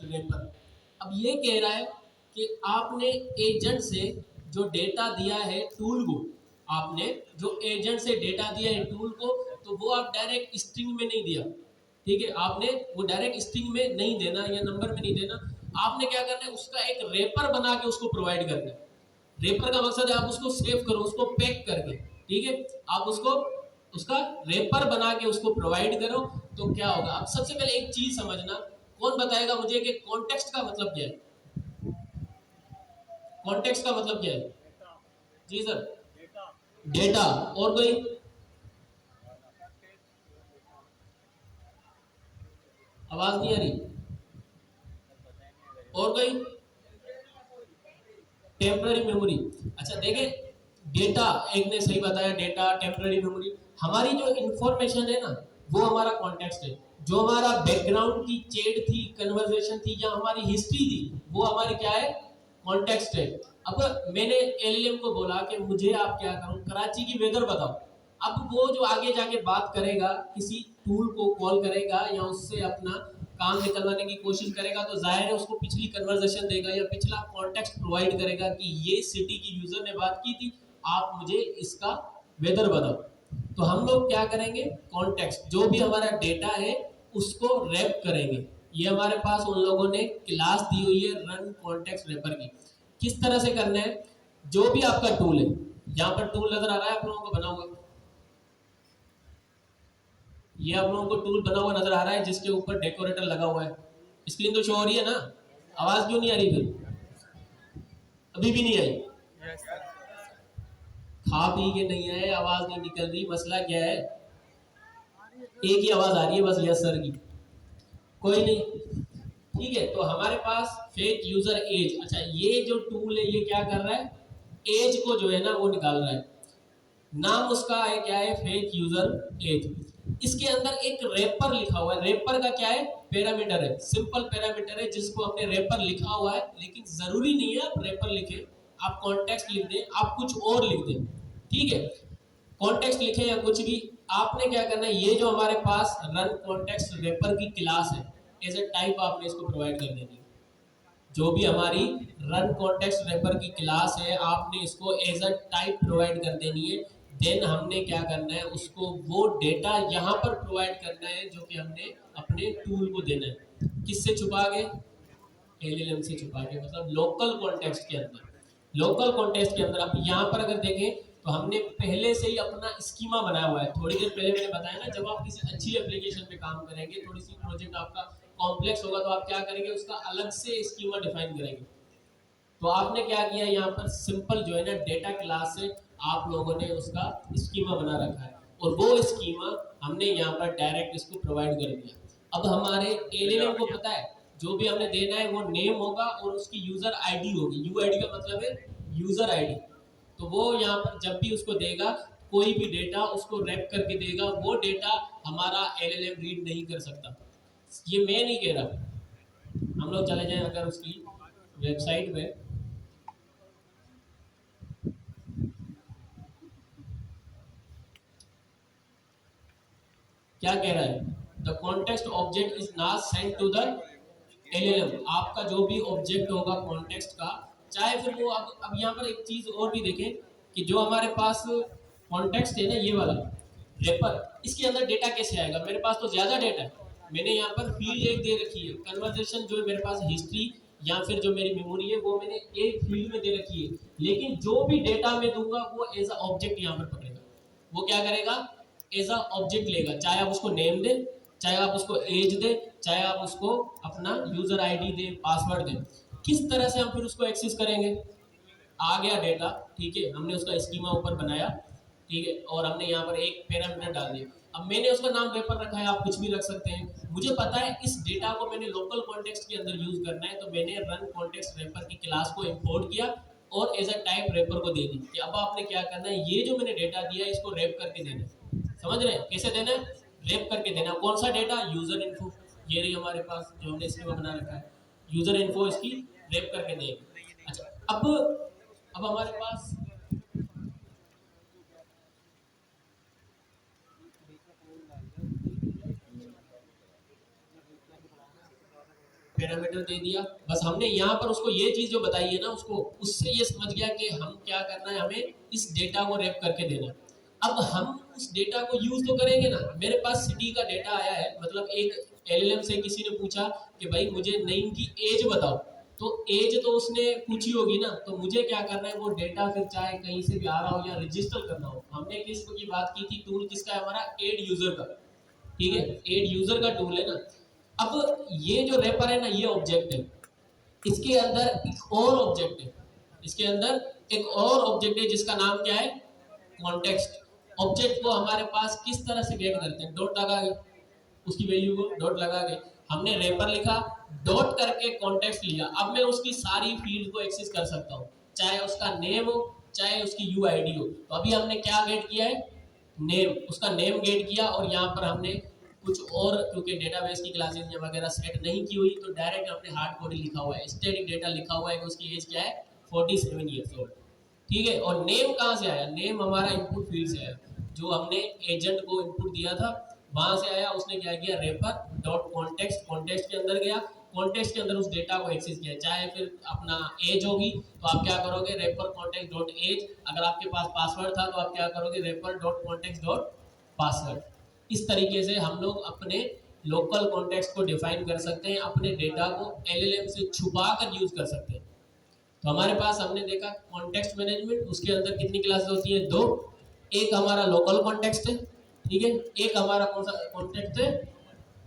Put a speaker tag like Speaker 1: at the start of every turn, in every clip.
Speaker 1: रेपर। अब ये कह रहा है कि आपने एजेंट से जो डेटा दिया है टूल को, आपने जो एजेंट से डेटा दिया है टूल को, तो वो आप डायरेक्ट स्ट्रिंग में नहीं दिया, ठीक है, आपने वो डायरेक्ट स्ट्रिंग में नहीं देना या नंबर में नहीं देना, आपने क्या करना है उसका एक रेपर बना के उसको प्रोवाइड करना है। रेपर का मकसद है आप उसको सेव करो, उसको पैक करके, ठीक है, आप उसको उसका रेपर बना के उसको प्रोवाइड करो। तो क्या होगा, अब सबसे पहले एक चीज समझना, कौन बताएगा मुझे कि कॉन्टेक्स्ट का मतलब क्या है? कॉन्टेक्स्ट का मतलब क्या है? जी सर। डेटा। और कोई? आवाज नहीं आ रही। और कोई? Temporary memory. अच्छा देखें, डेटा, एक ने सही बताया, डेटा, टेम्पररी मेमोरी। हमारी जो इंफॉर्मेशन है ना, वो हमारा कॉन्टेक्स्ट है। जो हमारा बैकग्राउंड की चैट थी, कन्वर्सेशन थी, या हमारी हिस्ट्री थी, वो हमारी क्या है? कॉन्टेक्स्ट है। अब मैंने एलएलएम को बोला कि मुझे आप क्या करो, कराची की वेदर बताओ। अब वो जो आगे जाके बात करेगा, किसी टूल को कॉल करेगा या उससे अपना काम निकलवाने की कोशिश करेगा, तो जाहिर है उसको पिछली कन्वर्सेशन देगा या पिछला कॉन्टेक्स्ट प्रोवाइड करेगा कि ये सिटी की यूजर ने बात की थी, आप मुझे इसका वेदर बताओ। तो हम लोग क्या करेंगे, कॉन्टेक्स्ट जो भी हमारा डेटा है उसको रैप करेंगे। ये हमारे पास उन लोगों ने क्लास दी हुई है रन कॉन्टेक्स्ट रैपर की। किस तरह से करना है, जो भी आपका टूल है, यहाँ पर टूल नजर आ रहा है आप लोगों को बना हुआ, ये आप लोगों को टूल बना हुआ नजर आ रहा है जिसके ऊपर डेकोरेटर लगा हुआ है। स्क्रीन तो शो हो रही है ना? आवाज क्यों नहीं आ रही फिर? अभी भी नहीं आई? खा पी के नहीं आए, आवाज नहीं निकल रही, मसला क्या है? एक ही आवाज आ रही है बस, यस सर की। कोई नहीं, ठीक है। तो हमारे पास फेक यूजर एज, अच्छा ये जो टूल है ये क्या कर रहा है, एज को जो है ना वो निकाल रहा है। नाम उसका है क्या है, फेक यूजर एज। इसके अंदर एक रेपर लिखा हुआ है, रेपर का क्या है, पैरामीटर है, सिंपल पैरामीटर है जिसको हमने रेपर लिखा हुआ है। लेकिन जरूरी नहीं है आप रेपर लिखें, आप कॉन्टेक्स्ट लिख दें, आप कुछ और लिख दें, ठीक है। कॉन्टेक्स्ट लिखें या कुछ भी, आपने क्या करना है, ये जो हमारे पास रन कॉन्टेक्स्ट रेपर की क्लास है, एज ए टाइप आपने इसको प्रोवाइड कर देनी है। जो भी हमारी रन कॉन्टेक्स्ट रेपर की क्लास है, आपने इसको एज अ टाइप प्रोवाइड कर देनी है। देन हमने क्या करना है, उसको वो डेटा यहाँ पर प्रोवाइड करना है जो कि हमने अपने टूल को देना है। किससे छुपा के? एलएलएम से छुपा के, मतलब लोकल कॉन्टेक्स्ट के अंदर। लोकल कॉन्टेक्स्ट के अंदर अब यहाँ पर अगर देखें तो हमने पहले से ही अपना स्कीमा बनाया हुआ है। थोड़ी देर पहले मैंने बताया ना, जब आप किसी अच्छी एप्लीकेशन पे काम करेंगे, थोड़ी सी प्रोजेक्ट आपका कॉम्प्लेक्स होगा, तो आप क्या करेंगे, उसका अलग से स्कीमा डिफाइन करेंगे। तो आपने क्या किया, यहाँ पर सिंपल जो है ना डेटा क्लास से आप लोगों ने उसका स्कीमा बना रखा है, और वो स्कीमा हमने यहाँ पर डायरेक्ट इसको प्रोवाइड कर दिया। अब हमारे एलएलएम को पता है जो भी हमने देना है वो नेम होगा और उसकी यूजर आईडी होगी। यूआईडी का मतलब है यूजर आईडी। तो वो यहाँ पर जब भी उसको देगा, कोई भी डेटा उसको रैप करके देगा, वो डेटा हमारा एलएलएम रीड नहीं कर सकता। ये मैं नहीं कह रहा, हम लोग चले जाएं अगर उसकी वेबसाइट पे, क्या कह रहा है, the context object is not sent to the LLM. आपका जो भी ऑब्जेक्ट होगा कॉन्टेक्स्ट का, चाहे फिर वो, अब यहाँ पर एक चीज और भी देखें कि जो हमारे पास कॉन्टेक्स्ट है ना ये वाला रेपर, इसके अंदर डेटा कैसे आएगा? मेरे पास तो ज्यादा डेटा है। मैंने यहाँ पर फील्ड एक दे रखी है, कन्वर्सेशन जो है मेरे पास, हिस्ट्री या फिर जो मेरी मेमोरी है वो मैंने एक फील्ड में दे रखी है। लेकिन जो भी डेटा मैं दूंगा वो एज अ ऑब्जेक्ट यहाँ पर पकड़ेगा। वो क्या करेगा, एज अ ऑब्जेक्ट लेगा, चाहे आप उसको नेम दे, चाहे आप उसको एज दे, चाहे आप उसको अपना यूजर आईडी दे, पासवर्ड दे। किस तरह से हम फिर उसको एक्सेस करेंगे? आ गया डेटा, ठीक है, हमने उसका स्कीमा ऊपर बनाया, ठीक है, और हमने यहाँ पर एक पैरामीटर डाल दिया। अब मैंने उसका नाम पेपर रखा है, आप कुछ भी रख सकते हैं। मुझे पता है इस डेटा को मैंने लोकल कॉन्टेक्स्ट के अंदर यूज करना है, तो मैंने रन कॉन्टेक्स्ट रैपर की क्लास को इंपोर्ट किया और एज अ टाइप रैपर को दे दी कि अब आपने क्या करना है, ये जो मैंने डेटा दिया है इसको रैप करके देना है। समझ रहे हैं कैसे देना है? रैप करके देना। कौन सा डेटा? User info. ये रही हमारे पास जो हमने स्कीमा बना रखा है, यूजर इन्फो, इसकी रैप करके देंगे। अच्छा, अब हमारे पास, पैरामीटर दे दिया। बस हमने यहाँ पर उसको ये चीज़ जो बताई है ना, उसको उससे ये समझ गया कि हम क्या करना है, हमें इस डेटा को रैप करके देना है। अब हम उस डेटा को यूज तो करेंगे ना। मेरे पास सिटी का डेटा आया है, मतलब एक एलएलएम से किसी ने पूछा कि भाई मुझे नेम की एज बताओ, तो एज तो उसने पूछी होगी ना, तो मुझे क्या करना है, वो डेटा फिर चाहे कहीं से भी आ रहा हो या रजिस्टर करना हो। हमने किस की बात की थी, टूल किसका है हमारा, एड यूजर का। ठीक है, एड यूजर का टूल है ना। अब ये जो रैपर है ना, ये ऑब्जेक्ट है, इसके अंदर एक और ऑब्जेक्ट है, इसके अंदर एक और ऑब्जेक्ट है जिसका नाम क्या है, कॉन्टेक्स्ट। ऑब्जेक्ट को हमारे पास किस तरह से गेट करते हैं, डॉट लगा के, उसकी वैल्यू को डॉट लगा के हमने रैपर लिखा, डॉट करके कॉन्टेक्स्ट लिया। अब मैं उसकी सारी फील्ड को एक्सेस कर सकता हूँ, चाहे उसका नेम हो, चाहे उसकी यूआईडी हो। तो अभी हमने क्या गेट किया है, नेम, उसका नेम गेट किया, और यहाँ पर हमने कुछ और, क्योंकि डेटाबेस की क्लासेस वगैरह सेट नहीं की हुई, तो डायरेक्ट हमने हार्ड कोड लिखा हुआ है, स्टैटिक डेटा लिखा हुआ है कि उसकी एज क्या है, 47 ईयर्स ओल्ड। ठीक है, और नेम कहाँ से आया, नेम हमारा इनपुट फील्ड से आया, जो हमने एजेंट को इनपुट दिया था वहां से आया। उसने क्या किया, रेफर डॉट कॉन्टेक्स्ट, कॉन्टेक्स्ट के अंदर गया, कॉन्टेक्स्ट के अंदर उस डेटा को एक्सेस किया। चाहे फिर अपना एज होगी तो आप क्या करोगे, रेफर कॉन्टेक्स्ट डॉट एज, अगर आपके पास पासवर्ड था तो आप क्या करोगे, refer dot context dot password. इस तरीके से हम लोग अपने लोकल कॉन्टेक्स्ट को डिफाइन कर सकते हैं, अपने डेटा को एलएलएम से छुपा कर यूज कर सकते हैं। तो हमारे पास हमने देखा कॉन्टेक्स्ट मैनेजमेंट, उसके अंदर कितनी क्लासेस होती है, दो। एक हमारा लोकल कॉन्टेक्स्ट है, ठीक है, एक हमारा कौन सा कॉन्टेक्स्ट है,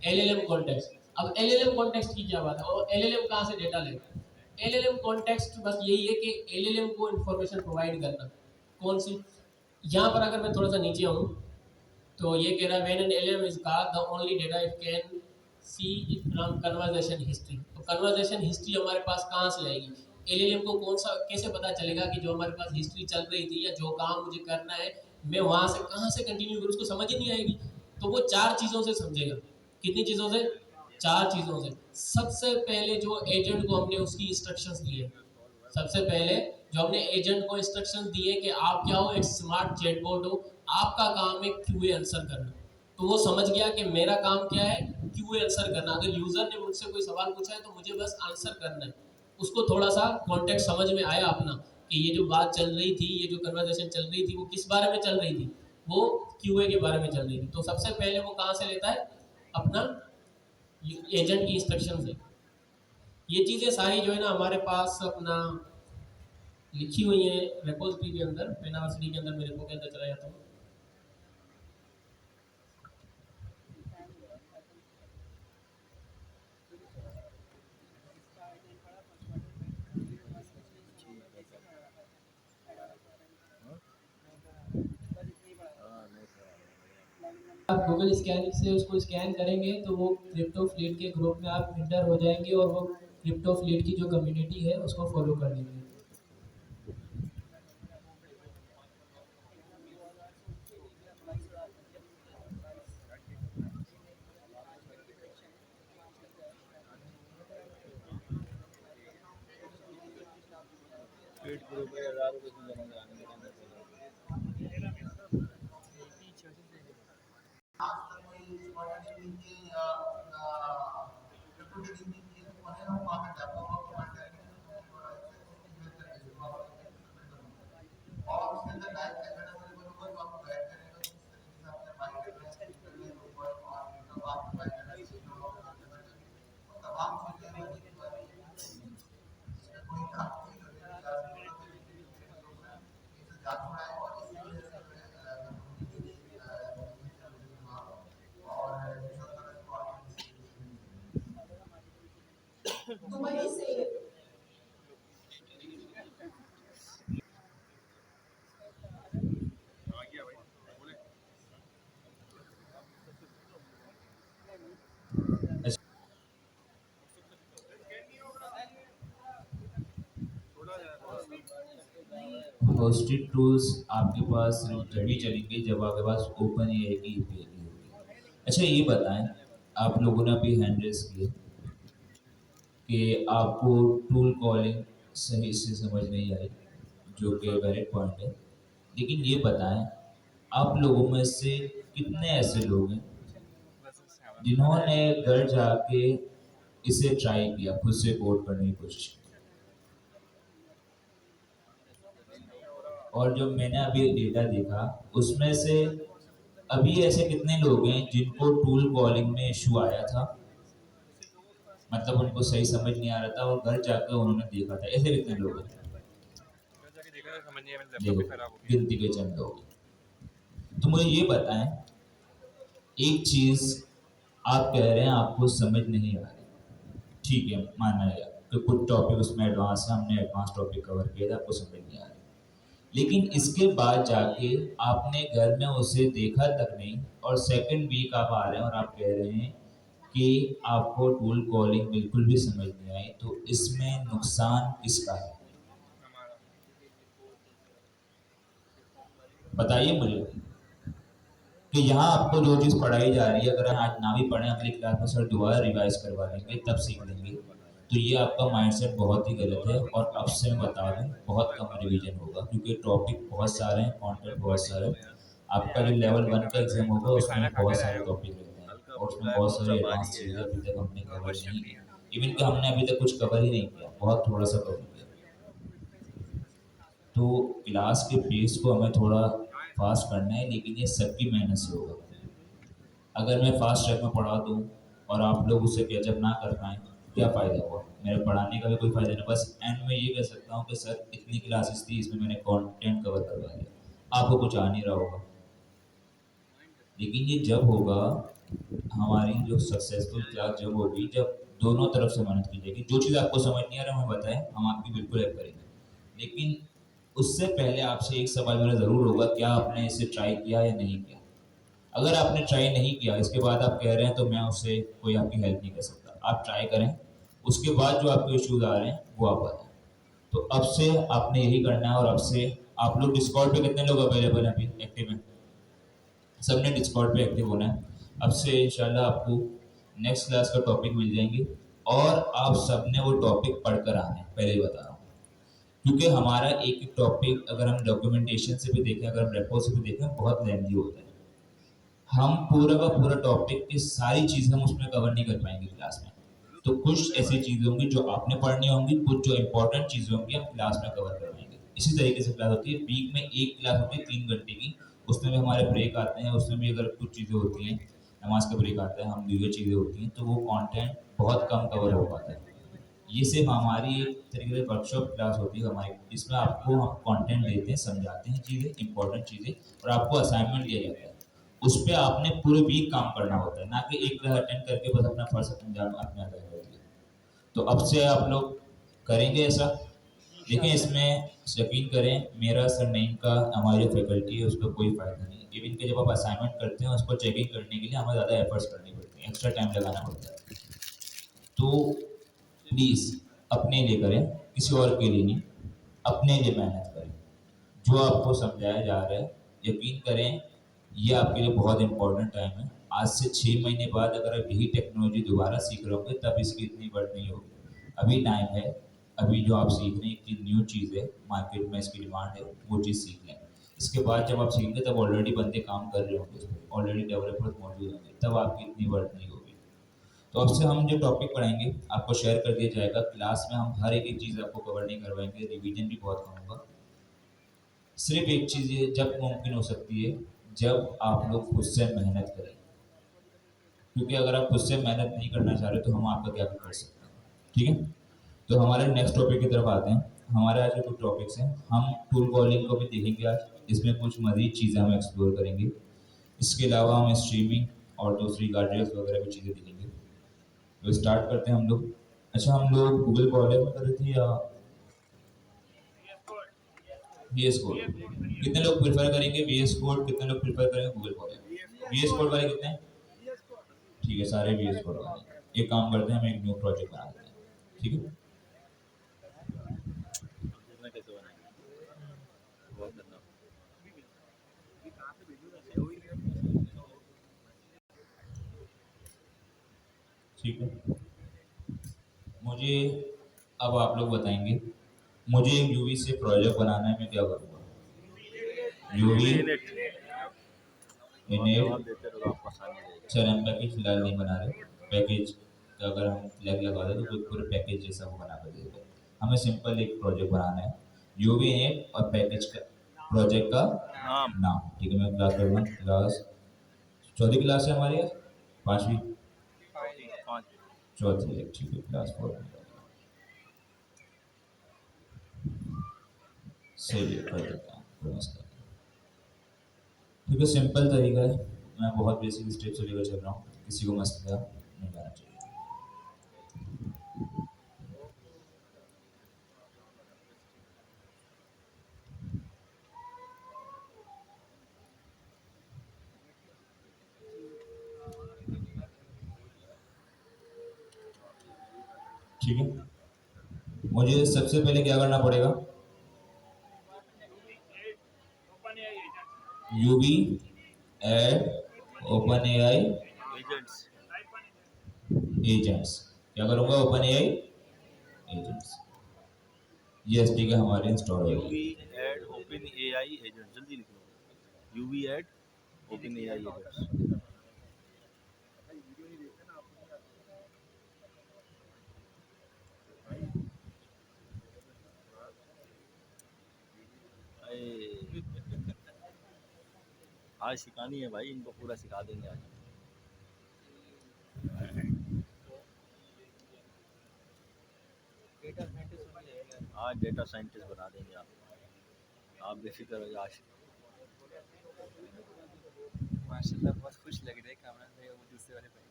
Speaker 1: एलएलएम कॉन्टेक्स्ट। अब एलएलएम कॉन्टेक्स्ट की क्या बात है, और एलएलएम कहाँ से डेटा लेगा। एलएलएम कॉन्टेक्स्ट बस यही है कि एलएलएम को इंफॉर्मेशन प्रोवाइड करना। कौन सी, यहाँ पर अगर मैं थोड़ा सा नीचे आऊँ तो ये कह रहा है when an LLM is called the only data it can see it from conversation history. तो कन्वर्सेशन हिस्ट्री हमारे पास कहाँ से आएगी, एलएलएम को कौन सा, कैसे पता चलेगा कि जो हमारे पास हिस्ट्री चल रही थी या जो काम मुझे करना है, मैं वहां से कहाँ से कंटिन्यू करूँ, उसको समझ ही नहीं आएगी। तो वो चार चीज़ों से समझेगा। कितनी चीज़ों से, चार चीज़ों से। सबसे पहले जो एजेंट को हमने उसकी इंस्ट्रक्शंस दिए, सबसे पहले जो हमने एजेंट को इंस्ट्रक्शन दिए कि आप क्या हो, एक स्मार्ट चैटबॉट हो, आपका काम है क्यूए आंसर करना। तो वो समझ गया कि मेरा काम क्या है, क्यूए आंसर करना। अगर यूजर ने मुझसे कोई सवाल पूछा है तो मुझे बस आंसर करना है। उसको थोड़ा सा कॉन्टेक्स्ट समझ में आया अपना, कि ये जो बात चल रही थी, ये जो कन्वर्सेशन चल रही थी, वो किस बारे में चल रही थी, वो क्यूए के बारे में चल रही थी। तो सबसे पहले वो कहाँ से लेता है, अपना एजेंट की इंस्ट्रक्शन से। ये चीज़ें सारी जो है ना हमारे पास अपना लिखी हुई है रेपोजिटरी के अंदर, पेनावर्सिटी के अंदर, मेरे को के अंदर चला जाता हूँ। आप गूगल स्कैन से उसको स्कैन करेंगे तो वो क्रिप्टो फ्लीट के ग्रुप में आप इंटर हो जाएंगे, और वो क्रिप्टो फ्लीट की जो कम्युनिटी है उसको फॉलो कर लेंगे।
Speaker 2: होस्टेड टूल्स आपके पास सिर्फ तभी चलेंगे जब आपके पास ओपन एआई की एपीआई होगी। अच्छा ये बताएं, आप लोगों ने अभी हैंड रेस किए कि आपको टूल कॉलिंग सही से समझ नहीं आई, जो कि वैलिड पॉइंट है। लेकिन ये बताएं, आप लोगों में से कितने ऐसे लोग हैं जिन्होंने घर जाके इसे ट्राई किया, खुद से कोड करने की कोशिश की। और जो मैंने अभी डेटा देखा उसमें से अभी ऐसे कितने लोग हैं जिनको टूल कॉलिंग में इशू आया था, मतलब उनको सही समझ नहीं आ रहा था और घर जाकर उन्होंने देखा था, ऐसे कितने लोग हैं? देखो, गिनती के चंद लोग। तो मुझे ये बताएं, एक चीज आप कह रहे हैं आपको समझ नहीं आ रही, ठीक है, माना गया कि कुछ टॉपिक उसमें एडवांस है, हमने एडवांस टॉपिक कवर किया था, आपको समझ नहीं आ रही, लेकिन इसके बाद जाके आपने घर में उसे देखा तक नहीं और सेकंड वीक आप आ रहे हैं और आप कह रहे हैं कि आपको टूल कॉलिंग बिल्कुल भी समझ नहीं आई, तो इसमें नुकसान किसका है? बताइए मुझे कि यहाँ आपको जो चीज़ पढ़ाई जा रही है, अगर आज ना भी पढ़ें अगली क्लास में सर दोबारा रिवाइज करवा लेंगे तब सीख लेंगे, तो ये आपका माइंडसेट बहुत ही गलत है। और अब से मैं बता दूं बहुत कम रिवीजन होगा क्योंकि टॉपिक बहुत सारे हैं, कंटेंट बहुत सारे हैं। आपका जो लेवल 1 का एग्जाम होगा उसमें बहुत सारे टॉपिक रहते हैं और उसमें बहुत सारी एडवांस चीज़ें अभी तक हमने कवर नहीं की, इवन कि हमने अभी तक कुछ कवर ही नहीं किया, बहुत थोड़ा सा कवर किया। तो क्लास के पेस को हमें थोड़ा फास्ट करना है, लेकिन ये सबकी मेहनत से होगा। अगर मैं फास्ट ट्रैक में पढ़ा दूँ और आप लोग उससे कैचअप ना कर पाएँ, क्या फ़ायदा हुआ? मेरे पढ़ाने का भी कोई फ़ायदा नहीं, बस एंड में ये कह सकता हूँ कि सर इतनी क्लासेस थी, इसमें मैंने कंटेंट कवर करवा दिया। आपको कुछ आ नहीं रहा होगा। लेकिन ये जब होगा, हमारी जो सक्सेसफुल क्लास जब होगी, जब दोनों तरफ से मेहनत की जाएगी। जो चीज़ आपको समझ नहीं आ रहा हमें बताएँ, हम आपकी बिल्कुल हेल्प करेंगे। लेकिन उससे पहले आपसे एक सवाल मेरा ज़रूर होगा, क्या आपने इसे ट्राई किया या नहीं किया? अगर आपने ट्राई नहीं किया, इसके बाद आप कह रहे हैं, तो मैं उससे कोई आपकी हेल्प नहीं कर सकता। आप ट्राई करें, उसके बाद जो आपको इश्यूज़ आ रहे हैं, वो आप बताएँ। तो अब से आपने यही करना है और अब से आप लोग डिस्कॉर्ड पे कितने लोग अवेलेबल हैं अभी एक्टिव हैं? सबने डिस्कॉर्ड पे एक्टिव होना है। अब से इंशाल्लाह आपको नेक्स्ट क्लास का टॉपिक मिल जाएंगे और आप सबने वो टॉपिक पढ़कर आना है, पहले ही बता रहा हूँ। क्योंकि हमारा एक एक टॉपिक अगर हम डॉक्यूमेंटेशन से भी देखें, अगर हम रेपो से भी देखें, बहुत लेंथी होता है। हम पूरा का पूरा टॉपिक की सारी चीज़ें हम उसमें कवर नहीं कर पाएंगे क्लास में। तो कुछ ऐसी चीज़ें होंगी जो आपने पढ़नी होंगी, कुछ जो इंपॉर्टेंट चीज़ें होंगी हम क्लास में कवर करवाएंगे। इसी तरीके से क्लास होती है, वीक में एक क्लास होती है 3 घंटे की, उसमें भी हमारे ब्रेक आते हैं, उसमें भी अगर कुछ चीज़ें होती हैं, नमाज का ब्रेक आता है, हम दीगर चीज़ें होती हैं, तो वो कंटेंट बहुत कम कवर हो पाता है। ये सिर्फ हमारी एक तरीके से वर्कशॉप क्लास होती है हमारी, इसमें आपको हम कंटेंट देते हैं, समझाते हैं चीज़ें, इंपॉर्टेंट चीज़ें, और आपको असाइनमेंट दिया जाता है। उस पे आपने पूरे वीक काम करना होता है, ना कि एक क्लास अटेंड करके बस अपना फर्स्ट एग्जाम अपने अदा कर दिया। तो अब से आप लोग करेंगे ऐसा। देखिए, इसमें यकीन करें, मेरा सर नईम का हमारी जो फैकल्टी है उसका कोई फ़ायदा नहीं। इवन कि जब आप असाइनमेंट करते हैं उसको चेकिंग करने के लिए हमें ज़्यादा एफर्ट्स करनी पड़ती हैं, एक्स्ट्रा टाइम लगाना पड़ता है। तो प्लीज़ अपने लिए करें, किसी और के लिए नहीं, अपने लिए मेहनत करें। जो आपको समझाया जा रहा है, यकीन करें, ये आपके लिए बहुत इम्पोर्टेंट टाइम है। आज से 6 महीने बाद अगर आप यही टेक्नोलॉजी दोबारा सीख रहे होंगे तब इसकी इतनी बढ़ नहीं होगी। अभी टाइम है, अभी जो आप सीख रहे हैं इतनी न्यू चीज़ है, मार्केट में इसकी डिमांड है, वो चीज़ सीख लें। इसके बाद जब आप सीखेंगे तब ऑलरेडी बंदे काम कर रहे होंगे उसमें, ऑलरेडी डेवलपर्स मौजूद होंगे, तब आपकी इतनी बढ़ नहीं होगी। तो अब से हम जो टॉपिक पढ़ाएंगे आपको शेयर कर दिया जाएगा क्लास में, हम हर एक चीज़ आपको कवर नहीं करवाएंगे, रिवीजन भी बहुत कम होगा। सिर्फ एक चीज़ ये जब मुमकिन हो सकती है, जब आप लोग खुद से मेहनत करें, क्योंकि अगर आप खुद से मेहनत नहीं करना चाह रहे तो हम आपका क्या कर सकते हैं। ठीक है, तो हमारे नेक्स्ट टॉपिक की तरफ आते हैं। हमारे आज के कुछ टॉपिक्स हैं, हम टूल कॉलिंग को भी देखेंगे आज, इसमें कुछ मज़ीद चीज़ें हम एक्सप्लोर करेंगे। इसके अलावा हम स्ट्रीमिंग और दूसरी गार्डियंस वगैरह भी चीज़ें देखेंगे। तो स्टार्ट करते हैं हम लोग। अच्छा, हम लोग गूगल कॉलर में कर रहे थे या VS कोड? कितने लोग प्रेफर करेंगे VS कोड, कितने लोग प्रेफर करेंगे गूगल कॉलर? VS कोड वाले कितने हैं? ठीक है, सारे VS कोड वाले। एक काम करते हैं, हम एक न्यू प्रोजेक्ट बना लेते हैं, ठीक है। ठीक है, मुझे अब आप लोग बताएंगे, मुझे एक यूवी से प्रोजेक्ट बनाना है, मैं क्या करूँगा? यूवी इनेट, सर हम पैकेज फिलहाल नहीं बना रहे पैकेज, कि अगर हम फ्लैग लगा दें तो पूरे पैकेज जैसा वो बना कर देगा। हमें सिंपल एक प्रोजेक्ट बनाना है, यूवी नेट और पैकेज का प्रोजेक्ट का नाम। ठीक है, मैं क्लास करूँगा, क्लास चौथी क्लास है हमारी, पाँचवीं चौथी है, ठीक है, क्लास 4 में सही है, कर देता हूँ, कोई मसला नहीं। ठीक है, सिंपल तरीका है, मैं बहुत बेसिक स्टेप से लेकर चल रहा हूँ, किसी को मसला नहीं आना चाहिए। ठीक है, मुझे सबसे पहले क्या करना पड़ेगा, यूबी एड ओपन एआई एजेंट्स, क्या करूंगा, ओपन एआई एजेंट्स, यस ठीक है, हमारे इंस्टॉल हो
Speaker 3: यूवी
Speaker 2: गई।
Speaker 3: एड ओपन एआई एजेंट, जल्दी लिख लो, UV add open AI agents. आज सिखानी है भाई, इनको पूरा सिखा देंगे आज। आज डेटा साइंटिस्ट बना देंगे आप बेफिक्र हो जाओ। आज
Speaker 4: माशाल्लाह बहुत खुश लग रहे हैं कामरान भाई, वो दूसरे वाले भाई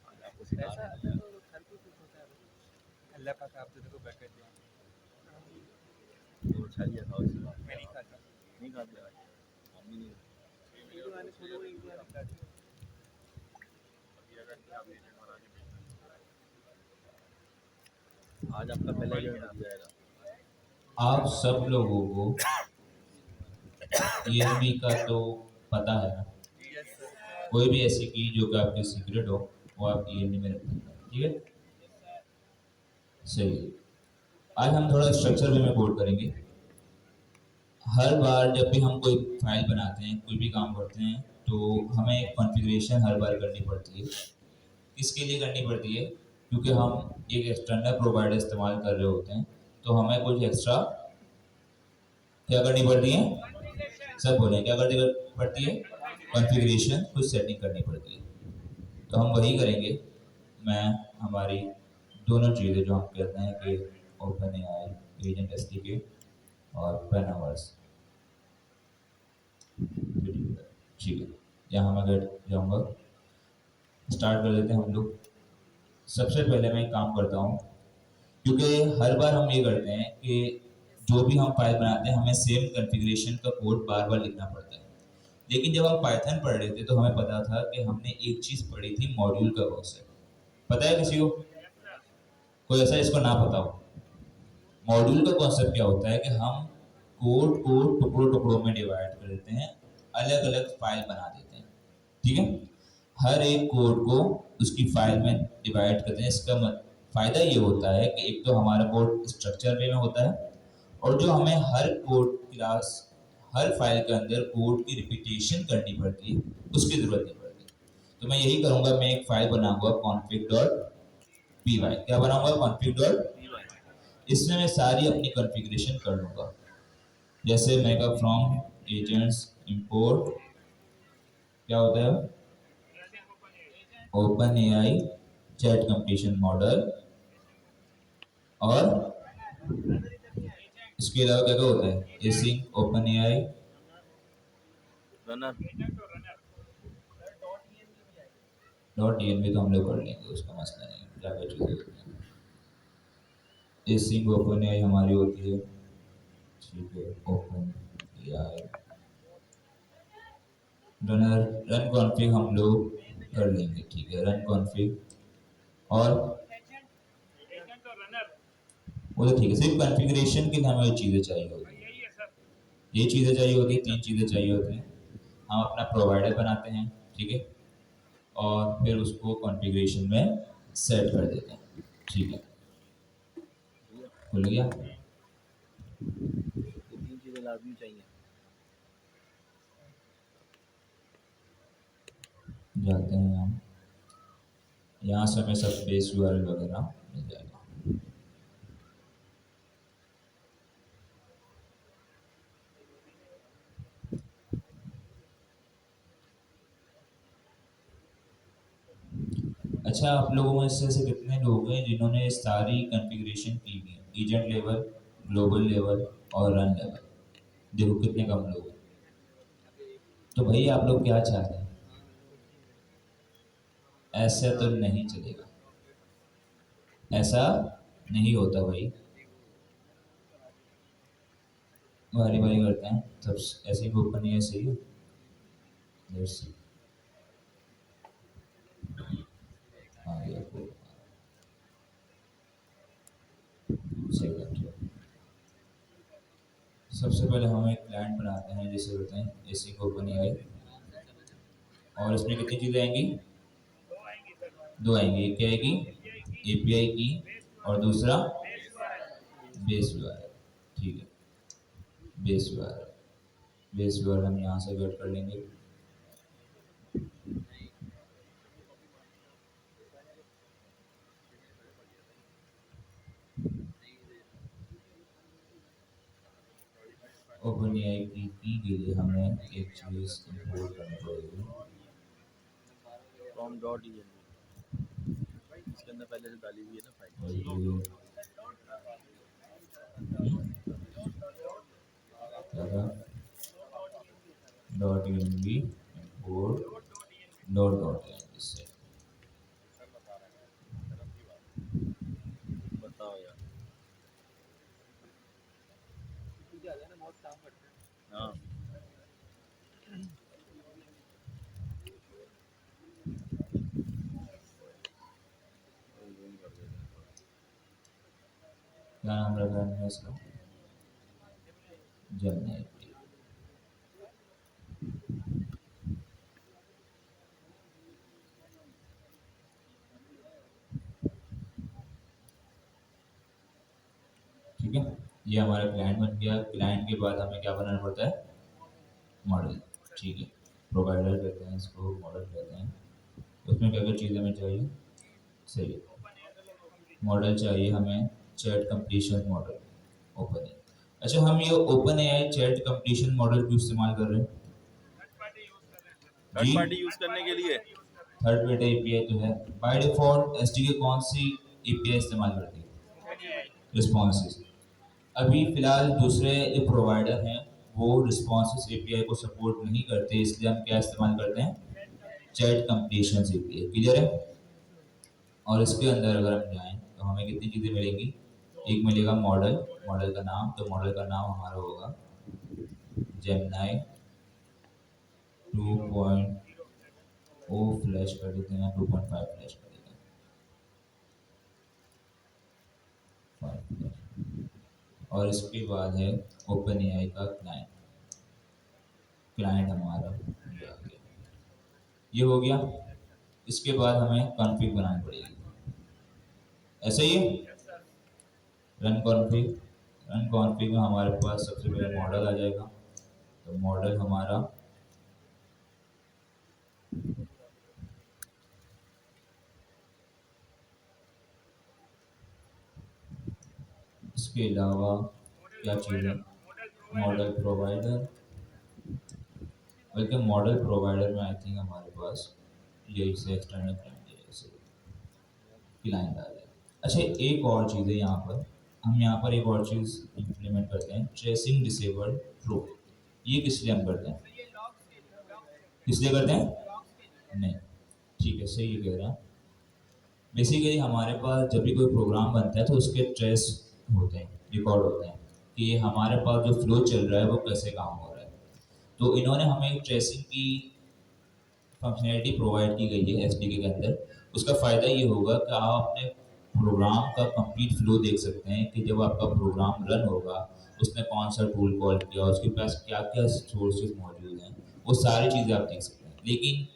Speaker 3: आज आपको सिखा
Speaker 4: ऐसा आता
Speaker 3: देंगे।
Speaker 4: तो हर कोई खुश होता है। अल्लाह पाक आप दोनों को बरकत दे।
Speaker 3: तो छालिया खाओ इसी बात।
Speaker 4: मैं नहीं खाता,
Speaker 3: नहीं खाते आज, मम्मी नहीं।
Speaker 4: वीडियो आने छोड़ो, एक बार खाता।
Speaker 3: आज आपका पहला ईवेंट हो जाएगा।
Speaker 2: आप सब लोगों को ईएनबी का तो पता है ना,
Speaker 4: यस सर।
Speaker 2: कोई भी ऐसी की जो कि आपकी सीक्रेट हो वो आप ईएनबी में रखेंगे, ठीक है, सही है। आज हम थोड़ा स्ट्रक्चर वे में कोड करेंगे। हर बार जब भी हम कोई फाइल बनाते हैं, कोई भी काम करते हैं, तो हमें एक कॉन्फ़िगरेशन हर बार करनी पड़ती है। किसके लिए करनी पड़ती है, क्योंकि हम एक एक्सटर्नल प्रोवाइडर इस्तेमाल कर रहे होते हैं, तो हमें कुछ एक्स्ट्रा क्या करनी पड़ती है, सब बोलें क्या करनी पड़ती है, कॉन्फ़िगरेशन, कुछ सेटिंग करनी पड़ती है। तो हम वही करेंगे। मैं हमारी दोनों चीज़ें जो हम कहते हैं कि ओपन एआई एजेंट एसडीके और पेनावर्स, ठीक है, यहाँ मैं बैठ जाऊँगा, स्टार्ट कर देते हैं हम लोग। सबसे पहले मैं एक काम करता हूँ, क्योंकि हर बार हम ये करते हैं कि जो भी हम फाइल बनाते हैं हमें सेम कॉन्फ़िगरेशन का कोड बार बार लिखना पड़ता है। लेकिन जब हम पाइथन पढ़ रहे थे तो हमें पता था कि हमने एक चीज़ पढ़ी थी, मॉड्यूल का कॉन्सेप्ट, पता है किसी को, कोई ऐसा इसको ना पता हो। मॉड्यूल का कॉन्सेप्ट क्या होता है कि हम कोड को टुकड़ों टुकड़ों में डिवाइड कर देते हैं, अलग अलग फाइल बना देते हैं, ठीक है, हर एक कोड को उसकी फाइल में डिवाइड करते हैं। इसका फायदा ये होता है कि एक तो हमारा कोड स्ट्रक्चर वे में होता है, और जो हमें हर कोड क्लास, हर फाइल के अंदर कोड की रिपीटेशन करनी पड़ती है, उसकी जरूरत नहीं पड़ती। तो मैं यही करूंगा, मैं एक फाइल बनाऊंगा config.py, क्या बनाऊंगा, config.py, इसमें मैं सारी अपनी कॉन्फ़िगरेशन कर लूंगा। जैसे मेगा फ्रॉम एजेंट्स इंपोर्ट क्या होता है, open AI chat completion model, और इसके अलावा क्या क्या होता है, async open AI
Speaker 3: runner.
Speaker 2: Dot DNB तो हम लोग कर लेंगे, उसका मसला नहीं है, ज़्यादा चीज़ें होती हैं। एसिंक ओपन एआई हमारी होती है, ठीक है, open AI runner, run config हम लोग कर लेंगे, ठीक है, रन कॉन्फ़िग, और वो तो ठीक है, सिर्फ कॉन्फ़िगरेशन के लिए हमें चीज़ें चाहिए होती हैं, ये चीज़ें चाहिए होती हैं, 3 चीज़ें चाहिए होती हैं। हम अपना प्रोवाइडर बनाते हैं, ठीक है, और फिर उसको कॉन्फ़िगरेशन में सेट कर देते हैं, ठीक है, खुल गया।
Speaker 3: ये 3 चीज़ें लाजमी चाहिए।
Speaker 2: जाते हैं हम यहाँ से हमें सब बेस यूआरएल वगैरह मिल जाएगा। अच्छा, आप लोगों में से कितने लोग हैं जिन्होंने सारी कॉन्फ़िगरेशन की हुई है, एजेंट लेवल, ग्लोबल लेवल और रन लेवल? देखो कितने कम लोग हैं। तो भाई आप लोग क्या चाह रहे हैं? ऐसा तो नहीं चलेगा, ऐसा नहीं होता भाई। बारी बारी करते हैं सब, ऐसे ही ओपन ही ऐसे ही। Let's see. आ गया कोड। सेकंड, सबसे पहले हम एक क्लाइंट बनाते हैं जिसे बोलते हैं एसी ओपन एआई, और इसमें कितनी चीज़ें आएंगी? दो आएंगी। एक क्या आएगी? एपीआई की, और दूसरा बेस यूआरएल। ठीक है, बेस यूआरएल, बेस यूआरएल हम यहाँ से गेट कर लेंगे। ओपन एआई की के लिए हमें एक चीज़ इंपोर्ट करनी पड़ेगी।
Speaker 3: फ्रॉम डॉट इसके अंदर पहले से डाली हुई है ना file. Dot UNB import dot dot इससे बताओ यार। हाँ
Speaker 2: क्या नाम रखा है इसका? जर्नल। ठीक है, ये हमारा क्लाइंट बन गया। क्लाइंट के बाद हमें क्या बनाना पड़ता है? मॉडल। ठीक है, प्रोवाइडर कहते हैं इसको, मॉडल कहते हैं। उसमें क्या क्या चीज़ें हमें चाहिए? सही, मॉडल चाहिए हमें chat completion model, open AI. अच्छा, हम ये open AI chat completion model क्यों इस्तेमाल कर रहे हैं?
Speaker 3: थर्ड पार्टी यूज करने के लिए।
Speaker 2: थर्ड पार्टी एपीआई तो है बाय डिफॉल्ट। एसडीके कौन सी एपीआई इस्तेमाल करती है? रिस्पॉन्सिस। अभी फिलहाल दूसरे जो प्रोवाइडर हैं वो रिस्पॉन्सिस एपीआई को सपोर्ट नहीं करते, इसलिए हम क्या इस्तेमाल करते हैं? Chat completion API. क्लियर है? और इसके अंदर अगर हम जाएं तो हमें कितनी चीज़ें मिलेंगी? एक मिलेगा मॉडल, मॉडल का नाम, तो मॉडल का नाम हमारा होगा जेमिनी 2.0 फ्लैश कर देते हैं, 2.5 फ्लैश कर देते हैं, 5 फ्लैश। और इसके बाद है ओपन एआई का क्लाइंट। क्लाइंट हमारा ये आ गया, ये हो गया। इसके बाद हमें कॉन्फ़िग बनानी पड़ेगी, ऐसे ही रन कॉन्फ़िग। रन कॉन्फ़िग में हमारे पास सबसे पहले मॉडल आ जाएगा। तो मॉडल हमारा इसके अलावा क्या चाहिए? मॉडल प्रोवाइडर, बल्कि मॉडल प्रोवाइडर में आई थिंक हमारे पास यही से एक्सटर्नल क्लाइंट आ जाए। अच्छा, एक और चीज़ है यहाँ पर, हम यहाँ पर एक और चीज़ इम्प्लीमेंट करते हैं, ट्रेसिंग डिसेबल्ड ट्रू। ये किस लिए हम करते हैं? किस लिए करते हैं? नहीं, ठीक है, सही ये कह रहे हैं। बेसिकली हमारे पास जब भी कोई प्रोग्राम बनता है तो उसके ट्रेस होते हैं, रिकॉर्ड होते हैं कि हमारे पास जो फ्लो चल रहा है वो कैसे काम हो रहा है। तो इन्होंने हमें एक ट्रेसिंग की फंक्शनैलिटी प्रोवाइड की गई है एसडीके के अंदर। उसका फ़ायदा ये होगा कि आप अपने प्रोग्राम का कंप्लीट फ्लो देख सकते हैं कि जब आपका प्रोग्राम रन होगा उसने कौन सा टूल कॉल किया, उसके पास क्या क्या सोर्सेज मौजूद हैं, वो सारी चीज़ें आप देख सकते हैं। लेकिन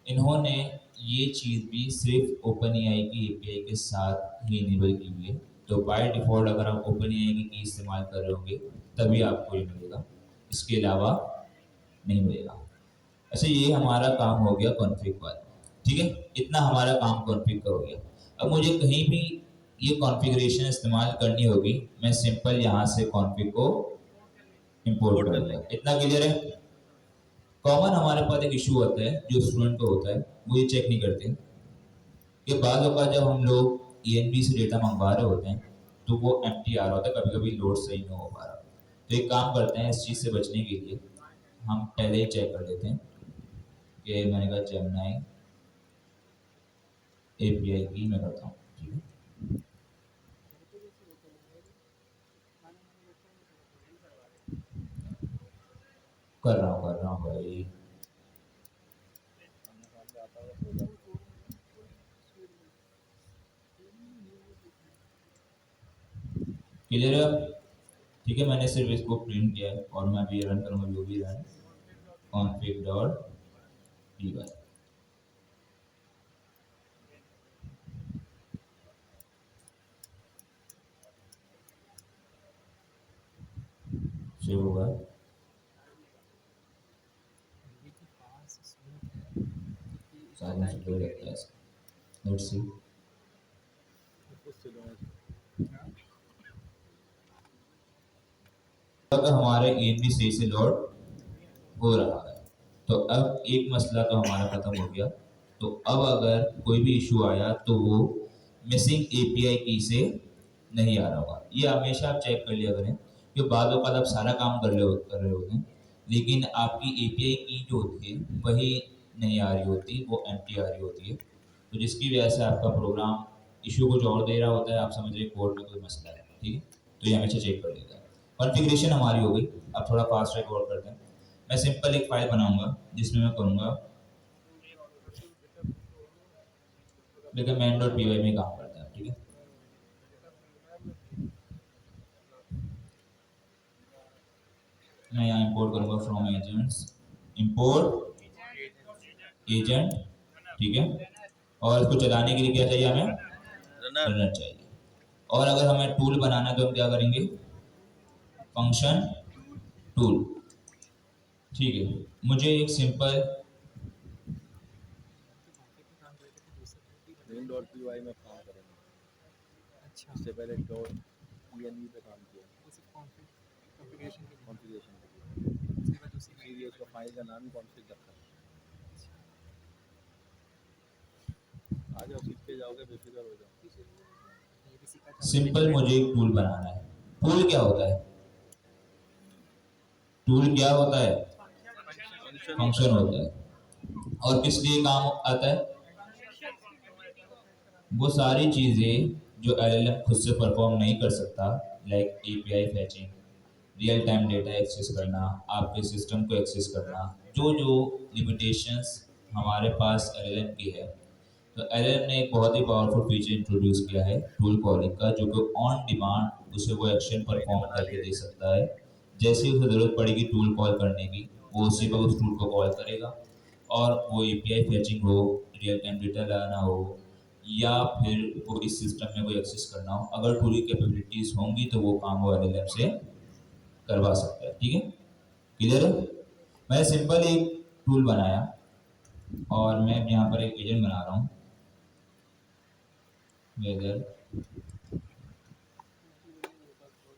Speaker 2: इन्होंने ये चीज़ भी सिर्फ ओपन एआई की एपीआई के साथ ही इनेबल की हुई है। तो बाय डिफ़ॉल्ट अगर आप ओपन एआई की इस्तेमाल कर रहे होंगे तभी आपको ये मिलेगा, इसके अलावा नहीं मिलेगा। अच्छा, ये हमारा काम हो गया कॉन्फ़िग वाला। ठीक है, इतना हमारा काम कॉन्फ़िग का हो गया। अब मुझे कहीं भी ये कॉन्फ़िगरेशन इस्तेमाल करनी होगी, मैं सिंपल यहाँ से कॉन्फ़िग को इंपोर्ट कर दूंगा। इतना क्लियर है? कॉमन हमारे पास एक इशू होता है जो स्टूडेंट को होता है, वो ये चेक नहीं करते कि बाद औक़ात जब हम लोग ENB से डेटा मंगवा रहे होते हैं तो वो एम्प्टी आ रहा होता है, कभी कभी लोड सही नहीं हो पा रहा। तो एक काम करते हैं, इस चीज़ से बचने के लिए हम पहले ही चेक कर लेते हैं कि मैंने कहा जेमिनी API की मैं करता हूँ, ठीक है। कर रहा हूँ भाई। क्लियर है? ठीक है, मैंने सिर्फ इसको प्रिंट किया है और मैं अभी रन करूँगा जो भी रन config.py। सेव होगा। साइलेंस हो जाता है इसका। Let's see. अगर हमारे ENB सही से लोड हो रहा है तो अब एक मसला तो हमारा खत्म हो गया। तो अब अगर कोई भी इशू आया तो वो मिसिंग API की से नहीं आ रहा होगा। ये हमेशा आप चेक कर लिया करें कि बाद वक़्त आप सारा काम कर रहे होते हैं लेकिन आपकी API की जो होती है वही नहीं आ रही होती, वो एम्प्टी आ रही होती है। तो जिसकी वजह से आपका प्रोग्राम इशू कुछ और दे रहा होता है, आप समझ रहे कोड में कोई मसला है, ठीक है। तो ये हमेशा चेक कर लेता है। कॉन्फ़िगरेशन हमारी हो गई। अब थोड़ा फास्ट रिकॉर्ड करते हैं। मैं सिंपल एक फाइल बनाऊंगा जिसमें मैं करूंगा, देखिए main.py में काम करता है, ठीक है। मैं यहाँ इंपोर्ट करूंगा फ्रॉम एजेंट्स, इंपोर्ट एजेंट, ठीक है। और इसको चलाने के लिए क्या चाहिए हमें? रनर चाहिए। और अगर हमें टूल बनाना है तो हम क्या करेंगे? फंक्शन टूल, ठीक है। मुझे एक सिंपल
Speaker 3: main.py में काम करेंगे।
Speaker 4: अच्छा
Speaker 3: इससे पहले .env पे काम किया,
Speaker 4: कॉन्फ़िगरेशन के लिए
Speaker 3: कॉन्फ़िगरेशन के लिए।
Speaker 4: उसके बाद उसी में
Speaker 3: इसीलिए उसका फाइल का नाम कॉन्फ़िग रखा है। आ जाओ, सीख के जाओगे, बेफिक्र हो जाओ।
Speaker 4: ये भी सीखा था।
Speaker 2: सिंपल मुझे एक टूल बनाना है। टूल क्या होता है? टूल क्या होता है? फंक्शन होता है। और किस लिए काम आता है? वो सारी चीज़ें जो LLM खुद से परफॉर्म नहीं कर सकता, like API fetching, real time data access करना, आपके सिस्टम को एक्सेस करना, जो जो लिमिटेशंस हमारे पास LLM की है। तो LLM ने एक बहुत ही पावरफुल फीचर इंट्रोड्यूस किया है टूल कॉलिंग का, जो कि ऑन डिमांड उसे वो एक्शन परफॉर्म करके दे सकता है। जैसे ही उसे ज़रूरत पड़ेगी टूल कॉल करने की, वो उसी पर उस टूल को कॉल करेगा। और वो API फैचिंग हो, रियल टाइम डेटा लाना हो, या फिर वो इस सिस्टम में कोई एक्सेस करना हो, अगर टूल की कैपेबिलिटीज़ होंगी तो वो काम वो LLM से करवा सकता है, ठीक है। क्लियर है? मैंने सिंपल एक टूल बनाया और मैं यहाँ पर एक एजेंट बना रहा हूँ, weather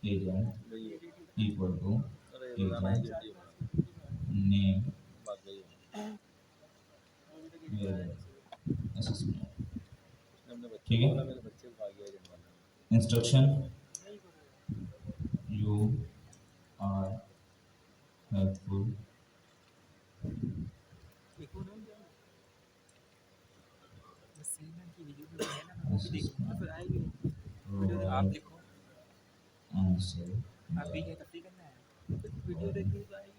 Speaker 2: agent equal to agent name weather assistant, ठीक है।
Speaker 3: मेरे बच्चे को आ गया एजेंट वाला।
Speaker 2: इंस्ट्रक्शन यू आर हेल्पफुल,
Speaker 4: एक और बस सेम है कि वीडियो में है ना, वो भी देखो तो फिर आएगी वीडियो। आप देखो,
Speaker 2: आंसर
Speaker 4: आप भी क्या तफरीक करना है, वीडियो देखनी तो आएगी।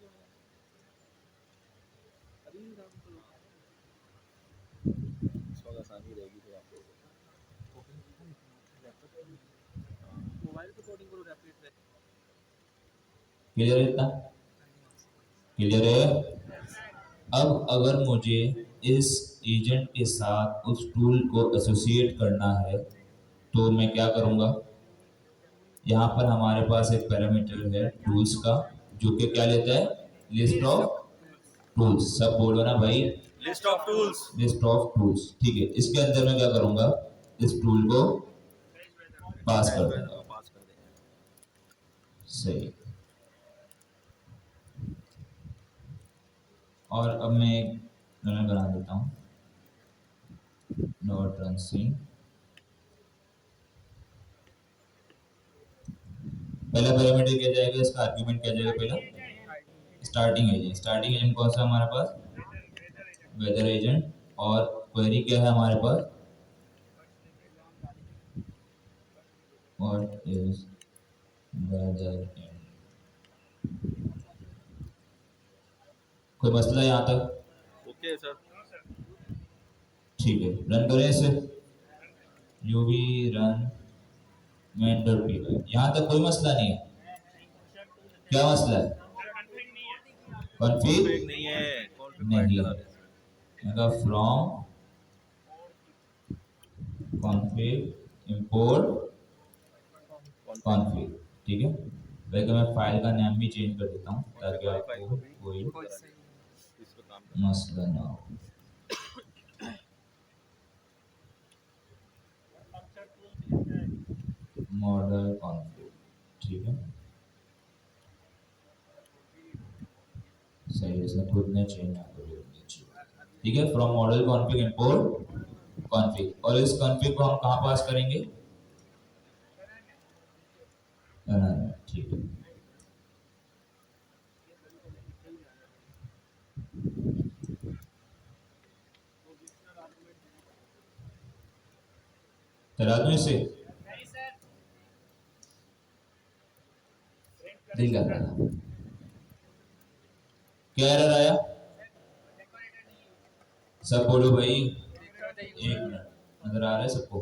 Speaker 4: अभी काम करो,
Speaker 3: इस वक्त आसानी रहेगी तो आपको।
Speaker 4: मोबाइल पे कोडिंग करो रैपिड।
Speaker 2: क्लियर है? इतना क्लियर है? अब अगर मुझे इस एजेंट के साथ उस टूल को एसोसिएट करना है तो मैं क्या करूँगा? यहाँ पर हमारे पास एक पैरामीटर है टूल्स का, जो कि क्या लेता है? List of tools. सब बोलो ना भाई,
Speaker 3: list of tools.
Speaker 2: List of tools, ठीक है। इसके अंदर मैं क्या करूंगा, इस टूल को पास कर दूंगा।
Speaker 3: पास कर देंगे।
Speaker 2: सही। और अब मैं एक रनर बना देता हूँ, नोट रन सीन। पहला पैरामीटर क्या जाएगा, इसका आर्गुमेंट क्या जाएगा, पहला स्टार्टिंग एजेंट। स्टार्टिंग एजेंट कौन सा हमारे पास, वेदर एजेंट। और क्वेरी क्या है हमारे पास, व्हाट इज वेदर एजेंट। कोई मसला है यहाँ तक?
Speaker 3: Okay sir.
Speaker 2: ठीक है, रन करें इसे, यूवी रन main.py। यहाँ तक कोई मसला नहीं है? क्या मसला है, कॉन्फ़िग
Speaker 3: नहीं है,
Speaker 2: नहीं है। फ्रॉम कॉन्फ़िग इंपोर्ट कॉन्फ़िग, ठीक है। वैसे मैं फाइल का नाम भी चेंज कर देता हूँ ताकि आपको कोई मसला ना हो। मॉडल कॉन्फ़िग, ठीक है, सही है। इसने खुद ने चेंज ना कर दिया, ठीक है। From model config import config, और इस कॉन्फ़िग को हम कहाँ पास करेंगे, ठीक है। करा दूं इसे, दिल कर रहा था। क्या एरर आया, सब बोलो भाई, एक मिनट, नजर आ रहा है सबको।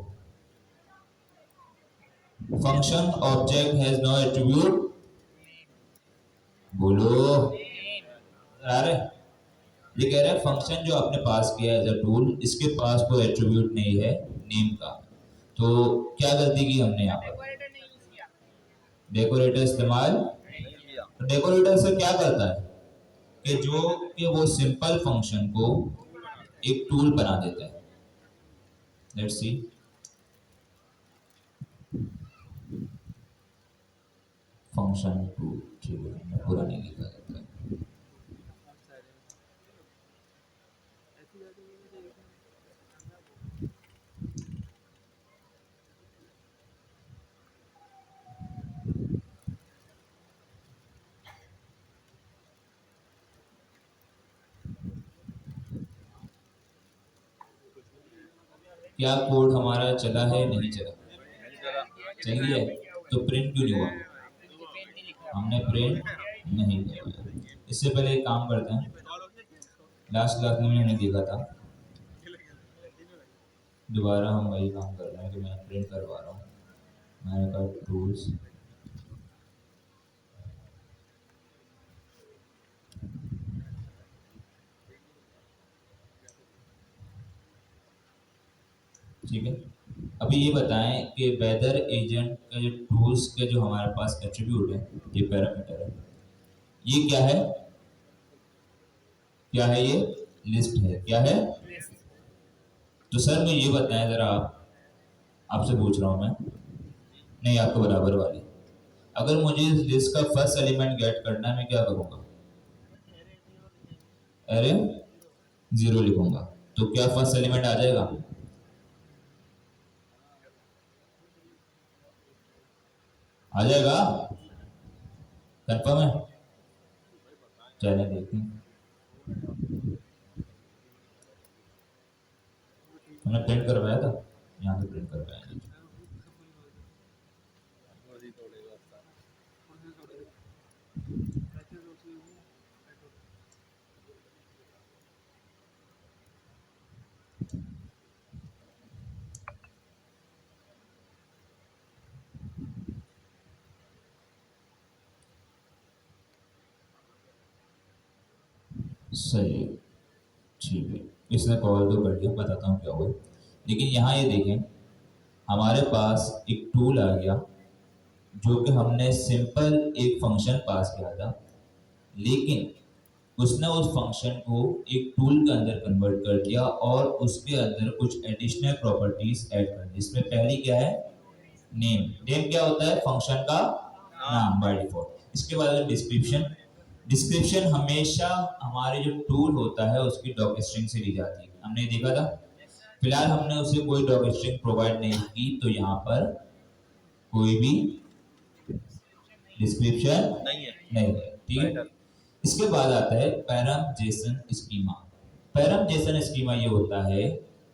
Speaker 2: Function object has no attribute, बोलो, नजर आ रहा है। ये कह रहा है फंक्शन जो आपने पास किया एज अ टूल, इसके पास कोई एट्रीब्यूट नहीं है नेम का। तो क्या गलती की हमने यहाँ पर, डेकोरेटर इस्तेमाल। तो डेकोरेटर से क्या करता है कि जो कि वो सिंपल फंक्शन को एक टूल बना देता है। लेट्स सी, फंक्शन टूल, ठीक है, मैं पूरा नहीं लिखा जाता है। क्या कोड हमारा चला है, नहीं चला, चल गया है, तो प्रिंट क्यों नहीं हुआ, हमने प्रिंट नहीं किया। इससे पहले एक काम करते हैं, लास्ट क्लास में मैंने देखा था, दोबारा हम वही काम कर रहे हैं कि मैं प्रिंट करवा रहा हूँ। मैंने कहा टूल्स, ठीक है। अभी ये बताएं कि वेदर एजेंट का जो टूल्स के जो हमारे पास एट्रीब्यूट है, ये पैरामीटर है, ये क्या है, क्या है, ये लिस्ट है, क्या है। तो सर मुझे ये बताएं जरा, आप, आपसे पूछ रहा हूं मैं, नहीं आपको बराबर वाली, अगर मुझे इस लिस्ट का फर्स्ट एलिमेंट गेट करना है, मैं क्या करूंगा, अरे 0 लिखूंगा, तो क्या फर्स्ट एलिमेंट आ जाएगा, आ जाएगा, कंफर्म है। चलिए देखते हैं, हमने प्रिंट करवाया था, यहाँ से प्रिंट करवाया नहीं। सही है, ठीक है, इसने कॉल तो कर दिया, बताता हूँ क्या हुआ। लेकिन यहाँ ये देखें, हमारे पास एक टूल आ गया जो कि हमने सिंपल एक फंक्शन पास किया था, लेकिन उसने उस फंक्शन को एक टूल के अंदर कन्वर्ट कर दिया और उसके अंदर कुछ एडिशनल प्रॉपर्टीज ऐड कर दी। इसमें पहली क्या है? नेम। नेम क्या होता है? फंक्शन का नाम बाय डिफॉल्ट। इसके बाद डिस्क्रिप्शन। डिस्क्रिप्शन हमेशा हमारे जो टूल होता है उसकी डॉक स्ट्रिंग से ली जाती है, हमने देखा था। फिलहाल हमने उसे कोई डॉक स्ट्रिंग प्रोवाइड नहीं की, तो यहाँ पर कोई भी डिस्क्रिप्शन
Speaker 3: नहीं है।
Speaker 2: नहीं है, ठीक है।
Speaker 3: टाइटल।
Speaker 2: इसके बाद आता है param Jason schema. Param Jason schema ये होता है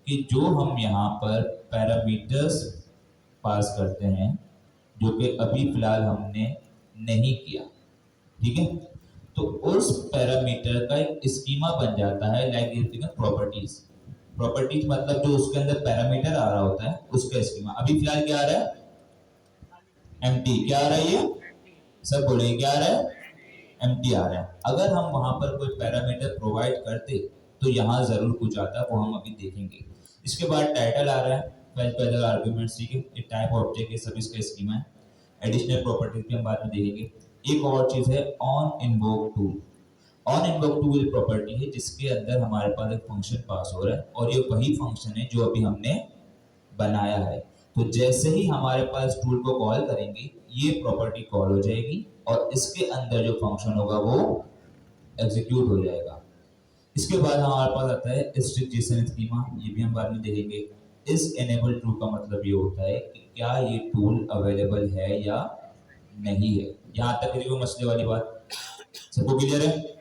Speaker 2: कि जो हम यहाँ पर पैरामीटर्स पास करते हैं, जो कि अभी फिलहाल हमने नहीं किया, ठीक है, तो उस पैरामीटर का एक स्कीमा बन जाता है, लाइक प्रॉपर्टीज। प्रॉपर्टीज मतलब जो उसके अंदर पैरामीटर आ रहा होता है उसका स्कीमा। अभी फिलहाल क्या आ रहा है? एम्प्टी। क्या आ रहा है? ये सब बोलेंगे क्या आ रहा है? एम्प्टी आ रहा है। अगर हम वहां पर कोई पैरामीटर प्रोवाइड करते तो यहाँ जरूर कुछ आता, वो हम अभी देखेंगे। इसके बाद टाइटल आ रहा है, फर्स्ट आर्गुमेंट्स, ठीक है, ये टाइप ऑब्जेक्ट ये सब इसका स्कीमा है। एडिशनल प्रॉपर्टीज भी हम बाद में देखेंगे। एक और चीज है on invoke tool. On invoke tool property है जिसके अंदर हमारे पास एक फंक्शन पास हो रहा है और ये वही फंक्शन है जो अभी हमने बनाया है। तो जैसे ही हमारे पास टूल को कॉल करेंगे ये प्रॉपर्टी कॉल हो जाएगी और इसके अंदर जो फंक्शन होगा वो एग्जीक्यूट हो जाएगा। इसके बाद हमारे पास आता है स्ट्रिक्ट जेसन स्कीमा, ये भी हम बाद में देखेंगे। इस एनेबल ट्रू का मतलब ये होता है कि क्या ये टूल अवेलेबल है या नहीं है। यहाँ तक किसी को मसले वाली बात सबको क्लियर है?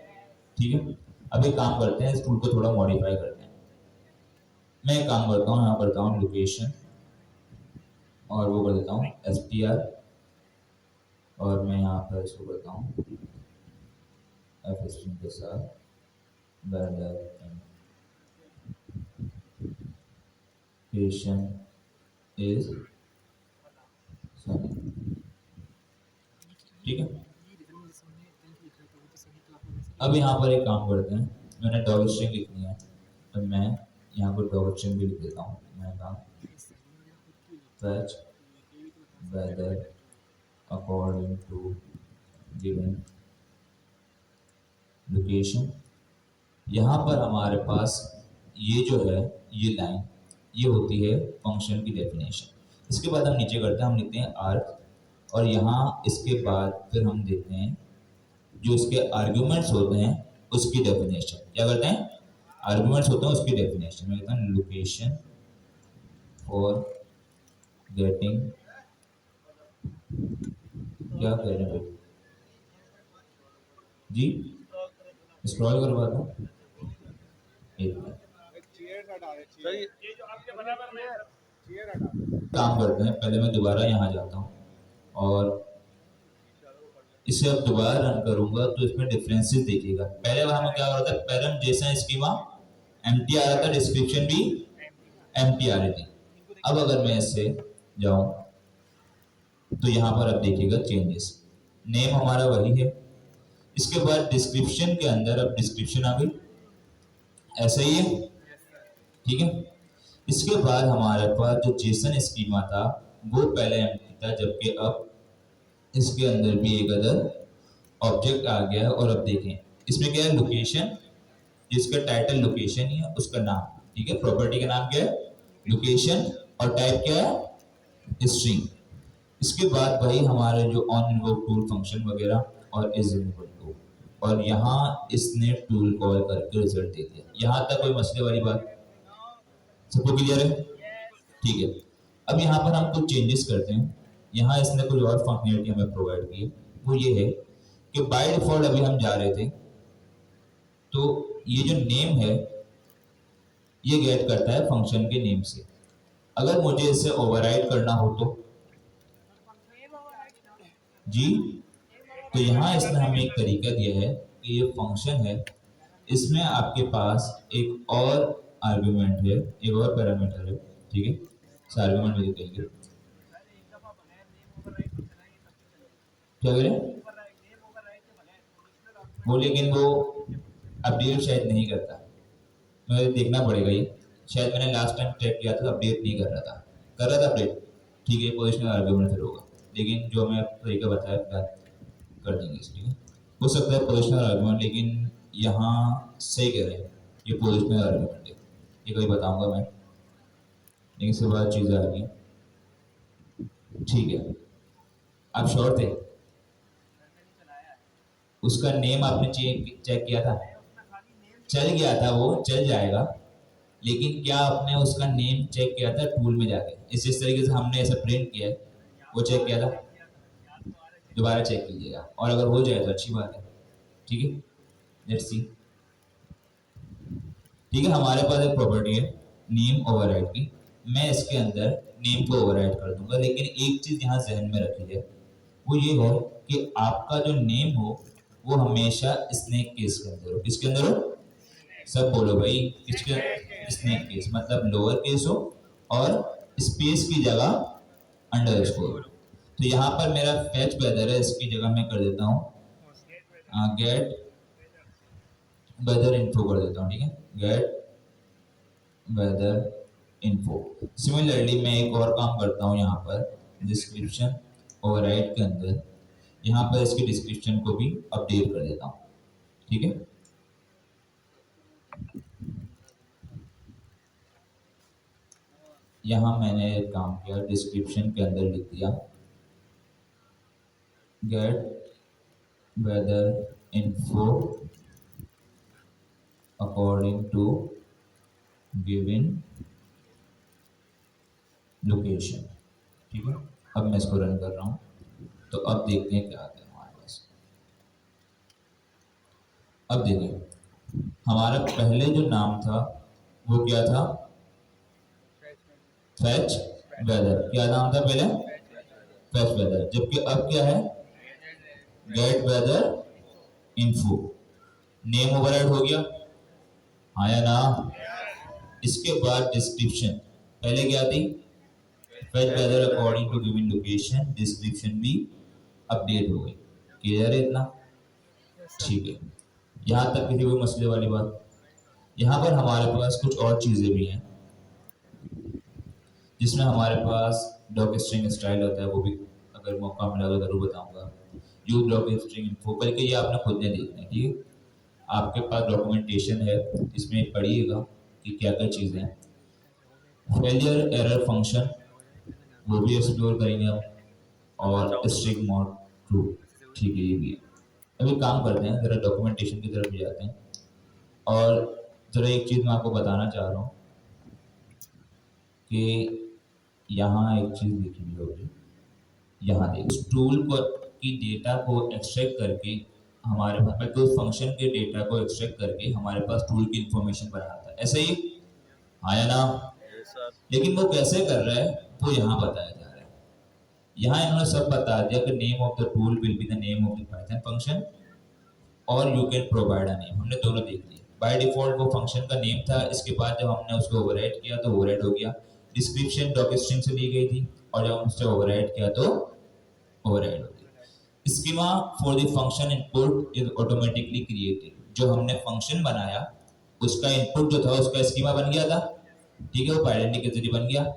Speaker 2: ठीक है। अब एक काम करते हैं, इस टूल को थोड़ा मॉडिफाई करते हैं। मैं एक काम करता हूँ, यहाँ करता हूँ लोकेशन और वो कर देता हूँ str और मैं यहाँ पर इसको करता हूँ f string के साथ location is sunny, ठीक है। अब यहाँ पर एक काम करते हैं, मैंने डॉग स्ट्रिंग लिखनी है तो मैं यहाँ पर डॉग स्ट्रिंग भी लिख देता हूँ। मैं काम fetch weather according to given location। यहाँ पर हमारे पास ये जो है ये लाइन ये होती है फंक्शन की डेफिनेशन। इसके बाद हम नीचे करते हैं, हम लिखते हैं आर्क और यहाँ इसके बाद फिर हम देते हैं जो इसके आर्ग्यूमेंट्स होते हैं उसकी डेफिनेशन। क्या करते हैं? आर्ग्यूमेंट्स होते हैं उसकी डेफिनेशन। मैं कहता हूँ लोकेशन फॉर गेटिंग, क्या कह रहे हैं भाई जी, स्क्रॉल करवा दो एक मिनट। काम करते हैं, पहले मैं दोबारा यहाँ जाता हूँ और इसे अब दोबारा रन करूंगा तो इसमें डिफरेंसेस देखिएगा। पहले बार हमें क्या हो रहा था, पैरम जेसन स्कीमा एम्प्टी आ रहा था, डिस्क्रिप्शन भी एम्प्टी आ रही थी। अब अगर मैं इससे जाऊं तो यहाँ पर अब देखिएगा चेंजेस। नेम हमारा वही है, इसके बाद डिस्क्रिप्शन के अंदर अब डिस्क्रिप्शन आ गई, ऐसा ही है, ठीक है। इसके बाद हमारे पास जो जेसन स्कीमा था वो पहले एम्प्टी था, जबकि अब इसके अंदर भी एक अदर ऑब्जेक्ट आ गया है। और अब देखें इसमें क्या है, लोकेशन, जिसका टाइटल लोकेशन ही है उसका नाम, ठीक है। प्रॉपर्टी का नाम क्या है? लोकेशन और टाइप क्या है? स्ट्रिंग। इसके बाद भाई हमारे जो ऑन इन्वोक टूल फंक्शन वगैरह और इज इन्वोक टूल, और यहाँ इसने टूल कॉल करके रिजल्ट दे दिया। यहाँ तक कोई मसले वाली बात सबको क्लियर है? ठीक है। अब यहाँ पर हम कुछ चेंजेस करते हैं। यहाँ इसने कुछ और फंक्शनैलिटी हमें प्रोवाइड की है, वो ये है कि बाय डिफॉल्ट अभी हम जा रहे थे तो ये जो नेम है ये गेट करता है फंक्शन के नेम से। अगर मुझे इसे ओवरराइड करना हो तो जी, तो यहाँ इसने हमें एक तरीका दिया है कि ये फंक्शन है, इसमें आपके पास एक और आर्गुमेंट है, एक और पैरामीटर है, ठीक है। इस आर्गुमेंट में देखेंगे क्या करें वो, लेकिन वो अपडेट शायद नहीं करता, मुझे देखना पड़ेगा। ये शायद मैंने लास्ट टाइम चेक किया था, अपडेट नहीं कर रहा था अपडेट, ठीक है। पोजिशनल आर्गुमेंट फिर होगा, लेकिन जो हमें तरीका बताया फिलहाल कर देंगे, ठीक है। हो सकता है पोजिशनल आर्गुमेंट, लेकिन यहाँ सही कह रहे हैं, ये पोजिशनल आर्गुमेंट है, ये कभी बताऊंगा मैं, लेकिन इसके बाद चीज़ें आ रही हैं। ठीक है, आप श्योर थे? उसका नेम आपने चेक किया था? चल गया था, वो चल जाएगा, लेकिन क्या आपने उसका नेम चेक किया था टूल में जाके? इस तरीके से हमने ऐसा प्रिंट किया है, वो चेक किया था? दोबारा चेक कीजिएगा, और अगर हो जाए तो अच्छी बात है। ठीक है, लेट्स सी। ठीक है, हमारे पास एक प्रॉपर्टी है नेम ओवरराइड की, मैं इसके अंदर नेम को ओवरराइड कर दूंगा, लेकिन एक चीज यहाँ जहन में रखी जाए, वो ये हो कि आपका जो नेम हो वो हमेशा स्नेक केस के अंदर हो। किसके अंदर हो? सब बोलो भाई, किसके? स्नेक केस, मतलब लोअर केस हो और स्पेस की जगह अंडरस्कोर। तो यहाँ पर मेरा फैच वेदर है, इसकी जगह मैं कर देता हूँ गेट वेदर इन्फो कर देता हूँ। ठीक है, गेट वेदर इन्फो। सिमिलरली मैं एक और काम करता हूँ यहाँ पर डिस्क्रिप्शन ओवरराइड के अंदर, यहाँ पर इसकी डिस्क्रिप्शन को भी अपडेट कर देता हूँ। ठीक है, यहाँ मैंने एक काम किया, डिस्क्रिप्शन के अंदर लिख दिया get weather info according to given location. ठीक है, अब मैं इसको रन कर रहा हूँ, तो अब देखते हैं क्या आता है हमारे पास। अब देखिए, हमारा पहले जो नाम था वो क्या था? Fetch weather. क्या नाम था पहले? Fetch weather. जबकि अब क्या है? Get weather info. Name override हो गया, हाँ या ना? इसके बाद डिस्क्रिप्शन, पहले क्या थी? Fetch weather according to given location, description भी अपडेट हो गई। क्लियर है इतना? ठीक है, यहाँ तक किसी कोई मसले वाली बात? यहाँ पर हमारे पास कुछ और चीजें भी हैं, जिसमें हमारे पास डॉक स्ट्रिंग स्टाइल होता है, वो भी अगर मौका मिला तो जरूर बताऊंगा। यूज डॉक स्ट्रिंग इन्फो, बल्कि ये आपने खुद ने देखना है। ठीक है, आपके पास डॉक्यूमेंटेशन है, इसमें पढ़िएगा कि क्या क्या चीज़ें हैं। फेलियर एरर फंक्शन, वो भी एक्सप्लोर करेंगे आप, और स्ट्रिंग मोड ट्रू। ठीक है, ये भी है। अभी काम करते हैं, ज़रा डॉक्यूमेंटेशन की तरफ भी जाते हैं, और ज़रा एक चीज़ मैं आपको बताना चाह रहा हूँ कि यहाँ एक चीज़ लिखी हुई होगी, यहाँ देख, उस टूल को की डेटा को एक्सट्रैक्ट करके हमारे पास, बल्कि उस फंक्शन के डेटा को एक्सट्रैक्ट करके हमारे पास टूल की इंफॉर्मेशन बनाता है। ऐसे ही, हाँ या ना? लेकिन वो कैसे कर रहा है वो यहाँ बताया जा रहा है। यहाँ इन्होंने सब बता दिया कि name of the tool will be the name of the Python function और you can provide a name. हमने दोनों देख लिया। बाय डिफॉल्ट वो फंक्शन का नेम था, इसके बाद जब हमने उसको ओवरराइड किया तो ओवरराइड हो गया। डिस्क्रिप्शन डॉक स्ट्रिंग से दी गई थी, और जब हम उससे ओवरराइड किया तो ओवरराइड हो गया। Schema for the function input is automatically created. जो हमने फंक्शन बनाया उसका इनपुट जो था उसका स्कीमा बन गया था। ठीक है, वो पाइडेंटिटी के जरिए बन गया।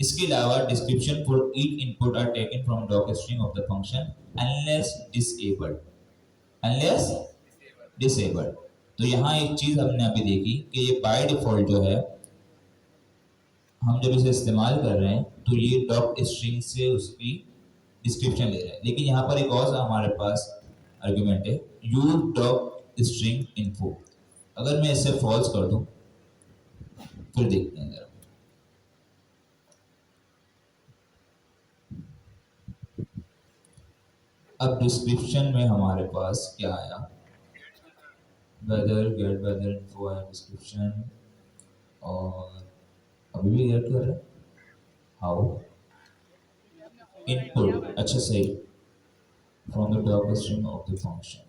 Speaker 2: इसके अलावा description for each input are taken from doc string of the function unless disabled, unless disabled. तो यहाँ एक चीज हमने अभी देखी कि ये बाय डिफॉल्ट जो है, हम जब इसे इस्तेमाल कर रहे हैं तो ये डॉक स्ट्रिंग से उसकी डिस्क्रिप्शन ले रहा है। लेकिन यहाँ पर एक और हमारे पास आर्गुमेंट है, यूज डॉक स्ट्रिंग इन्फो। अगर मैं इसे फॉल्स कर दूं, फिर देखते हैं जरा। अब डिस्क्रिप्शन में हमारे पास क्या आया? वेदर, गेट वेदर इन्फो है डिस्क्रिप्शन, और अभी भी एड कर रहे हैं हाउ इनपुट। अच्छा, सही, from the doc string of the function.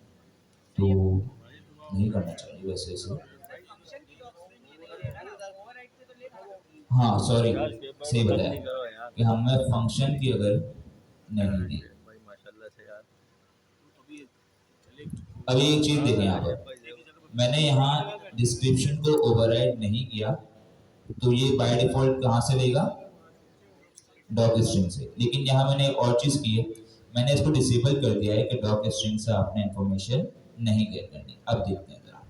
Speaker 2: तो नहीं करना चाहिए वैसे इसे। हाँ सॉरी, सही बताया कि हमने फंक्शन की अगर नहीं दी। अभी एक चीज देखें, यहाँ पर मैंने यहाँ डिस्क्रिप्शन को ओवरराइड नहीं किया, तो ये बाय डिफॉल्ट कहाँ से लेगा? डॉक स्ट्रिंग से। लेकिन यहाँ मैंने एक और चीज की है, मैंने इसको डिसेबल कर दिया है कि डॉक स्ट्रिंग से आपने इंफॉर्मेशन नहीं गेट करनी। अब देखते हैं जरा,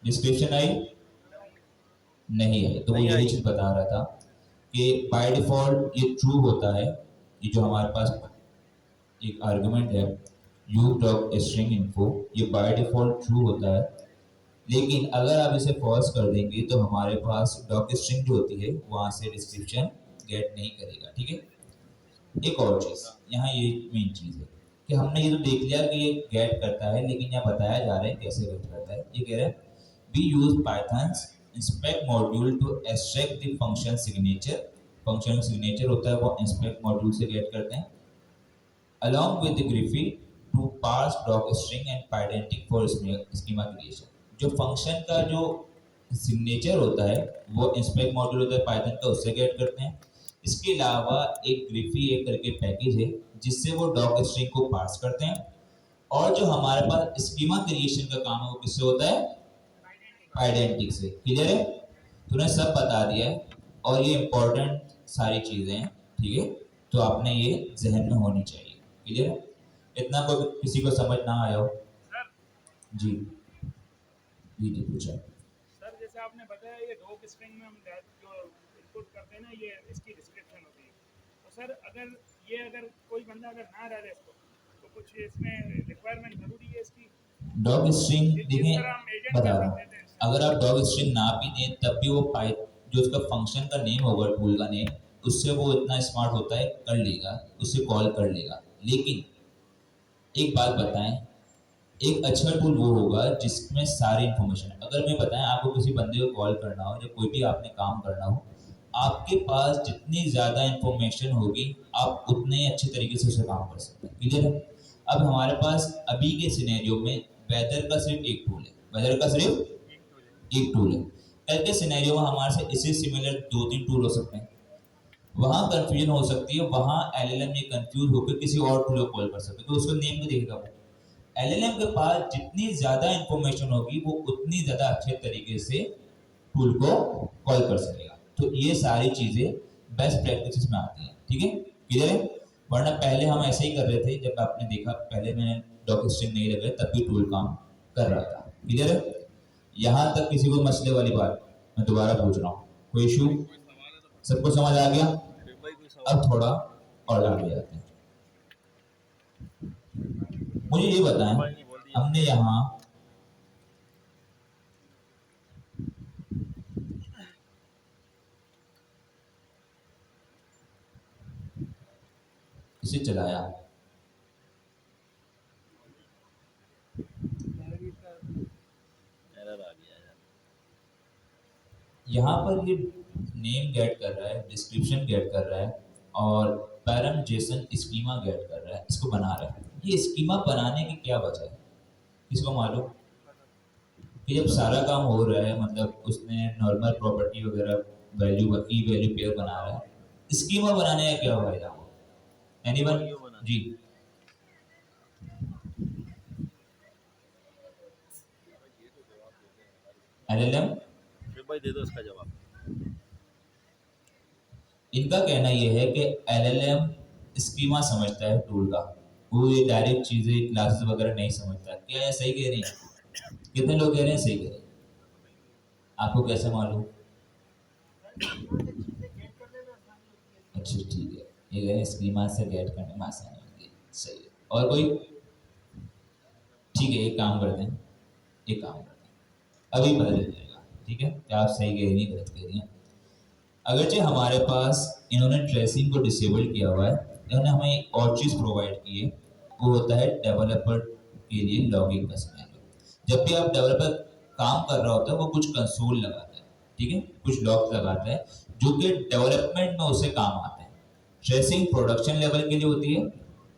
Speaker 2: डिस्क्रिप्शन आई नहीं आई, तो वो
Speaker 3: नहीं
Speaker 2: यही
Speaker 3: आई।
Speaker 2: चीज बता रहा था कि बाय डिफॉल्ट ये ट्रू होता है, ये जो हमारे पास एक आर्गुमेंट है यूज डॉक स्ट्रिंग इन्फो, ये बाय डिफॉल्ट ट्रू होता है। लेकिन अगर आप इसे फॉल्स कर देंगे तो हमारे पास डॉक स्ट्रिंग जो होती है वहां से डिस्क्रिप्शन गेट नहीं करेगा, ठीक है। एक और चीज यहाँ ये मेन चीज है कि हमने ये तो देख लिया कि ये गेट करता है, लेकिन यहाँ बताया जा रहा है कैसे गेट करता है। ये कह रहा है we use Python's inspect module to extract the function signature, function signature होता है वो इंस्पेक्ट मॉड्यूल से गेट करते हैं, along with the Griffey to parse doc string and pydantic for schema creation। जो फंक्शन का जो सिग्नेचर होता है वो इंस्पेक्ट मॉड्यूल होता है पाइथन का, उससे गेट करते हैं। इसके अलावा एक ग्रिफी एक करके पैकेज है जिससे वो डॉक स्ट्रिंग को पार्स करते हैं, और जो हमारे पास स्कीमा क्रिएशन का काम है वो किससे होता है, पाइडेंटिक से। क्लियर है, तूने सब बता दिया है और ये इंपॉर्टेंट सारी चीजें हैं, ठीक है, तो आपने ये जहन में होनी चाहिए। क्लियर है, इतना कोई किसी को समझ ना आया हो? जी जी जी पूछा।
Speaker 5: सर जैसे आपने बताया ये डॉक स्ट्रिंग में हम जो इनपुट करते हैं ना ये इसकी डिस्क्रिप्शन होती है, तो सर अगर कोई बंदा अगर ना रह इसको तो कुछ इसमें रिक्वायरमेंट जरूरी है इसकी?
Speaker 2: डॉग स्ट्रिंग
Speaker 5: जिस
Speaker 2: देखें,
Speaker 5: तरह हम एजेंट
Speaker 2: बता
Speaker 5: कर
Speaker 2: रहा हूँ,
Speaker 5: सकते थे
Speaker 2: अगर आप डॉग स्ट्रिंग ना भी दें तब भी वो पाइप जो उसका फंक्शन का नेम होगा, टूल का नेम, उससे वो इतना स्मार्ट होता है कर लेगा, उससे कॉल कर लेगा। लेकिन एक बात बताएं, एक अच्छा टूल वो होगा जिसमें सारी इन्फॉर्मेशन है। अगर मैं बताएं आपको किसी बंदे को कॉल करना हो या कोई भी आपने काम करना हो, आपके पास जितनी ज़्यादा इन्फॉर्मेशन होगी आप उतने अच्छे तरीके से उसे काम कर सकते हैं। क्लियर है, अब हमारे पास अभी के सिनेरियो में वेदर का सिर्फ एक टूल है, वेदर का सिर्फ एक टूल है। कल के सिनेरियो में हमारे से इससे सिमिलर 2-3 टूल हो सकते हैं, वहाँ कंफ्यूजन हो सकती है, वहाँ एलएलएम ये कंफ्यूज होकर किसी और टूल को कॉल कर सकते हैं, तो उसको नेम भी देखेगा वो। एलएलएम के पास जितनी ज़्यादा इंफॉर्मेशन होगी वो उतनी ज़्यादा अच्छे तरीके से टूल को कॉल कर सकेगा। तो ये सारी चीज़ें बेस्ट प्रैक्टिस में आती हैं, ठीक है, क्लियर है। वरना पहले हम ऐसे ही कर रहे थे, जब आपने देखा पहले मैंने डॉक स्ट्रिंग नहीं लग रहा तब भी टूल काम कर रहा था। क्लियर है, यहाँ तक किसी को मसले वाली बात मैं दोबारा पूछ रहा हूँ, कोई इशू? सबको समझ आ गया? अब थोड़ा और आगे जाते हैं। मुझे ये बताएं, हमने यहाँ इसे चलाया,
Speaker 3: एरर आ गया यार।
Speaker 2: यहाँ पर ये नेम गेट कर रहा है, डिस्क्रिप्शन गेट कर रहा है और पैरम जेसन स्कीमा गेट कर रहा है, इसको बना रहा है। ये स्कीमा बनाने की क्या वजह है, किसको मालूम? कि जब सारा काम हो रहा है, मतलब उसने नॉर्मल प्रॉपर्टी वगैरह वैल्यू की वैल्यू पेयर बना रहा है, स्कीमा बनाने का क्या फायदा? एनीवन? जी एलएलएम
Speaker 3: भाई दे दो इसका जवाब।
Speaker 2: इनका कहना यह है कि एलएलएम स्कीमा समझता है टूल का, वो ये डायरेक्ट चीजें क्लासेस वगैरह नहीं समझता। क्या ये सही कह रही हैं? कितने लोग कह रहे हैं सही कह रहे हैं? आपको कैसे मालूम? अच्छा ठीक है, ये कह रहे हैं स्कीमा से गेट करने में आसानी होती है, सही है। और कोई? ठीक है, एक काम करते हैं, एक काम करते हैं, अभी पता चल जाएगा, ठीक है, क्या आप सही कह रही हैं गलत कह रही हैं। अगरचे हमारे पास इन्होंने ट्रेसिंग को डिसेबल किया हुआ है, इन्होंने हमें एक और चीज़ प्रोवाइड की है, वो होता है डेवलपर के लिए लॉगिंग का सिनेरियो। जब भी आप डेवलपर काम कर रहा होता है वो कुछ कंसोल लगाता है, ठीक है, कुछ लॉग लगाता है जो कि डेवलपमेंट में उसे काम आते हैं। ट्रेसिंग प्रोडक्शन लेवल के लिए होती है,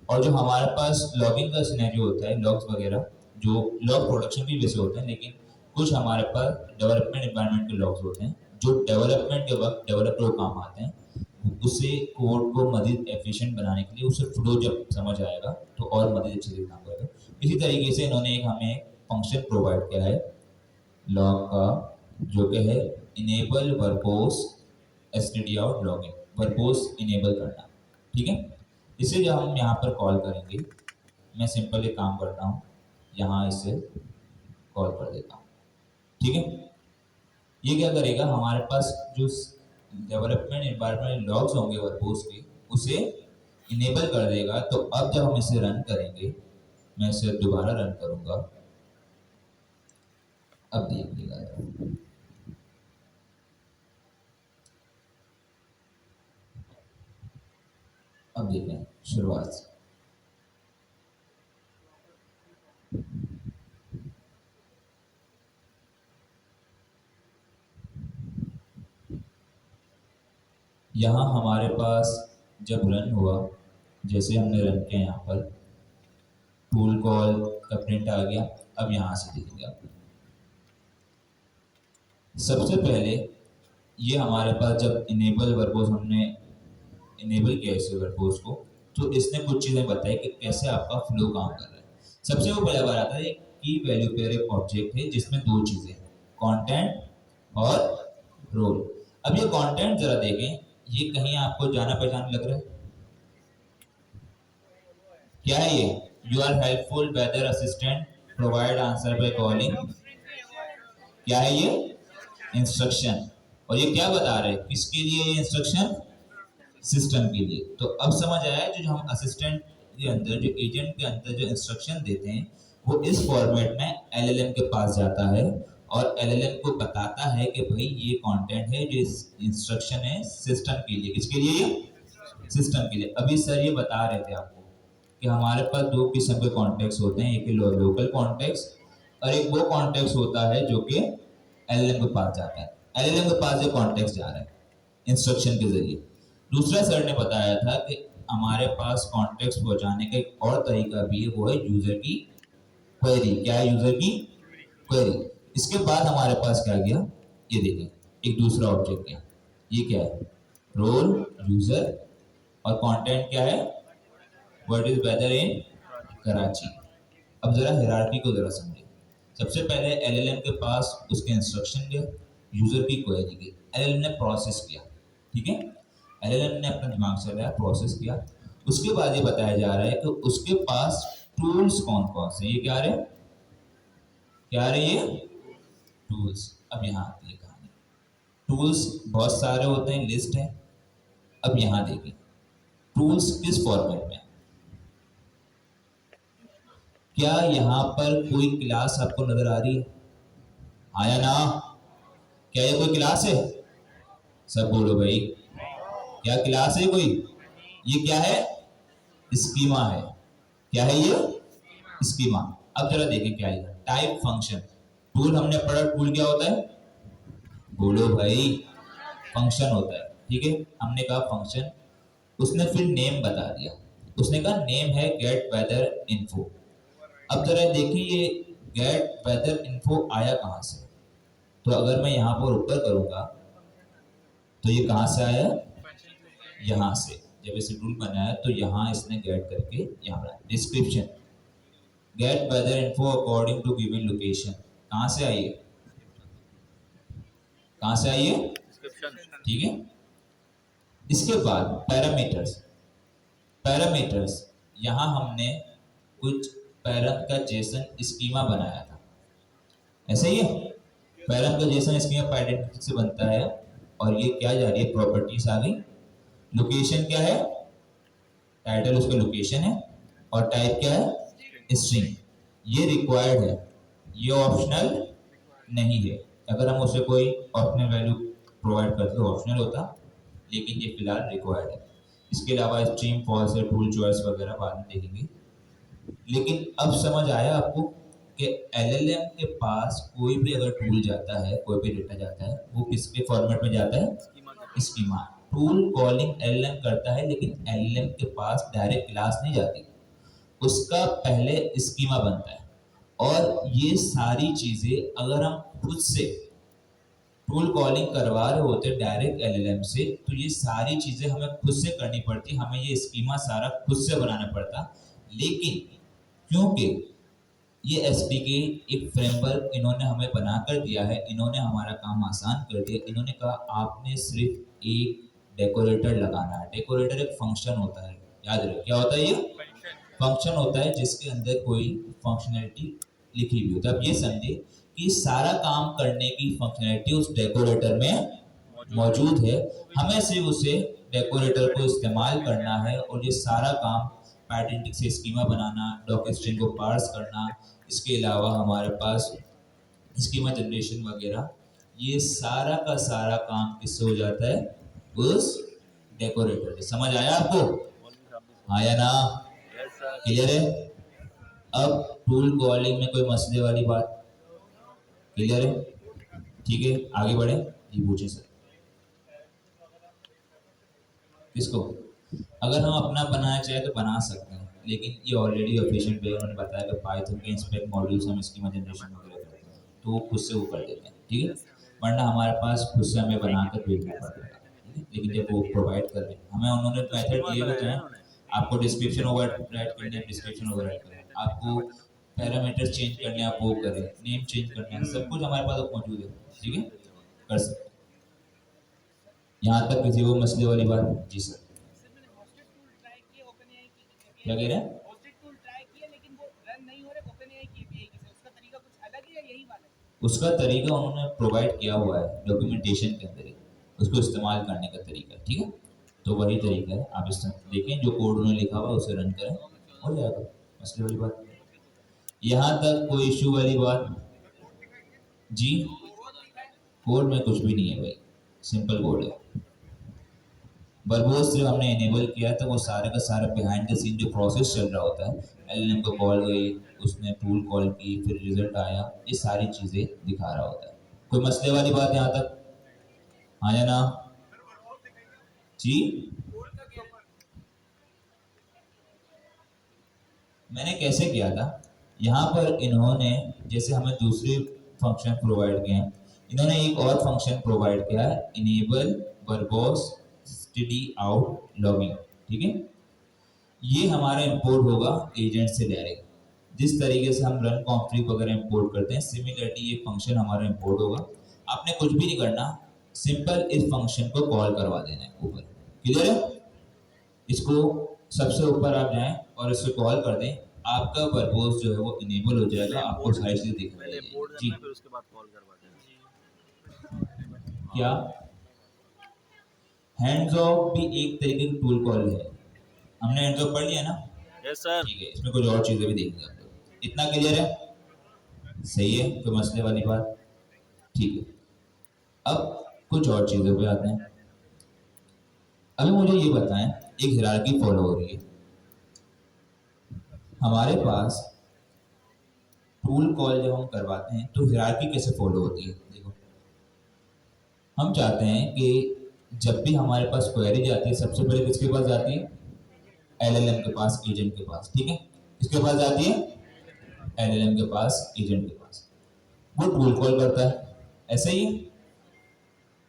Speaker 2: और जो हमारे पास लॉगिंग का सिनेरियो होता है, लॉग्स वगैरह, जो लॉग प्रोडक्शन भी वैसे होते हैं, लेकिन कुछ हमारे पास डेवलपमेंट एनवायरनमेंट के लॉग्स होते हैं जो डेवलपमेंट के वक्त डेवलपर को काम आते हैं। उसे कोड को मज़ीद एफिशिएंट बनाने के लिए उसे फ्लो जब समझ आएगा तो और मज़ीद अच्छे से काम करेगा। इसी तरीके से इन्होंने एक हमें फंक्शन प्रोवाइड किया है लॉग का, जो कि है enable verbose stdout logging, verbose enable करना, ठीक है। इसे जब हम यहाँ पर कॉल करेंगे, मैं सिंपल एक काम करता हूँ, यहाँ इसे कॉल कर देता हूँ, ठीक है। ये क्या करेगा, हमारे पास जो डेवलपमेंट एनवायरनमेंट लॉग्स होंगे वर्कफोर्स के, उसे इनेबल कर देगा। तो अब जब हम इसे रन करेंगे, मैं इसे दोबारा रन करूंगा, अब देखिएगा, अब देखें शुरुआत से। यहाँ हमारे पास जब रन हुआ, जैसे हमने रन किया, यहाँ पर टूल कॉल का प्रिंट आ गया। अब यहाँ से देखेंगे आप, सबसे पहले ये हमारे पास जब इनेबल वर्बोस हमने इनेबल किया इस वर्बोस को, तो इसने कुछ चीज़ें बताई कि कैसे आपका फ्लो काम कर रहा है। सबसे वो पहला बार आता है की वैल्यू पेयर एक ऑब्जेक्ट है जिसमें दो चीज़ें हैं, कंटेंट और रोल। अब ये कंटेंट जरा देखें, ये कहीं आपको जाना पहचान लग रहा है? क्या है ये? You are helpful weather assistant, provide answer by calling. क्या है ये? इंस्ट्रक्शन। और ये क्या बता रहे हैं, किसके लिए ये इंस्ट्रक्शन? सिस्टम के लिए। तो अब समझ आया जो हम असिस्टेंट के अंदर, जो एजेंट के अंदर जो इंस्ट्रक्शन देते हैं, वो इस फॉर्मेट में एलएलएम के पास जाता है और एलएलएम को बताता है कि भाई ये कंटेंट है, जो इंस्ट्रक्शन है सिस्टम के लिए। किसके लिए? ये सिस्टम के लिए। अभी सर ये बता रहे थे आपको कि हमारे पास दो किस्म के कॉन्टेक्स्ट होते हैं, एक लोकल कॉन्टेक्स्ट और एक वो कॉन्टेक्स्ट होता है जो कि एलएलएम के पास जाता है। एलएलएम के पास जो कॉन्टेक्स्ट जा रहा है इंस्ट्रक्शन के जरिए। दूसरा सर ने बताया था कि हमारे पास कॉन्टेक्स्ट पहुंचाने का एक और तरीका भी है, वो है यूजर की क्वेरी। क्या है? यूजर की क्वेरी। इसके बाद हमारे पास क्या गया, ये देखें, एक दूसरा ऑब्जेक्ट गया। ये क्या है? रोल, यूजर, और कंटेंट क्या है? What is whether in Karachi. अब जरा हायरार्की को जरा समझे। सबसे पहले एलएलएम के पास उसके इंस्ट्रक्शन गया, यूजर की क्वेरी गई, एलएलएम ने प्रोसेस किया। ठीक है, एलएलएम ने अपना दिमाग से लगाया, प्रोसेस किया। उसके बाद ये बताया जा रहा है कि उसके पास टूल्स कौन कौन से। ये क्या रहे, क्या रहे ये टूल्स। अब यहाँ आती है कहानी। टूल्स बहुत सारे होते हैं, लिस्ट है। अब यहाँ देखें टूल्स किस फॉर्मेट में। क्या यहाँ पर कोई क्लास आपको नजर आ रही है? आया ना? क्या ये कोई क्लास है? सब बोलो भाई, क्या क्लास है कोई? ये क्या है? स्कीमा है। क्या है ये? स्कीमा। अब जरा देखें क्या है टाइप फंक्शन। टूल हमने पढ़ा, टूल क्या होता है? बोलो भाई, फंक्शन होता है। ठीक है, हमने कहा फंक्शन, उसने फिर नेम बता दिया। उसने कहा नेम है गेट वेदर इन्फो। अब जरा देखिए ये गेट वेदर इन्फो आया कहाँ से। तो अगर मैं यहाँ पर ऊपर करूँगा तो ये कहाँ से आया? यहाँ से। जब इसे टूल बनाया तो यहाँ इसने गेट करके यहाँ बनाया। Description, get weather info according to given location, कहाँ से आई है? कहाँ से आई है? ठीक है। इसके बाद पैरामीटर्स। पैरामीटर्स, यहाँ हमने कुछ पैरम का जेसन स्कीमा बनाया था, ऐसे ही है। पैरम का जेसन स्कीमा आइडेंटिटी से बनता है और ये क्या जा रही है? प्रॉपर्टीज आ गई। लोकेशन क्या है? टाइटल उसका लोकेशन है और टाइप क्या है? स्ट्रिंग। ये रिक्वायर्ड है, ये ऑप्शनल नहीं है। अगर हम उसे कोई ऑप्शनल वैल्यू प्रोवाइड करते तो ऑप्शनल होता, लेकिन ये फिलहाल रिक्वायर्ड है। इसके अलावा स्ट्रीम, फॉल्स है, टूल चॉइस वगैरह बाद में देखेंगे। लेकिन अब समझ आया आपको कि एलएलएम के पास कोई भी अगर टूल जाता है, कोई भी डेटा जाता है, वो किसके फॉर्मेट में जाता है? स्कीमा। टूल कॉलिंग एलएलएम करता है, लेकिन एलएलएम के पास डायरेक्ट क्लास नहीं जाती, उसका पहले स्कीमा बनता है। और ये सारी चीजें अगर हम खुद से टूल कॉलिंग करवा रहे होते डायरेक्ट एलएलएम से, तो ये सारी चीजें हमें खुद से करनी पड़ती, हमें ये स्कीमा सारा खुद से बनाना पड़ता। लेकिन क्योंकि ये एसपीके एक फ्रेमवर्क इन्होंने हमें बना कर दिया है, इन्होंने हमारा काम आसान कर दिया। इन्होंने कहा आपने सिर्फ एक डेकोरेटर लगाना है। डेकोरेटर एक फंक्शन होता है, याद रखिए क्या होता है? ये फंक्शन होता है जिसके अंदर कोई फंक्शनैलिटी लिखी हुई होती है। अब ये समझे कि सारा काम करने की फंक्शनैलिटी उस डेकोरेटर में मौजूद है, हमें सिर्फ उसे डेकोरेटर को इस्तेमाल करना है और ये सारा काम पैटर्न से स्कीमा बनाना, डॉक स्ट्रिंग को पार्स करना, इसके अलावा हमारे पास स्कीमा जनरेशन वगैरह, ये सारा का सारा काम किससे हो जाता है? उस डेकोरेटर से। समझ आया आपको? आया ना? क्लियर है? अब टूल कॉलिंग में कोई मसले वाली बात? क्लियर है? ठीक है, आगे बढ़े। जी पूछे सर। किसको? अगर हम अपना बनाना चाहे तो बना सकते हैं, लेकिन ये ऑलरेडी एफिशिएंट वे उन्होंने बताया कि पाइथन के इंस्पेक्ट मॉड्यूल्स हम स्कीमा जनरेशन वगैरह करते हैं तो वो खुद से वो कर देते हैं, ठीक है। वरना हमारे पास खुद से हमें बनाकर भेजना पड़ता है, ठीक है? लेकिन जब वो प्रोवाइड कर रहे हैं हमें, उन्होंने मेथड दिए हुए हैं, आपको डिस्क्रिप्शन ओवर राइट करना है, डिस्क्रिप्शन ओवर राइट करना है, आपको पैरामीटर्स चेंज करने हैं, आप वो करें, नेम चेंज करना है, सब कुछ हमारे पास मौजूद है, ठीक है, कर सकते हैं। यहाँ तक किसी को मसले वाली बात? जी सर। क्या कह रहे हैं? उसका तरीका उन्होंने प्रोवाइड किया हुआ है डॉक्यूमेंटेशन के अंदर ही, उसको इस्तेमाल करने का तरीका, ठीक है, तो वही तरीका है, आप इस देखें जो कोड उन्होंने लिखा हुआ उसे रन करें, हो जाएगा, मसले वाली बात। यहाँ तक कोई इशू वाली बात? जी, कोड में कुछ भी नहीं है भाई, सिंपल कोड है। वर्बोस सिर्फ हमने इनेबल किया तो वो सारे का सारा बिहाइंड द सीन जो प्रोसेस चल रहा होता है, एलएलएम को कॉल गई, उसने टूल कॉल की, फिर रिजल्ट आया, ये सारी चीजें दिखा रहा होता है। कोई मसले वाली बात यहाँ तक? हाँ या ना? जी, मैंने कैसे किया था, यहाँ पर इन्होंने जैसे हमें दूसरे फंक्शन प्रोवाइड किए हैं, इन्होंने एक और फंक्शन प्रोवाइड किया है, enable verbose std out logging, ठीक है। ये हमारा इंपोर्ट होगा एजेंट से डायरेक्ट, जिस तरीके से हम रन कॉन्फ्लिग वगैरह इंपोर्ट करते हैं, सिमिलरली ये फंक्शन हमारा इंपोर्ट होगा। आपने कुछ भी नहीं करना, सिंपल इस फंक्शन को कॉल करवा देना है ऊपर, क्लियर है? इसको सबसे ऊपर आप जाएं और इसको कॉल कर दें, आपका वर्बोस जो है वो इनेबल हो जाएगा, आपको सारी चीजें दिख
Speaker 3: पहले
Speaker 2: जाएगी।
Speaker 3: इंपोर्ट
Speaker 2: जी,
Speaker 3: करना है, फिर उसके बाद कॉल करवा देना।
Speaker 2: क्या हैंड्स ऑफ भी एक तरीके की टूल कॉल है, हमने हैंड्स ऑफ पढ़ लिया ना?
Speaker 3: Yes sir.
Speaker 2: ठीक है, इसमें कुछ और चीजें भी देखेंगे आप लोग। इतना क्लियर है? सही है, कोई मसले वाली बात? ठीक है, अब कुछ और चीजों पे आते हैं। अभी मुझे ये बताएं, एक हिरार्की फॉलो हो रही है हमारे पास, टूल कॉल जब हम करवाते हैं तो हिरार्की कैसे फॉलो होती है? देखो, हम चाहते हैं कि जब भी हमारे पास क्वेरी जाती है सबसे पहले किसके पास जाती है? एलएलएम के पास, एजेंट के पास, ठीक है, किसके पास जाती है? एलएलएम के पास, एजेंट के पास। वो टूल कॉल करता है, ऐसे ही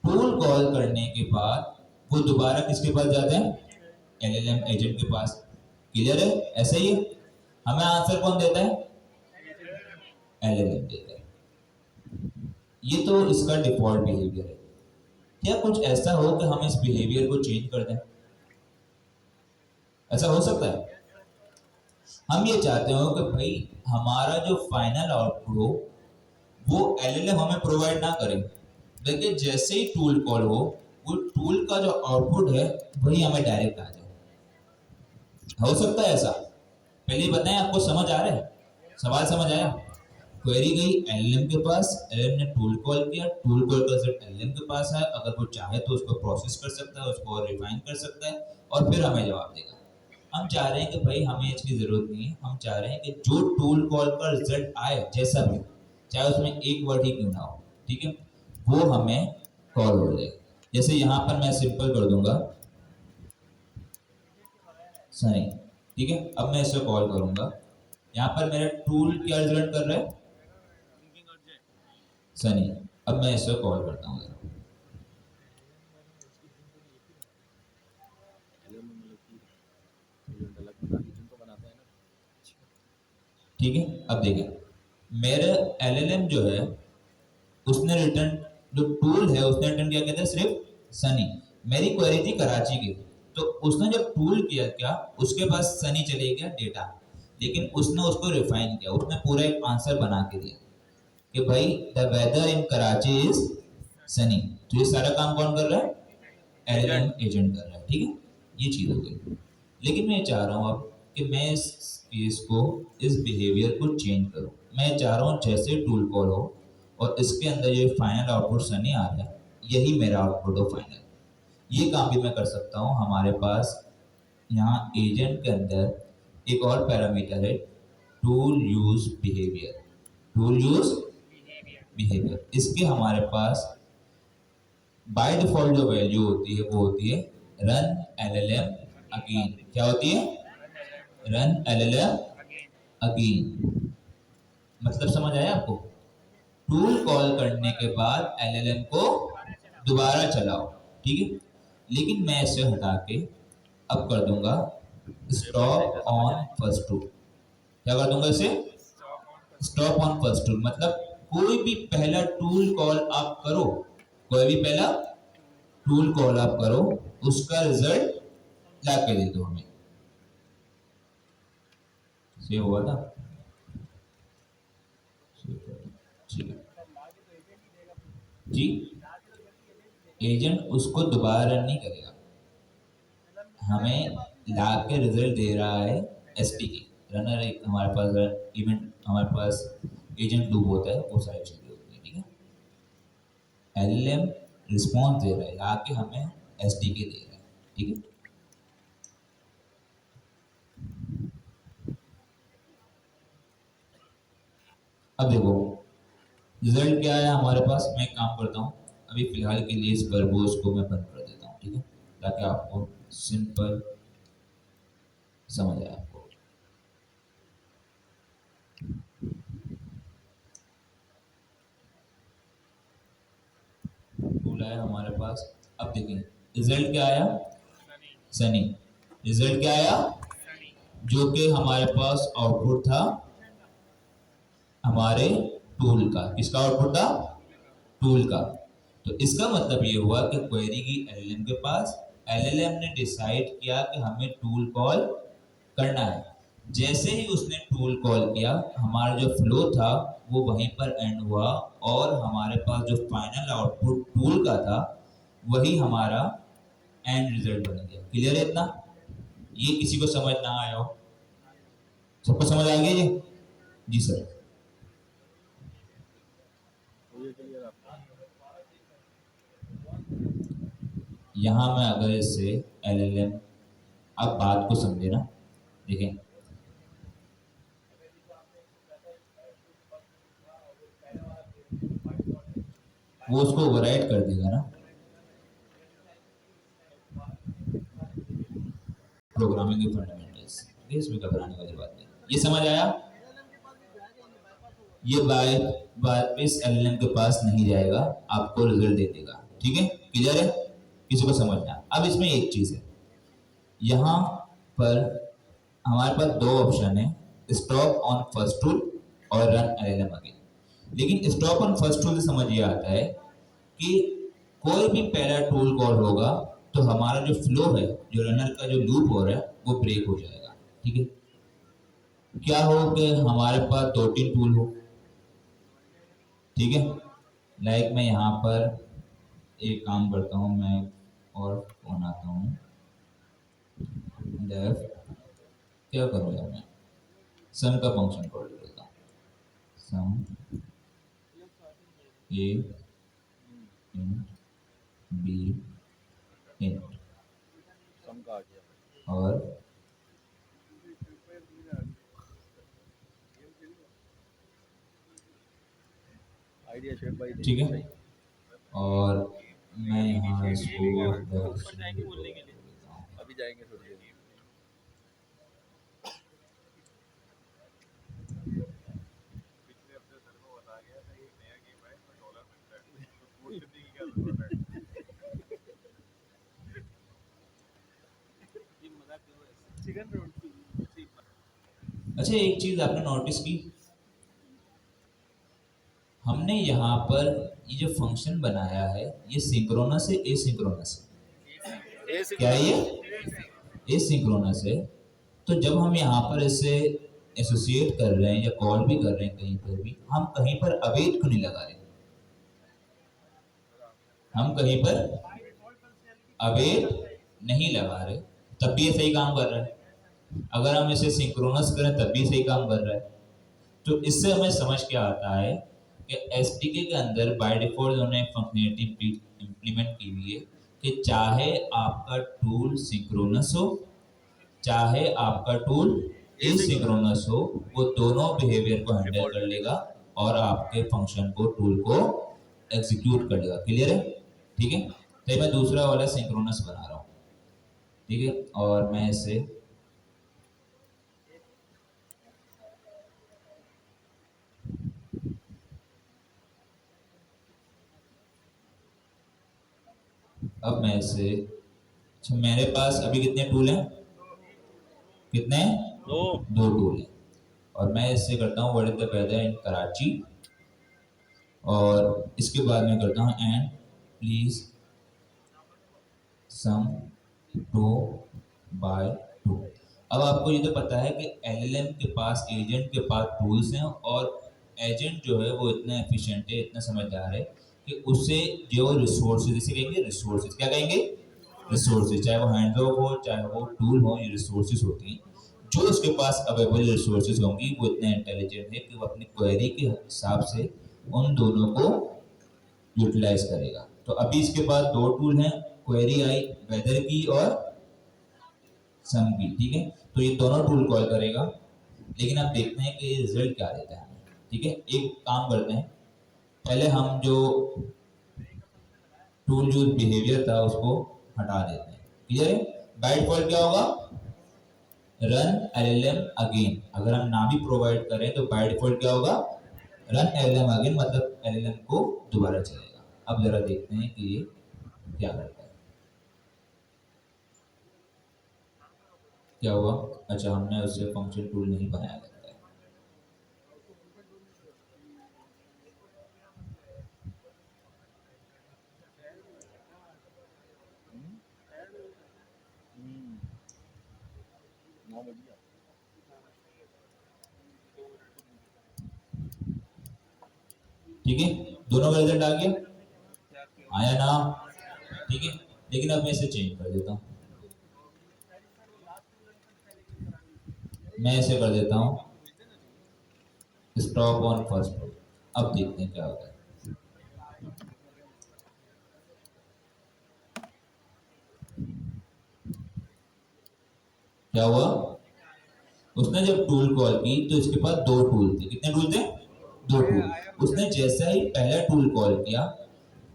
Speaker 2: टूल कॉल करने के बाद वो दोबारा किसके पास जाते हैं? एलएलएम एजेंट के पास, क्लियर है? ऐसे ही हमें आंसर कौन देता है? एलएलएम देता है। ये तो इसका डिफॉल्ट बिहेवियर है। क्या कुछ ऐसा हो कि हम इस बिहेवियर को चेंज कर दें? ऐसा हो सकता है? हम ये चाहते हो कि भाई हमारा जो फाइनल आउटपुट हो वो एलएलएम हमें प्रोवाइड ना करे, बल्कि जैसे ही टूल कॉल हो वो टूल का जो आउटपुट है वही हमें डायरेक्ट आ जाए। हो सकता है ऐसा? पहले बताएं, आपको समझ आ रहा है? सवाल समझ आया? क्वेरी गई एलएलएम के पास, एलएलएम ने टूल कॉल किया, टूल कॉल का रिजल्ट एलएलएम के पास है, अगर वो चाहे तो उसको प्रोसेस कर सकता है, उसको और रिफाइन कर सकता है और फिर हमें जवाब देगा। हम चाह रहे हैं कि भाई हमें इसकी जरूरत नहीं है, हम चाह रहे हैं कि जो टूल कॉल का रिजल्ट आए जैसा भी, चाहे उसमें एक वर्ड ही क्यों ना हो, ठीक है, वो हमें कॉल हो जाए। जैसे यहाँ पर मैं सिंपल कर दूंगा सनी, ठीक है, अब मैं इसे कॉल करूंगा, यहाँ पर मेरा टूल क्या रिजल्ट कर रहा है? सनी। अब मैं इसे कॉल करता हूँ, ठीक है। अब देखें, मेरा एलएलएम जो है उसने रिटर्न, जो टूल है उसने रिटर्न क्या कहता है? सिर्फ सनी। मेरी क्वेरी थी कराची की, तो उसने जब टूल किया क्या, उसके पास सनी चले गया डेटा, लेकिन उसने उसको रिफाइन किया, उसने पूरा एक आंसर बना के दिया। कि भाई the weather in Karachi is sunny, तो ये सारा काम कौन कर रहा है? एलएलएम एजेंट कर रहा है, ठीक है, ये चीज हो गई। लेकिन मैं चाह रहा हूँ अब कि मैं इस केस को, इस बिहेवियर को चेंज करूँ। मैं चाह रहा हूँ जैसे टूल कॉल हो और इसके अंदर जो फाइनल आउटपुट सनी आ रहा है, यही मेरा आउटपुट हो फाइनल। ये काम भी मैं कर सकता हूँ। हमारे पास यहाँ एजेंट के अंदर एक और पैरामीटर है, tool use behaviour. Tool use behaviour, इसके हमारे पास बाय डिफॉल्ट जो वैल्यू होती है वो होती है रन एलएलएम अगेन। क्या होती है? Run LLM again. मतलब समझ आया आपको? टूल कॉल करने के बाद एलएलएम को दोबारा चलाओ, ठीक है। लेकिन मैं इसे हटा के अब कर दूंगा स्टॉप ऑन फर्स्ट टूल। क्या कर दूंगा इसे? Stop on first tool. मतलब कोई भी पहला टूल कॉल आप करो, कोई भी पहला टूल कॉल आप करो, उसका रिजल्ट ला के दे दो हमें। सेव हुआ था? ठीक है जी। एजेंट उसको दोबारा रन नहीं करेगा, हमें ला के रिजल्ट दे रहा है एसटीके रनर। एक हमारे पास इवेंट, हमारे पास एजेंट लूप होता है, वो सारी चीजें होती है, ठीक है। एलएलएम रिस्पॉन्स दे रहा है, ला के हमें एसटीके दे रहा है, ठीक है। अब देखो रिजल्ट क्या है हमारे पास। मैं एक काम करता हूँ, अभी फिलहाल के लिए इस वर्बोस को मैं बंद कर देता हूँ, ठीक है, ताकि आपको सिंपल समझ आए आपको। टूल आया हमारे पास। अब देखें रिजल्ट क्या आया? सनी। रिजल्ट क्या आया? जो कि हमारे पास आउटपुट था हमारे टूल का। किसका आउटपुट था? टूल का। तो इसका मतलब ये हुआ कि क्वेरी की एलएलएम के पास, एलएलएम ने डिसाइड किया कि हमें टूल कॉल करना है। जैसे ही उसने टूल कॉल किया, हमारा जो फ्लो था वो वहीं पर एंड हुआ और हमारे पास जो फाइनल आउटपुट टूल का था वही हमारा एंड रिजल्ट बन गया। क्लियर है इतना? ये किसी को समझ ना आया हो? सबको समझ आ गया ये? जी सर। यहाँ मैं अगर इससे एलएलएम, अब बात को समझे ना, देखें वो उसको ओवरराइड कर देगा ना। प्रोग्रामिंग के फंडामेंटल्स, इसमें घबराने वाली बात नहीं। ये समझ आया? ये बात इस एलएलएम के पास नहीं जाएगा, आपको रिजल्ट दे देगा, ठीक है। क्लियर है? किसी को समझना? अब इसमें एक चीज है, यहाँ पर हमारे पास दो ऑप्शन है, स्टॉप ऑन फर्स्ट टूल और रन एलएलएम अगेन। लेकिन स्टॉप ऑन फर्स्ट टूल से समझ ये आता है कि कोई भी पहला टूल कॉल होगा तो हमारा जो फ्लो है, जो रनर का जो लूप हो रहा है वो ब्रेक हो जाएगा, ठीक है। क्या हो कि हमारे पास 2-3 टूल हो, ठीक है। लाइक मैं यहाँ पर एक काम करता हूँ, मैं और फोन आता हूँ लेफ्ट, क्या करूँ यार, मैं सम का फंक्शन कॉल करता हूँ, सम ए इन बी इन,
Speaker 3: सम का आ गया
Speaker 2: और
Speaker 3: आइडिया शेयर बाय,
Speaker 2: ठीक है। और मैं यहाँ इसको
Speaker 3: अभी जाएंगे थोड़ी देर।
Speaker 2: अच्छा एक चीज आपने नोटिस की, हमने यहाँ पर ये जो फंक्शन बनाया है ये सिंक्रोनस है एसिंक्रोनस है? क्या है ये? एसिंक्रोनस है। तो जब हम यहाँ पर इसे एसोसिएट कर रहे हैं या कॉल भी कर रहे हैं कहीं पर भी, हम कहीं पर अवेट क्यों नहीं लगा रहे? हम कहीं पर अवेट नहीं लगा रहे, तब भी ये सही काम कर रहा है। अगर हम इसे सिंक्रोनस करें तब भी सही काम कर रहा है। तो इससे हमें समझ क्या आता है कि एसडीके के अंदर बाय डिफॉल्ट उन्होंने फंक्शनैलिटी इंप्लीमेंट की हुई है कि चाहे आपका टूल सिंक्रोनस हो, चाहे आपका टूल एसिंक्रोनस हो, वो दोनों बिहेवियर को हैंडल कर लेगा और आपके फंक्शन को, टूल को एग्जीक्यूट कर लेगा। क्लियर है? ठीक है, तो मैं दूसरा वाला सिंक्रोनस बना रहा हूँ, ठीक है, और मैं इसे अब मैं इसे, अच्छा मेरे पास अभी कितने टूल हैं? कितने? दो टूल हैं, और मैं इससे करता हूँ what is the weather in Karachi, और इसके बाद मैं करता हूँ एंड प्लीज सम 2 बाय 2। अब आपको ये तो पता है कि एलएलएम के पास, एजेंट के पास टूल्स हैं, और एजेंट जो है वो इतना एफिशिएंट है, इतना समझदार है कि उसे जो रिसोर्सेज, इसे कहेंगे रिसोर्सेज, क्या कहेंगे? रिसोर्सेज, चाहे वो हैंड ऑफ हो, चाहे वो टूल हो, ये रिसोर्सेज होती हैं। जो उसके पास अवेलेबल रिसोर्सेज होंगी वो इतना इंटेलिजेंट है कि वो अपनी क्वेरी के हिसाब से उन दोनों को यूटिलाइज करेगा। तो अभी इसके पास दो टूल हैं, क्वेरी आई वेदर की और सम की, ठीक है, तो ये दोनों टूल कॉल करेगा, लेकिन अब देखते हैं कि रिजल्ट क्या देता है। ठीक है, एक काम करते हैं, पहले हम जो टूल यूज बिहेवियर था उसको हटा देते हैं। क्लियर है? बाय डिफॉल्ट क्या होगा? Run LLM again. अगर हम ना भी प्रोवाइड करें तो बाय डिफॉल्ट क्या होगा? रन एलएलएम अगेन, मतलब एलएलएम को दोबारा चलेगा। अब जरा देखते हैं कि ये क्या करता है। क्या हुआ? अच्छा, हमने उससे फंक्शन टूल नहीं बनाया लगता है। ठीक है, दोनों का रिजल्ट आ गया, आया ना? ठीक है, लेकिन अब मैं इसे चेंज कर देता हूँ, मैं इसे कर देता हूँ स्टॉप ऑन फर्स्ट। अब देखते हैं क्या होता है। क्या हुआ? उसने जब टूल कॉल की तो इसके पास दो टूल थे। कितने टूल थे? दो टूल। उसने जैसा ही पहला टूल कॉल किया,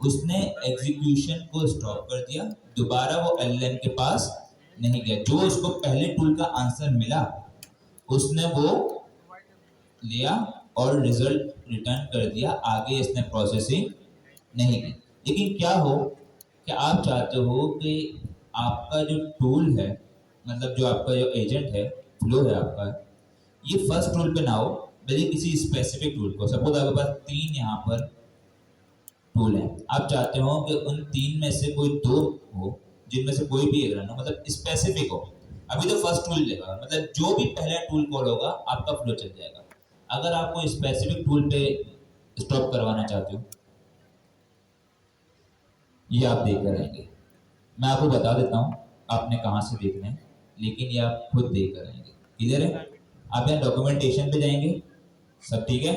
Speaker 2: उसने एग्जीक्यूशन को स्टॉप कर दिया, दोबारा वो एलएलएम के पास नहीं गया। जो उसको पहले टूल का आंसर मिला उसने वो लिया और रिजल्ट रिटर्न कर दिया, आगे इसने प्रोसेसिंग नहीं की। लेकिन क्या हो कि आप चाहते हो कि आपका जो टूल है, मतलब जो आपका जो एजेंट है, फ्लो है आपका, ये फर्स्ट टूल पे ना हो, बल्कि किसी स्पेसिफिक टूल को। सपोज आपके पास 3 यहाँ पर टूल है, आप चाहते हो कि उन 3 में से कोई 2 हो, जिनमें से कोई भी एक रन हो, मतलब स्पेसिफिक हो। अभी तो फर्स्ट टूल लेगा, मतलब जो भी पहला टूल कॉल होगा आपका फ्लो चल जाएगा। अगर आप कोई स्पेसिफिक टूल पे स्टॉप करवाना चाहते हो, ये आप देख कर रहेंगे। मैं आपको बता देता हूँ आपने कहाँ से देखना है, लेकिन ये आप खुद देख कर रहेंगे। क्लियर है? आप यहाँ डॉक्यूमेंटेशन पे जाएंगे, सब ठीक है,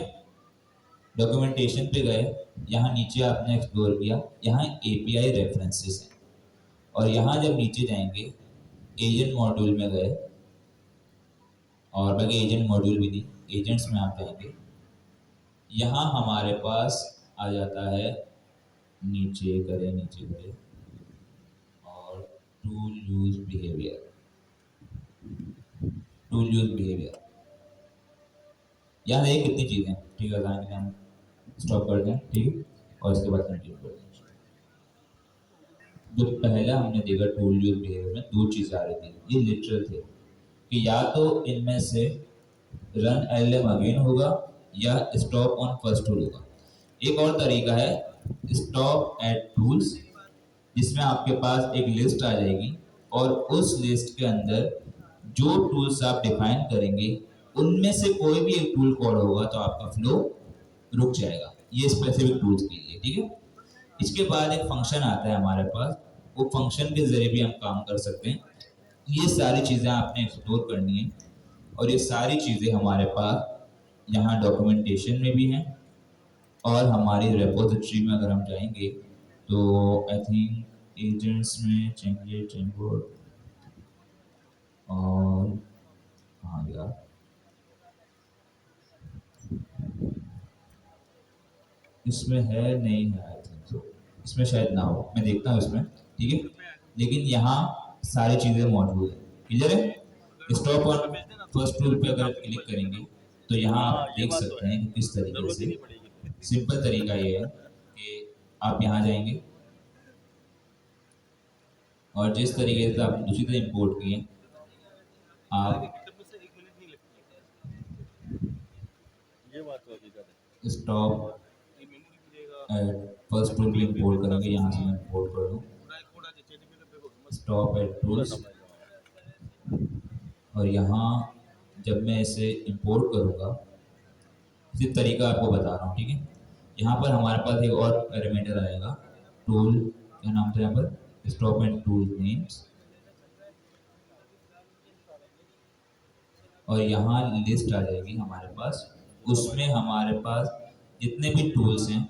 Speaker 2: डॉक्यूमेंटेशन पे गए, यहाँ नीचे आपने एक्सप्लोर किया, यहाँ एपीआई रेफरेंसेस है, और यहाँ जब नीचे जाएंगे एजेंट मॉड्यूल में गए, और बाकी एजेंट मॉड्यूल भी नहीं, एजेंट्स में आप जाएंगे, यहाँ हमारे पास आ जाता है, नीचे करें और tool use behaviour, tool use behaviour. यहाँ देखिए कितनी चीज़ें, ठीक है, हम स्टॉप कर दें, ठीक है, और इसके बाद कंटिन्यू कर दें। जो पहला हमने देखा टूल यूज बिहेवियर में 2 चीज़ें आ रही थी, ये लिटरल थे कि या तो इनमें से रन एलएम अगेन होगा या स्टॉप ऑन फर्स्ट टूल होगा। एक और तरीका है स्टॉप एट टूल्स, जिसमें आपके पास एक लिस्ट आ जाएगी और उस लिस्ट के अंदर जो टूल्स आप डिफाइन करेंगे उनमें से कोई भी एक टूल कॉल होगा तो आपका फ्लो रुक जाएगा, ये स्पेसिफिक टूल्स के लिए, ठीक है। इसके बाद एक फंक्शन आता है हमारे पास, वो फंक्शन के जरिए भी हम काम कर सकते हैं। ये सारी चीज़ें आपने एक्सप्लोर करनी है और ये सारी चीज़ें हमारे पास यहाँ डॉक्यूमेंटेशन में भी हैं और हमारी रेपोजिटरी में अगर हम जाएंगे तो आई थिंक एजेंट्स में चेंज चेंबोर्ड और हाँ यार इसमें है नहीं है, आई थिंक सो इसमें शायद ना हो, मैं देखता हूँ इसमें, ठीक है। लेकिन यहाँ सारी चीज़ें मौजूद है, क्लियर है। स्टॉप ऑन फर्स्ट टूल पे अगर क्लिक करेंगे तो यहाँ
Speaker 3: हाँ
Speaker 2: आप
Speaker 3: ये
Speaker 2: देख
Speaker 3: बात तो
Speaker 2: सकते
Speaker 3: है,
Speaker 2: हैं कि किस तरीके
Speaker 3: जरूरत ही
Speaker 2: से
Speaker 3: नहीं पड़ेगी।
Speaker 2: सिंपल तरीका ये है कि आप यहाँ जाएंगे और जिस तरीके से आप दूसरी तरह इंपोर्ट किए आप
Speaker 3: गिटहब में से 1 मिनट नहीं लगती, ये बात तो हकीकत है।
Speaker 2: स्टॉप
Speaker 3: ये मेमोरी मिलेगा,
Speaker 2: एट फर्स्ट टूल पे इंपोर्ट करेंगे, यहाँ से मैं इंपोर्ट कर दूँ
Speaker 3: पूरा एक कोड आके चैट में देखो मस्त
Speaker 2: स्टॉप एट
Speaker 3: पूरा
Speaker 2: टूल्स,
Speaker 3: समझ
Speaker 2: और यहाँ जब मैं इसे इंपोर्ट करूँगा इसी तरीका आपको बता रहा हूँ, ठीक है। यहाँ पर हमारे पास एक और पैरामीटर आएगा, टूल क्या नाम था यहाँ पर, स्टॉप एंड टूल नेम्स, और यहाँ लिस्ट आ जाएगी हमारे पास, उसमें हमारे पास जितने भी टूल्स हैं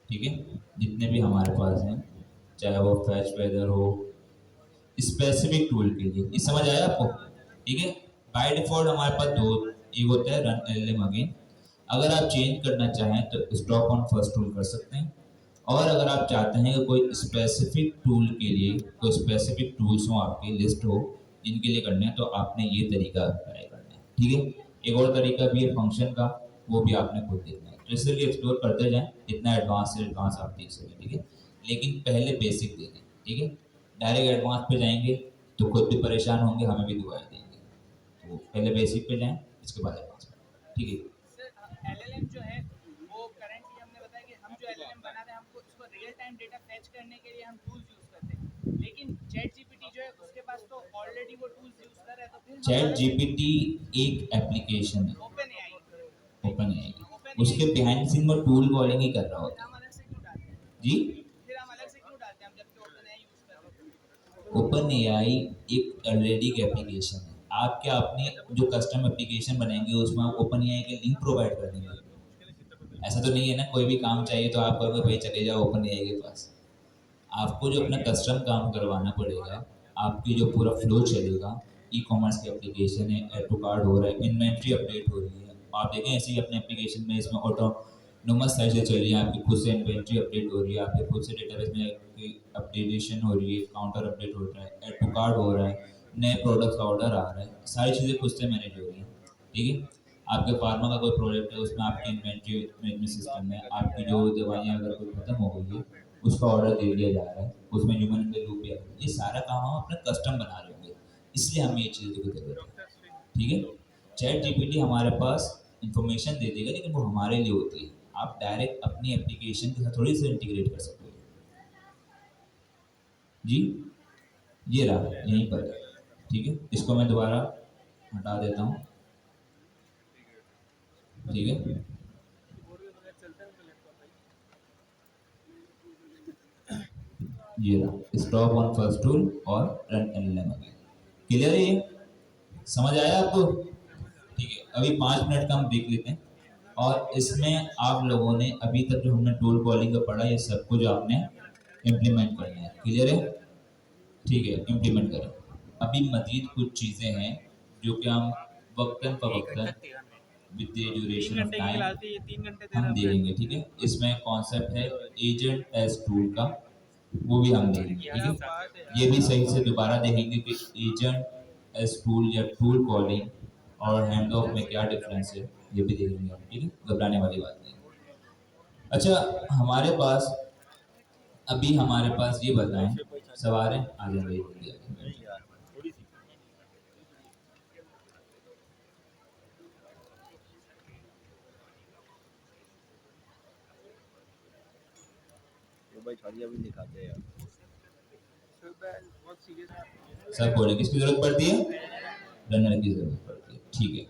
Speaker 2: ठीक है, जितने भी हमारे पास हैं चाहे वो फैच वेदर हो स्पेसिफिक टूल के लिए, ये समझ आया आपको, ठीक है। बाय डिफॉल्ट हमारे पास दो, एक होता है रन एलएम अगेन, अगर आप चेंज करना चाहें तो स्टॉप ऑन फर्स्ट टूल कर सकते हैं, और अगर आप चाहते हैं कि कोई स्पेसिफिक टूल के लिए कोई स्पेसिफिक टूल्स हो आपकी लिस्ट हो जिनके लिए करना है तो आपने ये तरीका अप्लाई करना है, ठीक है। एक और तरीका भी है फंक्शन का, वो भी आपने खुद देखना है, तो इस तरीके एक्सप्लोर करते जाएं जितना एडवांस से एडवांस आप देख सकें, ठीक है। लेकिन पहले बेसिक देखें, ठीक है। डायरेक्ट एडवांस पे जाएंगे तो खुद भी परेशान होंगे, हमें भी दुआएं देंगे, तो पहले बेसिक पे जाएं इसके बाद एडवांस पे, ठीक है।
Speaker 4: सर एलएलएम जो है वो करंटली हमने बताया कि हम जो एलएलएम बना रहे हैं हमको इसको रियल टाइम डेटा फेच करने के लिए हम टूल्स यूज करते हैं, लेकिन चैट जीपीटी जो है उसके पास तो ऑलरेडी वो टूल्स यूज कर रहा है, तो फिर
Speaker 2: चैट जीपीटी एक एप्लीकेशन है
Speaker 4: ओपन एआई
Speaker 2: ओपन एआई, उसके बिहाइंड सीन में टूल कॉलिंग ही कर रहा होता
Speaker 4: हम अलग से क्यों डालते हैं,
Speaker 2: है जी।
Speaker 4: फिर हम अलग से क्यों डालते हैं हम जबकि ओपन एआई यूज कर रहे हैं।
Speaker 2: ओपन एआई एक ऑलरेडी एप्लीकेशन है, आप क्या अपने जो कस्टम एप्लीकेशन बनाएंगे उसमें आप ओपन एआई के लिंक प्रोवाइड कर देंगे, ऐसा तो नहीं है ना। कोई भी काम चाहिए तो आप कहोगे भाई चले जाओ ओपन एआई के पास, आपको जो अपना कस्टम काम करवाना पड़ेगा, आपकी जो पूरा फ्लो चलेगा, ई कॉमर्स की एप्लीकेशन है, ऐड टू कार्ड हो रहा है, इन्वेंट्री अपडेट हो रही है, आप देखें ऐसे ही अपने एप्लीकेशन में इसमें ऑटोनोमस साइड से चल रही है, आपकी खुद से इन्वेंट्री अपडेट हो रही है, आपके खुद से डेटाबेस में अपडेटेशन हो रही है, काउंटर अपडेट हो रहा है, ऐड टू कार्ड हो रहा है, नए प्रोडक्ट्स का ऑर्डर आ रहा है, सारी चीज़ें खुद से मैनेज हो रही हैं, ठीक है। आपके फार्मा का कोई प्रोडक्ट है उसमें आपकी इन्वेंट्री मैनेजमेंट सिस्टम है, आपकी जो दवाइयाँ अगर कोई खत्म हो गई है उसका ऑर्डर दे दिया जा रहा है, उसमें ह्यूमन इन द लूप भी आ रहा है, ये सारा काम हम अपना कस्टम बना रहे होंगे, इसलिए हमें ये चीज़ की जरूरत है, ठीक है। चैट जीपीटी हमारे पास इंफॉर्मेशन दे देगा लेकिन वो हमारे लिए होती है, आप डायरेक्ट अपनी एप्लीकेशन के साथ थोड़ी सी इंटीग्रेट कर सकते हो जी। ये रहा यहीं पर है, ठीक है। इसको मैं दोबारा हटा देता हूँ, ठीक है। ये रहा स्टॉप ऑन फर्स्ट टूल और रन एलएलएम अगेन, क्लियर है ये, समझ आया आपको, ठीक है। अभी 5 मिनट का हम देख लेते हैं और इसमें आप लोगों ने अभी तक जो हमने टूल कॉलिंग का पढ़ा ये सब कुछ आपने इम्प्लीमेंट करना है, क्लियर है, ठीक है। इम्प्लीमेंट करें, अभी मजीद कुछ चीज़ें हैं जो कि हम वक्तन फवक्तन with the duration of time हम देखेंगे, ठीक है। इसमें कॉन्सेप्ट है एजेंट एज टूल का, वो भी हम देखेंगे, ठीक है। ये भी सही से दोबारा देखेंगे कि एजेंट एज टूल या टूल कॉलिंग और हैंड ऑफ में क्या डिफरेंस है, ये भी देखेंगे हम, ठीक है। घबराने वाली बात नहीं। अच्छा हमारे पास अभी हमारे पास ये बताएं, सवाल है आ जाएंगे जल्दी आगे।
Speaker 3: नहीं यार थोड़ी सी तो भाई छाड़िया भी दिखाते हैं यार।
Speaker 2: सब बोले किसकी जरूरत पड़ती है? रनर की जरूरत पड़ती है। ठीक है,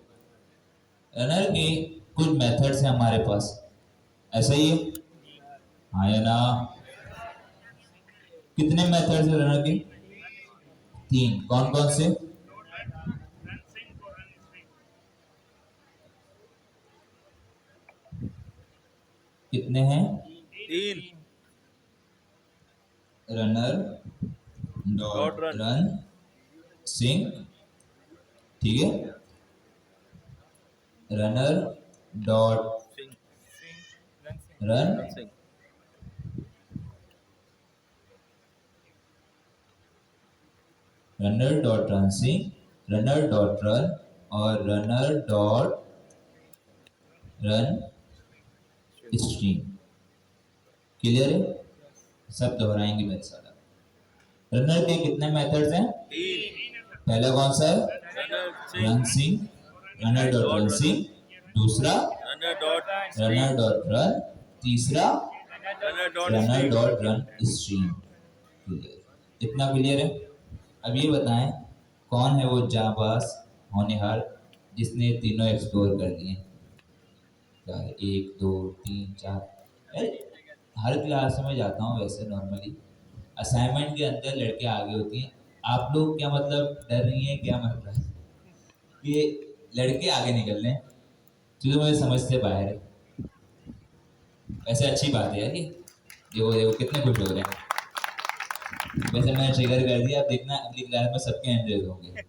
Speaker 2: रनर के कुछ मेथड्स हैं हमारे पास, ऐसा ही है, हाँ या ना? कितने मेथड्स हैं रनर के? 3। कौन कौन से?
Speaker 5: रन सिंक और रन स्ट्रिंग।
Speaker 2: कितने हैं?
Speaker 3: 3
Speaker 2: runner
Speaker 3: dot
Speaker 2: dot
Speaker 3: run
Speaker 2: run sync, ठीक है, runner dot
Speaker 3: sync
Speaker 2: run
Speaker 3: run sync
Speaker 2: runner dot run sync, runner dot run और runner dot run stream. Clear है? सब दोहराएंगे मेरे साथ। रनर के कितने मेथड्स हैं?
Speaker 3: 3
Speaker 2: पहला कौन सा है?
Speaker 3: Runner
Speaker 2: run
Speaker 3: sync
Speaker 2: sync, runner dot run sync. दूसरा
Speaker 3: runner dot
Speaker 2: runner dot run. तीसरा
Speaker 3: runner dot
Speaker 2: runner dot run stream. Clear? इतना क्लियर है? अब ये बताएं कौन है वो जाबाज होनहार जिसने तीनों एक्सप्लोर कर लिए? 1 2 3 4। हर क्लास में जाता हूँ वैसे नॉर्मली, असाइनमेंट के अंदर लड़के आगे होती हैं। आप लोग क्या मतलब डर रही हैं क्या? मतलब कि लड़के आगे निकल रहे हैं, तो मुझे समझ से बाहर है। वैसे अच्छी बात है यार, ये देखो देखो कितने खुश हो रहे हैं। वैसे मैंने ट्रिगर कर दिया, अब देखना अगली क्लास में सबके एंड्रेज होंगे।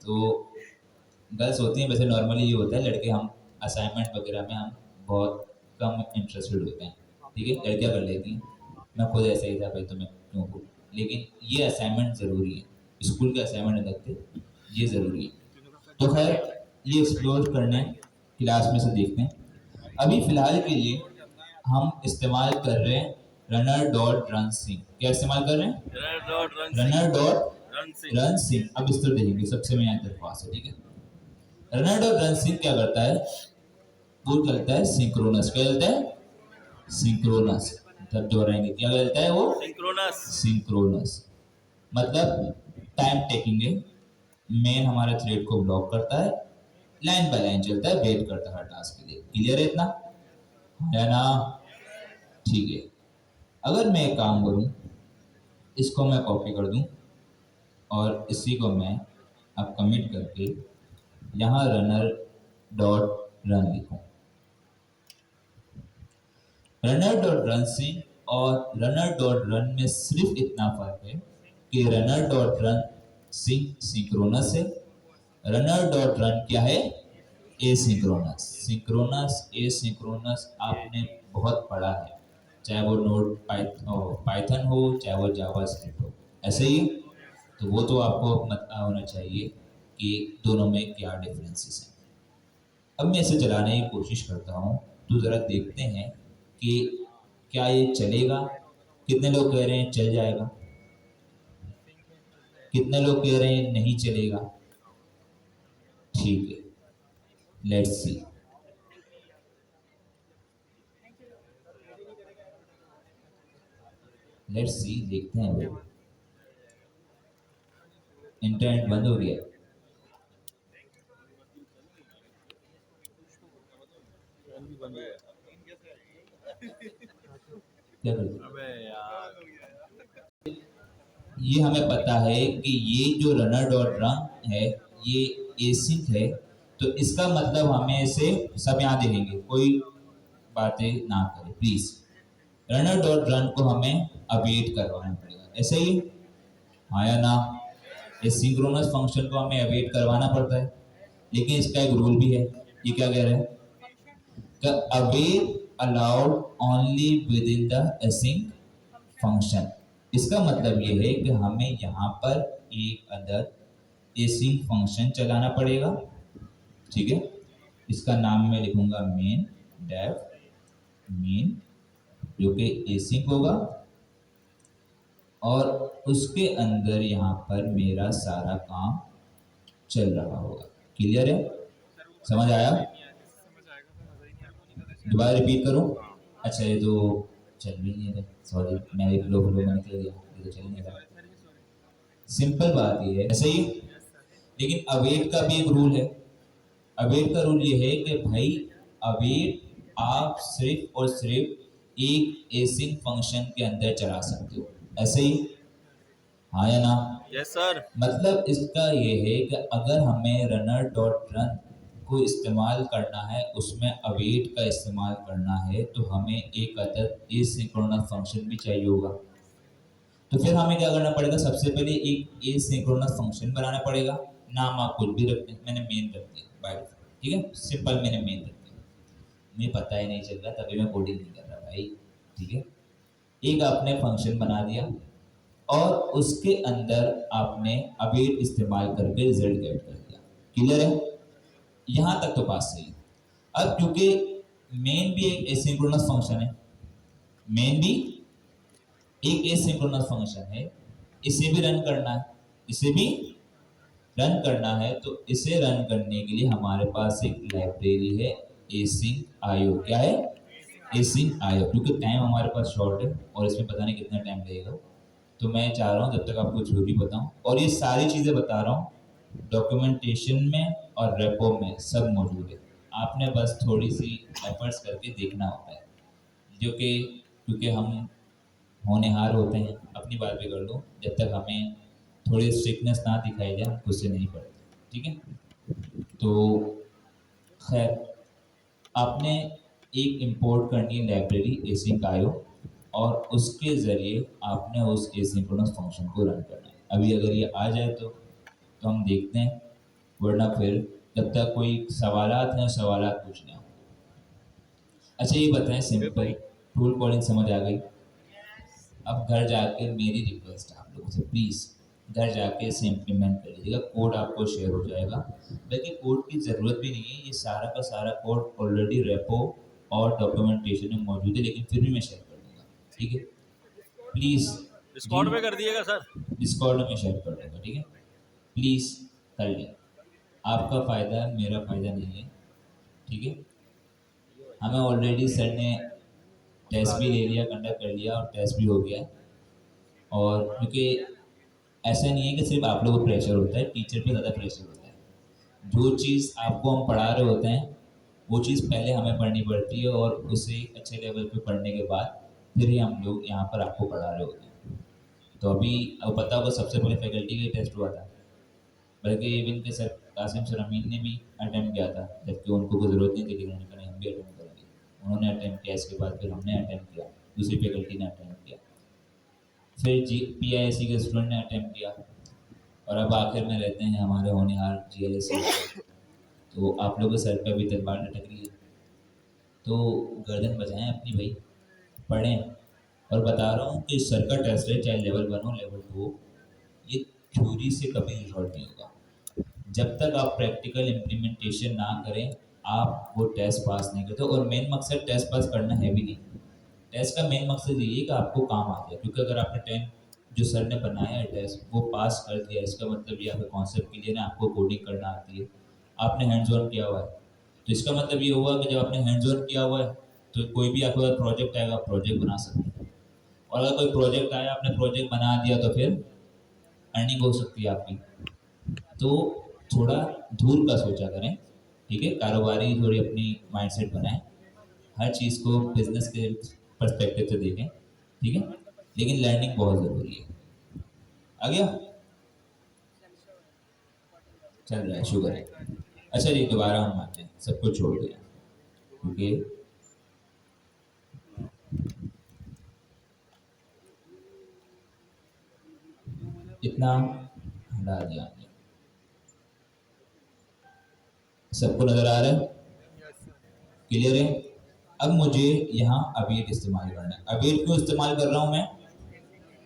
Speaker 2: तो गर्ल्स होती हैं, वैसे नॉर्मली ये होता है लड़के हम असाइनमेंट वगैरह में हम बहुत कम इंटरेस्टेड होते हैं, ठीक है, लड़कियाँ कर लेती हैं। मैं खुद ऐसे ही था भाई, तो मैं क्यों बोलूं? लेकिन ये असाइनमेंट ज़रूरी है, स्कूल के असाइनमेंट अलग थे, ये ज़रूरी है। तो खैर ये एक्सप्लोर करने क्लास में से देखते हैं। अभी फ़िलहाल के लिए हम इस्तेमाल कर रहे हैं रनर डॉट रन सिंक। क्या इस्तेमाल कर रहे हैं?
Speaker 3: Runner dot
Speaker 2: runner dot
Speaker 3: run sync
Speaker 2: run sync. अब इस तरह देखेंगे, सबसे मैं यहाँ दरख्वास्त है, ठीक है। रनर डॉट रन सिंक क्या करता है? वो चलता है सिंक्रोनस। क्या चलता है? सिंक्रोनस। जब दोहराएंगे क्या चलता है वो?
Speaker 3: सिंक्रोनस
Speaker 2: सिंक्रोनस मतलब टाइम टेकिंग है। मेन हमारे थ्रेड को ब्लॉक करता है, लाइन बाय लाइन चलता है, वेट करता है हर टास्क के लिए। क्लियर है इतना? है ना? ठीक है। अगर मैं एक काम करूं, इसको मैं कॉपी कर दूं और इसी को मैं अब कमिट करके यहाँ रनर डॉट रन लिखूं। रनर डॉट रन सिंक और रनर डॉट रन में सिर्फ इतना फर्क है कि runner dot run sync synchronous है, रनर डॉट रन क्या है? एसिंक्रोनस। सिंक्रोनस एसिंक्रोनस आपने बहुत पढ़ा है, चाहे वो नोड पाइथन हो, चाहे वो जावास्क्रिप्ट हो, ऐसे ही। तो वो तो आपको पता होना चाहिए कि दोनों में क्या डिफरेंसेस हैं। अब मैं इसे चलाने की कोशिश करता हूँ, तो ज़रा देखते हैं कि क्या ये चलेगा। कितने लोग कह रहे हैं चल जाएगा, कितने लोग कह रहे हैं नहीं चलेगा? ठीक है, लेट्स सी। लेट्स सी, देखते हैं भाई। इंटरनेट बंद हो गया, क्या करें?
Speaker 3: अबे यार
Speaker 2: ये हमें पता है कि ये जो रनर डॉट रन है ये एसिंक है, तो इसका मतलब हमें इसे सब यहाँ देखेंगे, कोई बातें ना करें प्लीज। रनर डॉट रन को हमें अवेट करवाना पड़ेगा, ऐसे ही, हाँ या ना? इस सिंक्रोनस फंक्शन को हमें अवेट करवाना पड़ता है, लेकिन इसका एक रूल भी है। ये क्या कह रहा है? The await allowed only within the async function। इसका मतलब ये है कि हमें यहाँ पर एक अदर async फंक्शन चलाना पड़ेगा, ठीक है। इसका नाम मैं लिखूंगा मेन डेफ मेन, जो कि async होगा, और उसके अंदर यहाँ पर मेरा सारा काम चल रहा होगा। क्लियर है? समझ आया? दोबारा रिपीट करूं? अच्छा, ये तो चल भी नहीं है, सॉरी, मैं एक फ्लो में निकल गया, ये तो चल नहीं रहा। सिंपल बात ये है, ऐसे ही। लेकिन अवेट का भी एक रूल है। अवेट का रूल ये है कि भाई अवेट आप सिर्फ और सिर्फ एक एसिंग फंक्शन के अंदर चला सकते हो, ऐसे ही, हाँ या ना?
Speaker 3: Yes sir.
Speaker 2: मतलब इसका ये है कि अगर हमें रनर डॉट रन को इस्तेमाल करना है, उसमें अवेट का इस्तेमाल करना है, तो हमें एक अदद एसिंक्रोनस फंक्शन भी चाहिए होगा। तो फिर हमें क्या करना पड़ेगा? सबसे पहले एक एसिंक्रोनस फंक्शन बनाना पड़ेगा। नाम आप कुछ भी रखते हैं, मैंने मेन रख दिया बाय डिफॉल्ट, ठीक है, सिंपल मैंने मेन रख दिया। मुझे पता ही नहीं चल रहा, तभी मैं कोडिंग नहीं कर रहा भाई, ठीक है। एक आपने फंक्शन बना दिया और उसके अंदर आपने अवेट इस्तेमाल करके रिजल्ट गेट कर दिया। क्लियर है? यहां तक तो बात सही है। अब क्योंकि मेन भी एक एसिंक्रोनस फंक्शन है, मेन भी एक एसिंक्रोनस फंक्शन है, इसे भी रन करना है, इसे भी रन करना है, तो इसे रन करने के लिए हमारे पास एक लाइब्रेरी है एसिंक आईओ। क्या है? Async IO. क्योंकि टाइम हमारे पास शॉर्ट है और इसमें पता नहीं कितना टाइम लगेगा, तो मैं चाह रहा हूँ जब तक आपको थ्योरी बताऊँ, और ये सारी चीज़ें बता रहा हूँ डॉक्यूमेंटेशन में और रेपो में सब मौजूद है। आपने बस थोड़ी सी एफर्ट्स करके देखना होता है, जो कि क्योंकि हम होनहार होते हैं। अपनी बात भी कर लो, जब तक हमें थोड़ी स्ट्रिक्टनेस ना दिखाई जाए हम खुद से नहीं पढ़ते, ठीक है। तो खैर, आपने एक इंपोर्ट करनी है लाइब्रेरी एसिंक आईओ, और उसके ज़रिए आपने उस एसिंक्रोनस फंक्शन को रन करना है। अभी अगर ये आ जाए तो हम देखते हैं, वरना फिर जब तक कोई सवालात हैं सवालात पूछ लें। अच्छा ये बताएं, सिंपल टूल कॉलिंग समझ आ गई? अब घर जाके मेरी रिक्वेस्ट है आप लोगों से, प्लीज़ घर जाके इसे इम्प्लीमेंट कर लीजिएगा। कोड आपको शेयर हो जाएगा, बल्कि कोड की ज़रूरत भी नहीं है, ये सारा का सारा कोड ऑलरेडी रेपो और डॉक्यूमेंटेशन में मौजूद है, लेकिन फिर भी मैं शेयर कर दूँगा, ठीक है। प्लीज़
Speaker 3: डिस्कॉर्ड पे कर दिएगा सर।
Speaker 2: डिस्कॉर्ड में शेयर कर दूँगा, ठीक है। प्लीज़ कर लें, आपका फ़ायदा है, मेरा फ़ायदा नहीं है, ठीक है। हमें ऑलरेडी सर ने टेस्ट भी ले लिया, कंडक्ट कर लिया और टेस्ट भी हो गया। और क्योंकि ऐसा नहीं है कि सिर्फ आप लोगों को प्रेशर होता है, टीचर पे ज़्यादा प्रेशर होता है। जो चीज़ आपको हम पढ़ा रहे होते हैं वो चीज़ पहले हमें पढ़नी पड़ती है, और उसे अच्छे लेवल पे पढ़ने के बाद फिर ही हम लोग यहाँ पर आपको पढ़ा रहे होते हैं। तो अभी अब पता होगा सबसे पहले फैकल्टी का टेस्ट हुआ था, बल्कि इवन के सर कासिम सर अमीन ने भी अटैम्प्ट किया था, जबकि उनको कोई ज़रूरत नहीं थी, लेकिन उन्होंने कहा हम भी अटैम्प्ट करेंगे। उन्होंने अटैम्प्ट किया, इसके बाद फिर हमने अटैम्प्ट किया, दूसरी फैकल्टी ने अटैम्प्ट किया, फिर PISC के स्टूडेंट ने अटैम्प्ट किया, और अब आखिर में रहते हैं हमारे होनहार GLS। तो आप लोगों के सर पे अभी तलवार लटक रही है, तो गर्दन बचाएं अपनी भाई, पढ़ें। और बता रहा हूँ कि सर का टेस्ट है, चाहे लेवल 1 हो लेवल 2 हो, ये थ्योरी से कभी रिजॉल्व नहीं होगा। जब तक आप प्रैक्टिकल इम्प्लीमेंटेशन ना करें आप वो टेस्ट पास नहीं करते। और मेन मकसद टेस्ट पास करना है भी नहीं, टेस्ट का मेन मकसद यही है कि आपको काम आ जाए। क्योंकि अगर आपने 10 जो सर ने बनाया है टेस्ट वो पास कर दिया, इसका मतलब ये आपके कॉन्सेप्ट क्लियर है, आपको कोडिंग करना आती है, आपने हैंड्स ऑन किया हुआ है, तो इसका मतलब ये हुआ कि जब आपने हैंड्स ऑन किया हुआ है तो कोई भी आपके पास प्रोजेक्ट आएगा, आप प्रोजेक्ट बना सकते हैं। और अगर कोई प्रोजेक्ट आया, आपने प्रोजेक्ट बना दिया, तो फिर अर्निंग हो सकती है आपकी। तो थोड़ा दूर का सोचा करें, ठीक है, कारोबारी थोड़ी अपनी माइंडसेट बनाएं, हर चीज़ को बिजनेस के पर्सपेक्टिव से देखें, ठीक है, लेकिन लर्निंग बहुत ज़रूरी है। आ गया? चल रहा है, शुगर है। अच्छा जी, दोबारा हम आते हैं, सब कुछ छोड़ दिया क्योंकि इतना हटा दिया हमने। सबको नज़र आ रहा है? क्लियर है? अब मुझे यहाँ अवेट इस्तेमाल करना है। अवेट क्यों इस्तेमाल कर रहा हूँ मैं?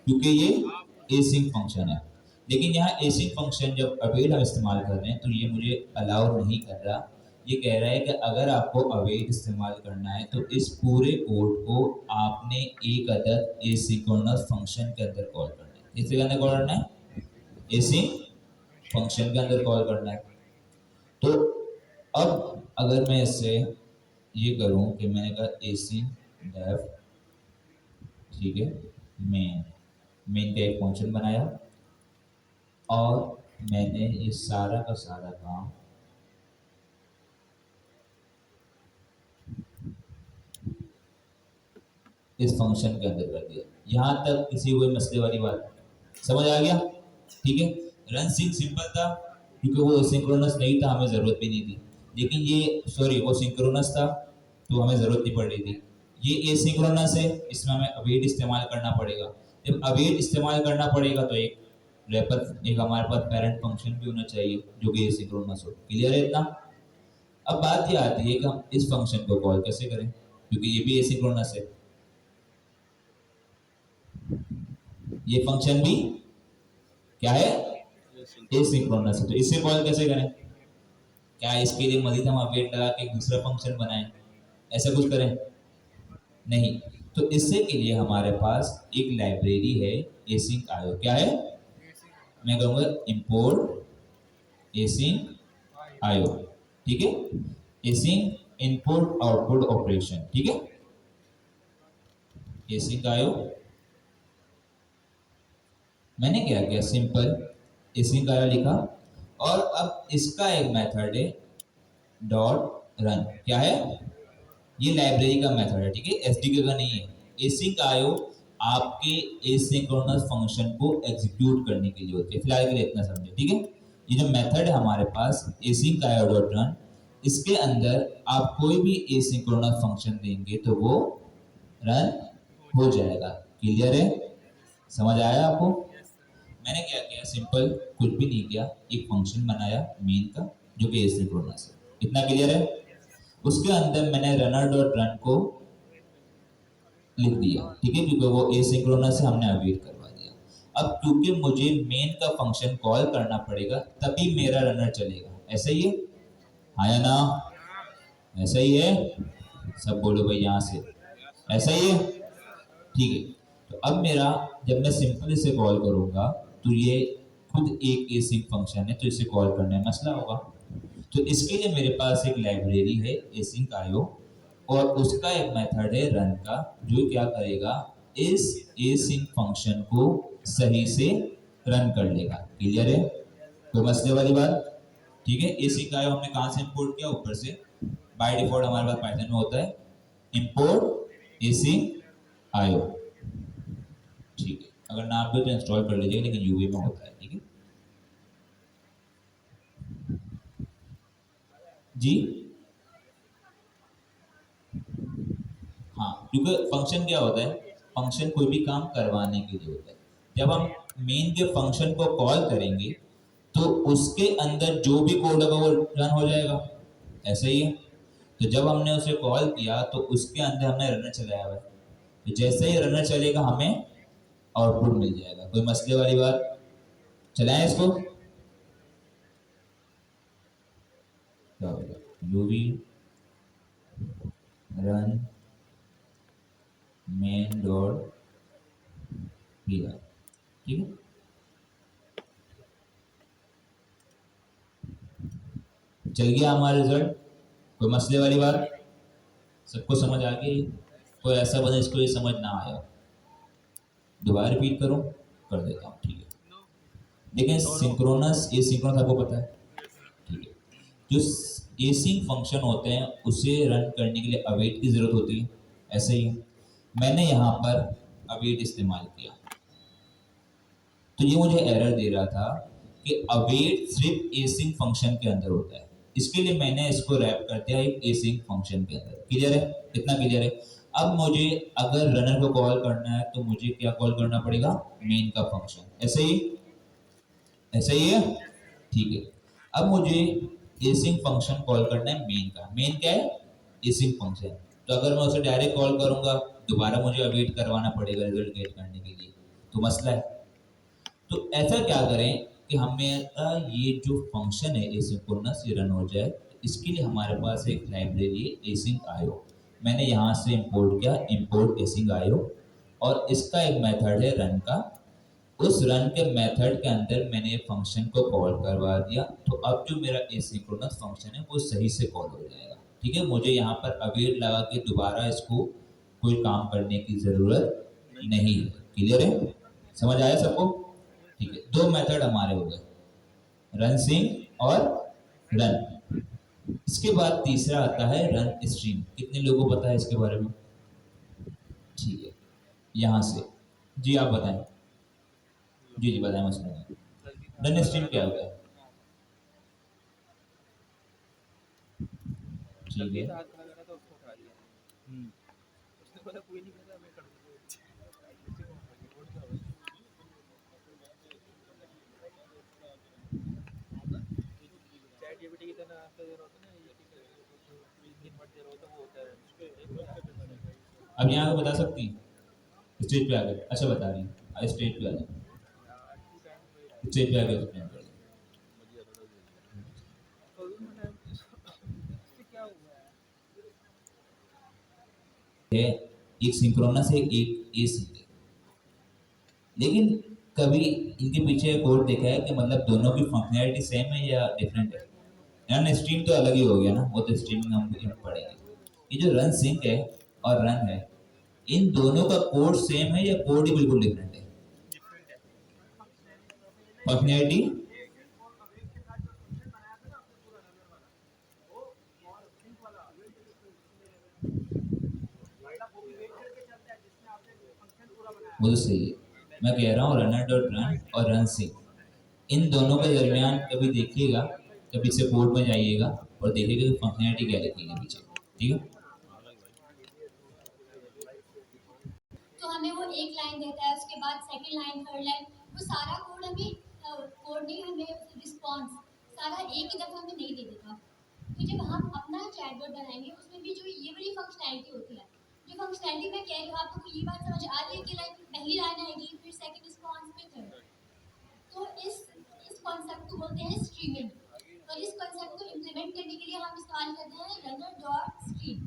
Speaker 2: क्योंकि ये एसिंक फंक्शन है। लेकिन यहाँ एसिंक फंक्शन जब अवेट हम इस्तेमाल कर रहे हैं तो ये मुझे अलाउ नहीं कर रहा। ये कह रहा है कि अगर आपको अवेट इस्तेमाल करना है तो इस पूरे कोड को आपने एक अदद एसिंक्रोनस फंक्शन के अंदर कॉल करना है। किसके अंदर कॉल करना है? एसिंक फंक्शन के अंदर कॉल करना है। तो अब अगर मैं इससे ये करूं कि मैंने कहा एसिंक डेफ, ठीक है, मेन का एक फंक्शन बनाया, और मैंने ये सारा का सारा काम इस फंक्शन के अंदर कर दिया। यहाँ तक किसी कोई मसले वाली बात समझ आ गया? ठीक है, रन सिंपल था क्योंकि वो सिंक्रोनस नहीं था, हमें ज़रूरत भी नहीं थी। लेकिन ये सॉरी वो सिंक्रोनस था तो हमें ज़रूरत नहीं पड़ रही थी। ये एसिंक्रोनस है, इसमें हमें अवेट इस्तेमाल करना पड़ेगा। जब अवेट इस्तेमाल करना पड़ेगा तो एक रैपर एक हमारे पास पेरेंट फंक्शन भी होना चाहिए जो कि एसिंक्रोनस हो। क्लियर है इतना? अब बात ये आती है कि हम इस फंक्शन को कॉल कैसे करें, क्योंकि ये भी एसिंक्रोनस है। ये फंक्शन भी क्या है? एसिंक्रोनस है। तो इसे कॉल कैसे करें? क्या इसके लिए मजीद हम अवेट लगा के दूसरा फंक्शन बनाएं, ऐसा कुछ करें? नहीं। तो इससे के लिए हमारे पास एक लाइब्रेरी है एसिंक आयो। क्या है? मैं कहूँगा इंपोर्ट एसिंक आयो। ठीक है, एसिंक इनपुट आउटपुट ऑपरेशन। ठीक है, एसिंक आयो मैंने क्या किया, सिंपल एसिंक आयो लिखा और अब इसका एक मेथड है डॉट रन। क्या है? ये लाइब्रेरी का मेथड है। ठीक है, एसडीके का नहीं है। एसिंक आयो आपके एसिंक्रोनस फंक्शन को एग्जीक्यूट करने के लिए होती है। फिलहाल के लिए इतना समझे। ठीक है, ये जो मेथड है हमारे पास एसिंक आयो डॉट रन, इसके अंदर आप कोई भी एसिंक्रोनस फंक्शन देंगे तो वो रन हो जाएगा। क्लियर है? समझ आया आपको? मैंने क्या किया, सिंपल कुछ भी नहीं किया, एक फंक्शन बनाया मेन का जो कि एसिंक्रोनस है। इतना क्लियर है? उसके अंदर मैंने रनर डॉट रन को लिख दिया। ठीक है, क्योंकि वो एसिंक्रोनस से हमने अवेट करवा दिया। अब क्योंकि मुझे मेन का फंक्शन कॉल करना पड़ेगा तभी मेरा रनर चलेगा। ऐसा ही है? हाँ या ना? ऐसा ही है? सब बोलो भाई यहाँ से, ऐसा ही है? ठीक है, तो अब मेरा जब मैं सिंपल इसे कॉल करूंगा तो ये खुद एक एसिंक फंक्शन है तो इसे कॉल करने में मसला होगा। तो इसके लिए मेरे पास एक लाइब्रेरी है एसिंक आयो और उसका एक मेथड है रन का जो क्या करेगा, इस एसिंक फंक्शन को सही से रन कर लेगा। क्लियर है? कोई मसले वाली बात? ठीक है, एसिंक आयो हमने कहाँ से इंपोर्ट किया? ऊपर से। बाय डिफॉल्ट हमारे पास पाइथन में होता है इंपोर्ट एसिंक आयो। ठीक है, अगर ना भी तो इंस्टॉल कर लीजिएगा, लेकिन यूवी में होता है। ठीक है जी, हाँ, क्योंकि फंक्शन क्या होता है, फंक्शन कोई भी काम करवाने के लिए होता है। जब हम मेन के फंक्शन को कॉल करेंगे तो उसके अंदर जो भी कोड होगा वो रन हो जाएगा। ऐसा ही है? तो जब हमने उसे कॉल किया तो उसके अंदर हमने रनर चलाया हुआ है, तो जैसे ही रनर चलेगा हमें आउटपुट मिल जाएगा। कोई मसले वाली बात? चलाएं इसको। क्या होगा, UV run main dot P R. ठीक है, चल गया हमारा रिजल्ट। कोई मसले वाली बात? सबको समझ आ गई? कोई ऐसा बने इसको ये समझ ना आया, दोबारा रिपीट करूं? कर देता हूँ। ठीक है, लेकिन सिंक्रोनस ये सिंक्रोनस आपको पता है। ठीक है, जो एसिंक फंक्शन होते हैं उसे रन करने के लिए अवेट की जरूरत होती है। ऐसे ही मैंने यहाँ पर अवेट इस्तेमाल किया तो ये मुझे एरर दे रहा था कि अवेट सिर्फ एसिंक फंक्शन के अंदर होता है। इसके लिए मैंने इसको रैप कर दिया एक एसिंक फंक्शन के अंदर। क्लियर है? इतना क्लियर है? अब मुझे अगर रनर को कॉल करना है तो मुझे क्या कॉल करना पड़ेगा, मेन का फंक्शन। ऐसे ही? ऐसे ही है? ठीक है, अब मुझे एसिंक फंक्शन कॉल करना है मेन का। मेन क्या है? Async function. तो अगर मैं उसे डायरेक्ट कॉल करूंगा दोबारा मुझे अवेट करवाना पड़ेगा रिजल्ट गेट करने के लिए, तो मसला है। तो ऐसा क्या करें कि हमें ये जो फंक्शन है एसिंक्रोनस ये रन हो जाए। इसके लिए हमारे पास एक लाइब्रेरी है एसिंक आयो। मैंने यहाँ से इंपोर्ट किया इंपोर्ट एसिंक आयो और इसका एक मेथड है रन का। उस रन के मेथड के अंदर मैंने फंक्शन को कॉल करवा दिया तो अब जो मेरा एसिंक्रोनस फंक्शन है वो सही से कॉल हो जाएगा। ठीक है, मुझे यहाँ पर अवेट लगा के दोबारा इसको कोई काम करने की ज़रूरत नहीं है। क्लियर है? समझ आया सबको? ठीक है, दो मेथड हमारे हो गए, रन सिंक और रन। इसके बाद तीसरा आता है रन स्ट्रीम। कितने लोगों को पता है इसके बारे में? ठीक है, यहाँ से जी आप बताएं। जी जी बताएं मसला। रन स्ट्रीम क्या होता है? ठीक है, अब यहाँ को बता सकती स्टेज पे आकर? अच्छा बता रही हैं, स्टेज पे आ जाए, स्टेज पे आकर एक्सप्लेन कर दे। एक सिंक्रोनस है, एक एसिंक है, लेकिन कभी इनके पीछे कोड देखा है कि मतलब दोनों की फंक्शनैलिटी सेम है या डिफरेंट है? रन स्ट्रीम तो अलग ही हो गया ना, वो तो स्ट्रीमिंग हम पढ़ेंगे। ये जो रन सिंक है और रन है, इन दोनों का कोड सेम है या कोड ही बिल्कुल डिफरेंट है? फंक्शनैलिटी वो तो सही है। मैं कह रहा हूँ रनर डॉट रन और रन सिंक, इन दोनों के दरमियान कभी देखिएगा, कभी से कोड में जाइएगा और देखिएगा कि फंक्शनैलिटी क्या लिखेंगे पीछे, ठीक है?
Speaker 6: तो हमें वो एक लाइन देता है, उसके बाद सेकंड लाइन, थर्ड लाइन, वो सारा कोड हमें कोड नहीं, हमें रिस्पॉन्स सारा एक ही दफ़ा हमें नहीं दे देगा। तो जब हम अपना चैटबॉट बनाएंगे उसमें भी जो ये वाली फंक्शनैलिटी होती है, जो फंक्शनैलिटी मैं कह रही हूँ आपको ये बात समझ आ रही है कि लाइक पहली लाइन आएगी, फिर सेकंड रिस्पॉन्स, फिर थर्ड। तो इस कॉन्सेप्ट को बोलते हैं स्ट्रीमिंग, और इस कॉन्सेप्ट को इम्प्लीमेंट करने के लिए हम इस्तेमाल करते हैं रनर डॉट स्ट्रीम।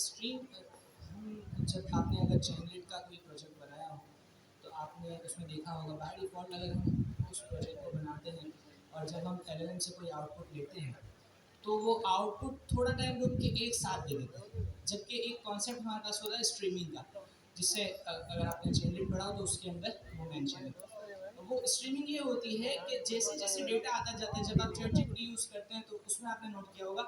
Speaker 4: स्ट्रीम जब आपने अगर चैनलेट का कोई प्रोजेक्ट बनाया हो तो आपने उसमें देखा होगा बाय डिफ़ॉल्ट अगर हम उस प्रोजेक्ट को बनाते हैं और जब हम LLM से कोई आउटपुट लेते हैं तो वो आउटपुट थोड़ा टाइम रुक के एक साथ दे देते हैं, जबकि एक कॉन्सेप्ट हमारे पास होता है स्ट्रीमिंग का, जिससे अगर आपने चैनलेट पढ़ा हो तो उसके अंदर वो मेंशन है। वो स्ट्रीमिंग ये होती है कि जैसे जैसे डेटा आता जाता है, जब आप ChatGPT यूज़ करते हैं तो उसमें आपने नोट किया होगा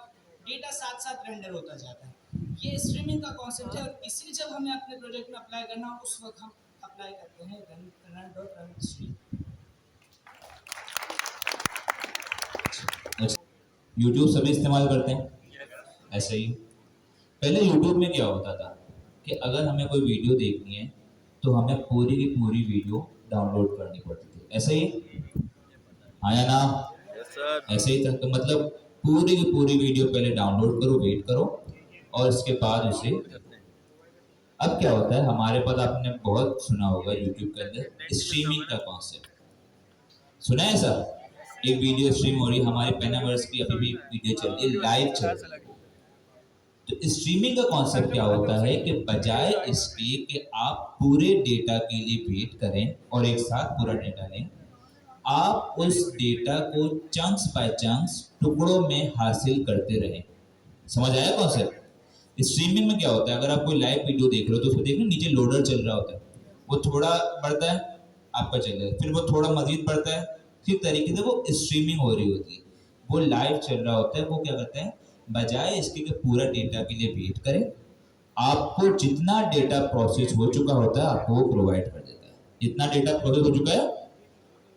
Speaker 4: डेटा साथ साथ रेंडर होता जाता है। ये स्ट्रीमिंग का कॉन्सेप्ट है और इसे जब हमें अपने प्रोजेक्ट में अप्लाई करना हो उस वक्त हम अप्लाई करते हैं रन स्ट्रीम।
Speaker 2: यूट्यूब सभी इस्तेमाल करते हैं, ऐसे ही पहले यूट्यूब में क्या होता था कि अगर हमें कोई वीडियो देखनी है तो हमें पूरी की पूरी वीडियो डाउनलोड करनी पड़ती थी, ऐसे ही हाँ या ना? ऐसे ही था, तो मतलब पूरी की पूरी वीडियो पहले डाउनलोड करो, वेट करो और इसके बाद उसे। अब क्या होता है हमारे पास, आपने बहुत सुना होगा यूट्यूब के अंदर स्ट्रीमिंग का कॉन्सेप्ट, सुना है सर? एक वीडियो स्ट्रीम हो रही है, हमारे पेनावर्स की अभी भी वीडियो चल रही है, लाइव चल रही है। तो स्ट्रीमिंग का कॉन्सेप्ट क्या होता है कि बजाय इसके कि आप पूरे डेटा के लिए वेट करें और एक साथ पूरा डेटा लें, आप उस डेटा को चंक्स बाय चंक्स टुकड़ों में हासिल करते रहें। समझ आया कॉन्सेप्ट? स्ट्रीमिंग में क्या होता है, अगर आप कोई लाइव वीडियो देख रहे हो तो उसमें देखिए नीचे लोडर चल रहा होता है, वो थोड़ा बढ़ता है आपका चलेगा, फिर वो थोड़ा मजीद बढ़ता है, फिर तरीके से वो स्ट्रीमिंग हो रही होती है। वो लाइव चल रहा होता है, वो क्या करता है बजाय इसके कि पूरा डेटा के लिए वेट करें, आपको जितना डेटा प्रोसेस हो चुका होता है आपको वो प्रोवाइड कर देता है। जितना डेटा प्रोसेस हो चुका है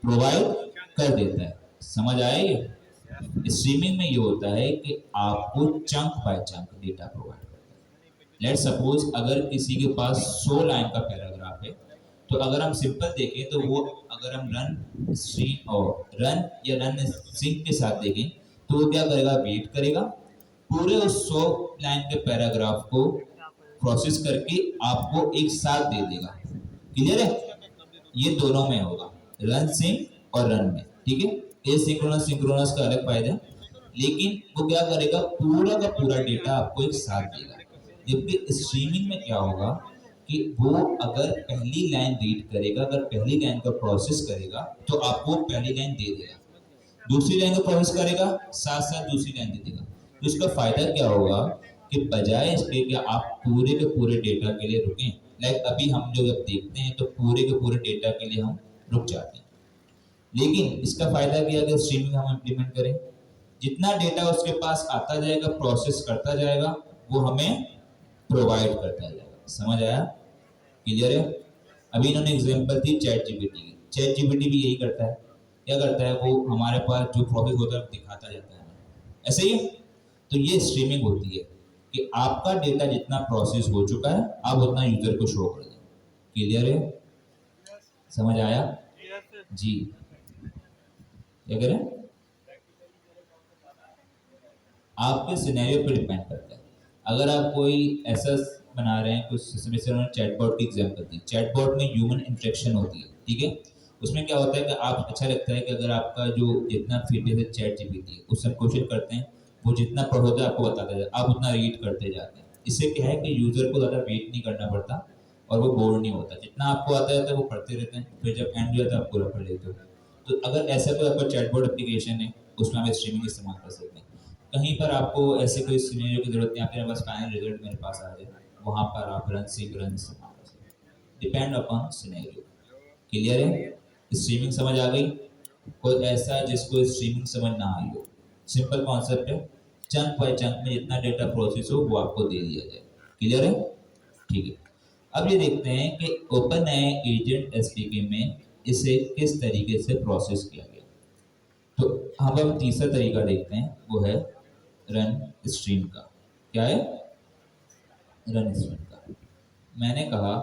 Speaker 2: प्रोवाइड कर देता है। समझ आया ये? स्ट्रीमिंग में ये होता है कि आपको chunk by chunk data provide करता है। लेट्स सपोज अगर किसी के पास 100 लाइन का पैराग्राफ है, तो अगर हम सिंपल देखें तो वो अगर हम रन स्ट्रीम और रन या रन सिंक के साथ देखें तो वो क्या करेगा, वेट करेगा, पूरे उस 100 लाइन के पैराग्राफ को प्रोसेस करके आपको एक साथ दे देगा। क्लियर है? ये दोनों में होगा, रन सिंक और रन में, ठीक है? एसिंक्रोनस सिंक्रोनस का अलग फायदा है, लेकिन वो क्या करेगा पूरा का पूरा डेटा आपको एक साथ देगा। जबकि स्ट्रीमिंग में क्या होगा कि वो अगर पहली लाइन रीड करेगा, अगर पहली लाइन का प्रोसेस करेगा तो आपको पहली लाइन दे देगा, दूसरी लाइन को प्रोसेस करेगा साथ साथ दूसरी लाइन दे देगा। तो इसका फायदा क्या होगा कि बजाय इसके कि आप पूरे के पूरे डेटा के लिए रुकें, लाइक अभी हम जो अब देखते हैं तो पूरे के पूरे डेटा के लिए हम रुक जाते हैं, लेकिन इसका फायदा क्या है कि स्ट्रीमिंग हम इम्प्लीमेंट करें, जितना डेटा उसके पास आता जाएगा, प्रोसेस करता जाएगा, वो हमें प्रोवाइड करता जाएगा। समझ आया? क्लियर है? अभी इन्होंने एग्जांपल दी चैट जीपीटी की। चैट जीपीटी भी यही करता है। क्या करता है? वो हमारे पास जो प्रोसेस होता है वो दिखाता जाता है, ऐसे ही। तो ये स्ट्रीमिंग होती है कि आपका डेटा जितना प्रोसेस हो चुका है आप उतना यूजर को शो कर दें। क्लियर है? समझ आया जी? क्या करें? आपके सिनेरियो पे डिपेंड करता है। अगर आप कोई ऐसा बना रहे हैं, कुछ जैसे उन्होंने चैटबॉट की एग्जांपल दी, चैटबॉट में ह्यूमन इंटरेक्शन होती है, ठीक है। उसमें क्या होता है कि आप अच्छा लगता है कि अगर आपका जो जितना फीडबैक है चैट जीपीटी है उससे क्वेश्चन करते हैं, वो जितना पढ़ होता है आपको बताता है, आप उतना रीड करते जाते हैं। इससे क्या है कि यूजर को ज़्यादा वेट नहीं करना पड़ता और वो बोर नहीं होता, जितना आपको आता है वो पढ़ते रहते हैं, फिर जब एंड हो जाता है आप पूरा पढ़ लेते हो। तो अगर ऐसा कोई आपका चैटबॉट एप्लीकेशन है उसमें आप स्ट्रीमिंग इस्तेमाल कर सकते हैं। कहीं पर आपको ऐसे कोई सिनेरियो की जरूरत नहीं, आपके पास फाइनल रिजल्ट मेरे पास आ जाए, वहाँ पर आप रन इस्तेमाल कर सकते हैं, डिपेंड अपॉन सिनेरियो। क्लियर है? स्ट्रीमिंग समझ आ गई? कोई ऐसा जिसको स्ट्रीमिंग समझ ना आई हो? सिंपल कॉन्सेप्ट है, चंक बाय चंक में जितना डेटा प्रोसेस हो वो आपको दे दिया जाए। क्लियर है? ठीक है। अब ये देखते हैं कि ओपन एआई एजेंट एसडीके में इसे किस तरीके से प्रोसेस किया गया। तो हम तीसरा तरीका देखते हैं, वो है रन स्ट्रीम का। क्या है? रन स्ट्रीम का। मैंने कहा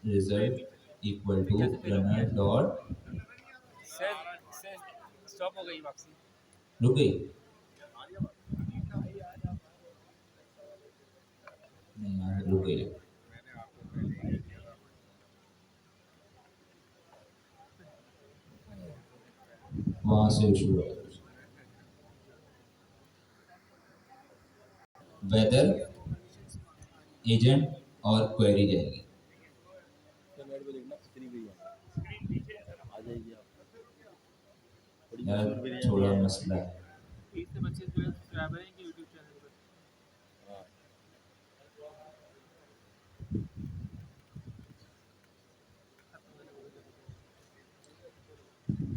Speaker 2: result equal to runner dot,
Speaker 4: sir stop हो गई वापसी।
Speaker 2: रुक गई? नहीं यार, रुक गई। वहां से इशू है। वेदर एजेंट और क्वेरी जाएगी।
Speaker 3: नेट पे देखना स्क्रीन पे आ जाएगी आप।
Speaker 2: यार थोड़ा मसला है।
Speaker 4: 20 से 25 जो सब्सक्राइबर हैं कि यूट्यूब चैनल पर।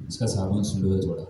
Speaker 2: इसका साबुन स्लो है थोड़ा।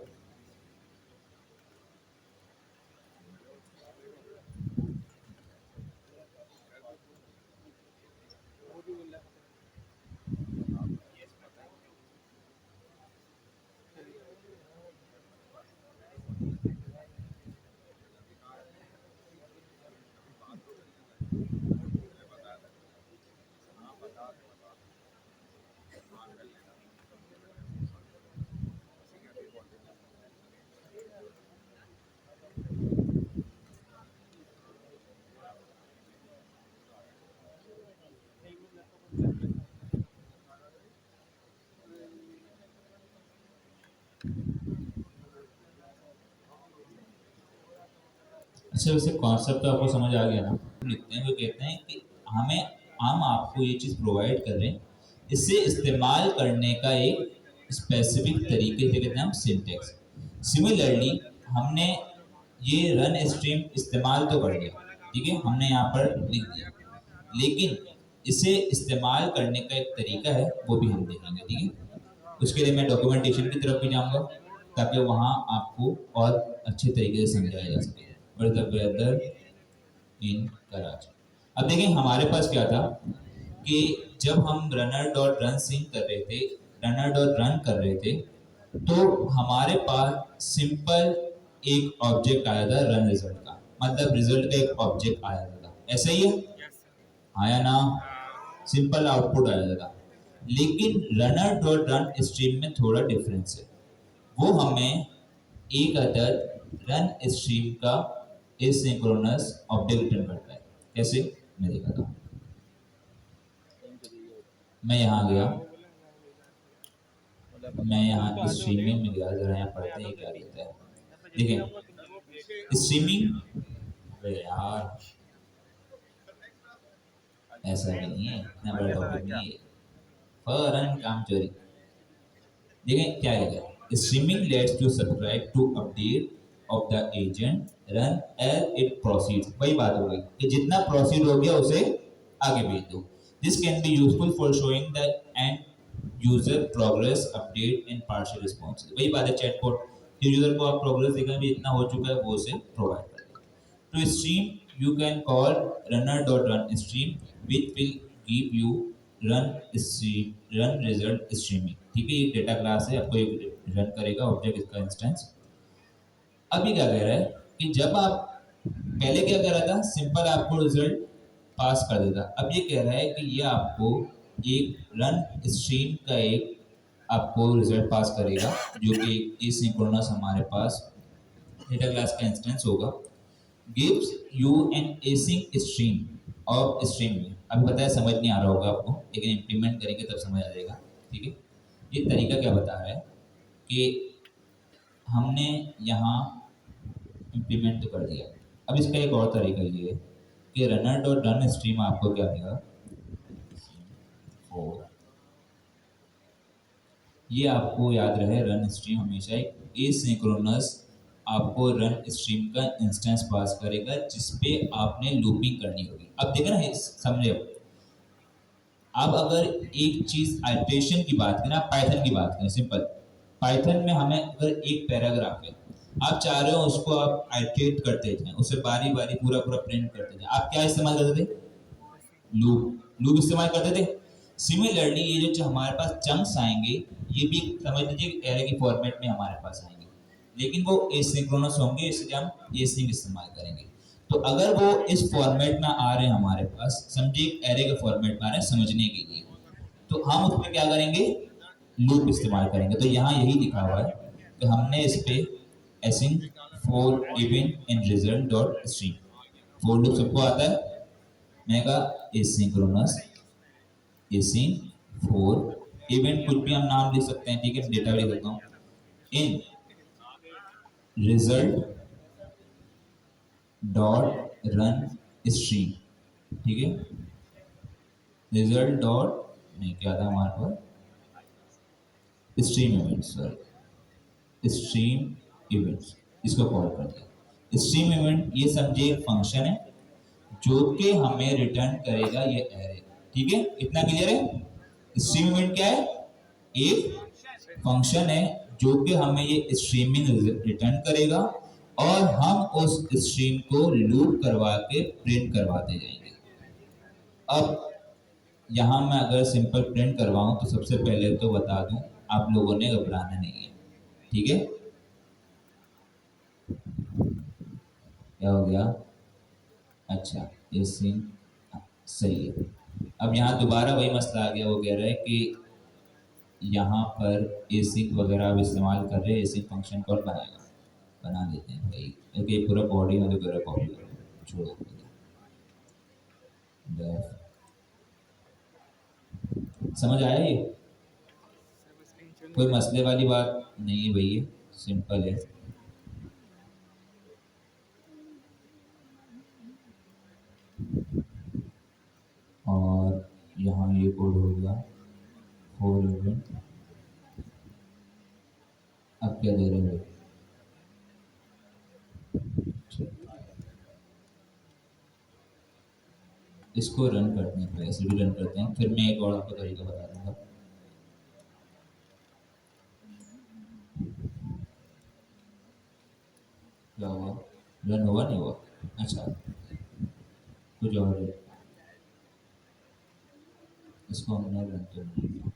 Speaker 2: अच्छा, वैसे कॉन्सेप्ट तो आपको समझ आ गया ना? लिखते हैं, वो कहते हैं कि हम आपको ये चीज़ प्रोवाइड कर रहे हैं, इसे इस्तेमाल करने का एक स्पेसिफिक तरीके से कहते हैं हम सिंटेक्स। सिमिलरली हमने ये रन स्ट्रीम इस्तेमाल तो कर लिया, ठीक है, हमने यहाँ पर लिख दिया, लेकिन इसे इस्तेमाल करने का एक तरीका है वो भी हम देखेंगे, ठीक है। उसके लिए मैं डॉक्यूमेंटेशन की तरफ भी जाऊँगा ताकि वहाँ आपको और अच्छे तरीके से समझाया जा सके। और द वेदर इन कराची। अब देखें हमारे पास क्या था कि जब हम रनर डॉट रन सिंक कर रहे थे, रनर डॉट रन कर रहे थे, तो हमारे पास सिंपल एक ऑब्जेक्ट आया था रन रिजल्ट का, मतलब रिजल्ट का एक ऑब्जेक्ट आया था, ऐसा ही है, आया ना? सिंपल आउटपुट आया था। लेकिन रनर डॉट रन स्ट्रीम में थोड़ा डिफरेंस है, वो हमें एक अदद रन स्ट्रीम का एसिंक्रोनस ऑब्जेक्ट रिटर्न करता है। कैसे? मैं दिखाता हूँ। मैं यहाँ गया, मैं यहाँ स्ट्रीमिंग में गया, जरा यहाँ पढ़ते हैं क्या देता है। देखें स्ट्रीमिंग, यार ऐसा नहीं है, इतना बड़ा टॉपिक नहीं है, फौरन काम चोरी। देखें क्या है, streaming let's to subscribe to update of the agent run as it proceeds. वही बात हो गई कि जितना प्रोसीड हो गया उसे आगे भेज दो. This can be useful for showing the end user progress update and partial responses. वही बात है चैटबॉट कि यूजर को आप प्रोग्रेस दिखाएं भी इतना हो चुका है वो उसे प्रोवाइड कर देगा. To stream you can call runner.runStream which will give you run result streaming. ठीक है, ये डेटा क्लास है, आपको एक रन करेगा ऑब्जेक्ट इसका इंस्टेंस. अभी क्या कह रहा है कि जब आप पहले क्या कर रहा था, सिंपल आपको रिजल्ट पास कर देता. अब ये कह रहा है कि ये आपको एक रन स्ट्रीम का एक आपको रिजल्ट पास करेगा जो कि एसिंक्रोनस हमारे पास डेटा क्लास का इंस्टेंस होगा. Gives you an async stream of stream में. अभी पता है समझ नहीं आ रहा होगा आपको, लेकिन इम्प्लीमेंट करेंगे तब समझ आ जाएगा. ठीक है, ये तरीका क्या बता रहा है कि हमने यहाँ इम्प्लीमेंट तो कर दिया. अब इसका एक और तरीका ये है कि रनर डॉट रन स्ट्रीम आपको क्या देगा, ये आपको याद रहे रन स्ट्रीम हमेशा एक एसिंक्रोनस आपको रन स्ट्रीम का इंस्टेंस पास करेगा जिसपे आपने लूपिंग करनी होगी. अब देखो ना, समझे. अब अगर एक चीज आइटरेशन की बात करें, पाइथन की बात करें, सिंपल पाइथन में हमें अगर एक पैराग्राफ है, आप चाह रहे हो उसको आप आइटरेट करते जाएं, उसे बारी बारी पूरा पूरा प्रिंट करते जाएं, आप क्या इस्तेमाल करते थे, लूप इस्तेमाल करते थे. सिमिलरली ये जो हमारे पास चंक्स आएंगे ये भी समझ लीजिए एरे के फॉर्मेट में हमारे पास आएंगे, लेकिन वो एसिंक्रोनस होंगे, इसलिए हम एसिंक इस्तेमाल करेंगे. तो अगर वो इस फॉर्मेट में आ रहे हैं हमारे पास, समझिए एरे के फॉर्मेट में आ रहे हैं समझने के लिए, तो हम उस पर क्या करेंगे, लूप इस्तेमाल करेंगे. तो यहाँ यही लिखा हुआ है कि हमने इस पे async for event in result dot stream. For loop सबको आता है, मैंने कहा एसिंक्रोनस एसिंक फॉर इवेंट, कुछ भी हम नाम लिख सकते हैं. ठीक है, डेटा लिख देता हूँ, in result dot run stream. ठीक है, रिजल्ट डॉट नहीं क्या था हमारे पास, stream events, sorry stream events, इसको कॉल कर दिया. स्ट्रीम इवेंट ये समझिए एक फंक्शन है जो कि हमें रिटर्न करेगा ये एरे. ठीक है, इतना क्लियर है. स्ट्रीम इवेंट क्या है, एक फंक्शन है जो कि हमें ये स्ट्रीमिंग रिटर्न करेगा और हम उस स्ट्रीम को लूप करवा के प्रिंट करवाते जाएंगे. अब यहाँ मैं अगर सिंपल प्रिंट करवाऊँ तो सबसे पहले तो बता दूँ आप लोगों ने घबराना नहीं है. ठीक है, क्या हो गया, अच्छा ये सीन सही है. अब यहाँ दोबारा वही मसला आ गया, वो कह रहा है कि यहाँ पर एसिंक वगैरह आप इस्तेमाल कर रहे हैं, एसिंक फंक्शन कॉल बनाएगा, बना देते हैं भाई, क्योंकि पूरा बॉडी में तो पूरा कॉपी छोड़ देते हैं. समझ आया ये, कोई मसले वाली बात नहीं है भैया, सिंपल है. और यहाँ ये कोड हो गया फॉर इवेंट. अब क्या दे रहे हो, इसको रन करते हैं, ऐसे भी रन करते हैं. फिर मैं एक और आपको तरीका बता दूंगा. क्या हुआ, रन हुआ नहीं हुआ, अच्छा कुछ और है, इसको हमने रन कर दिया.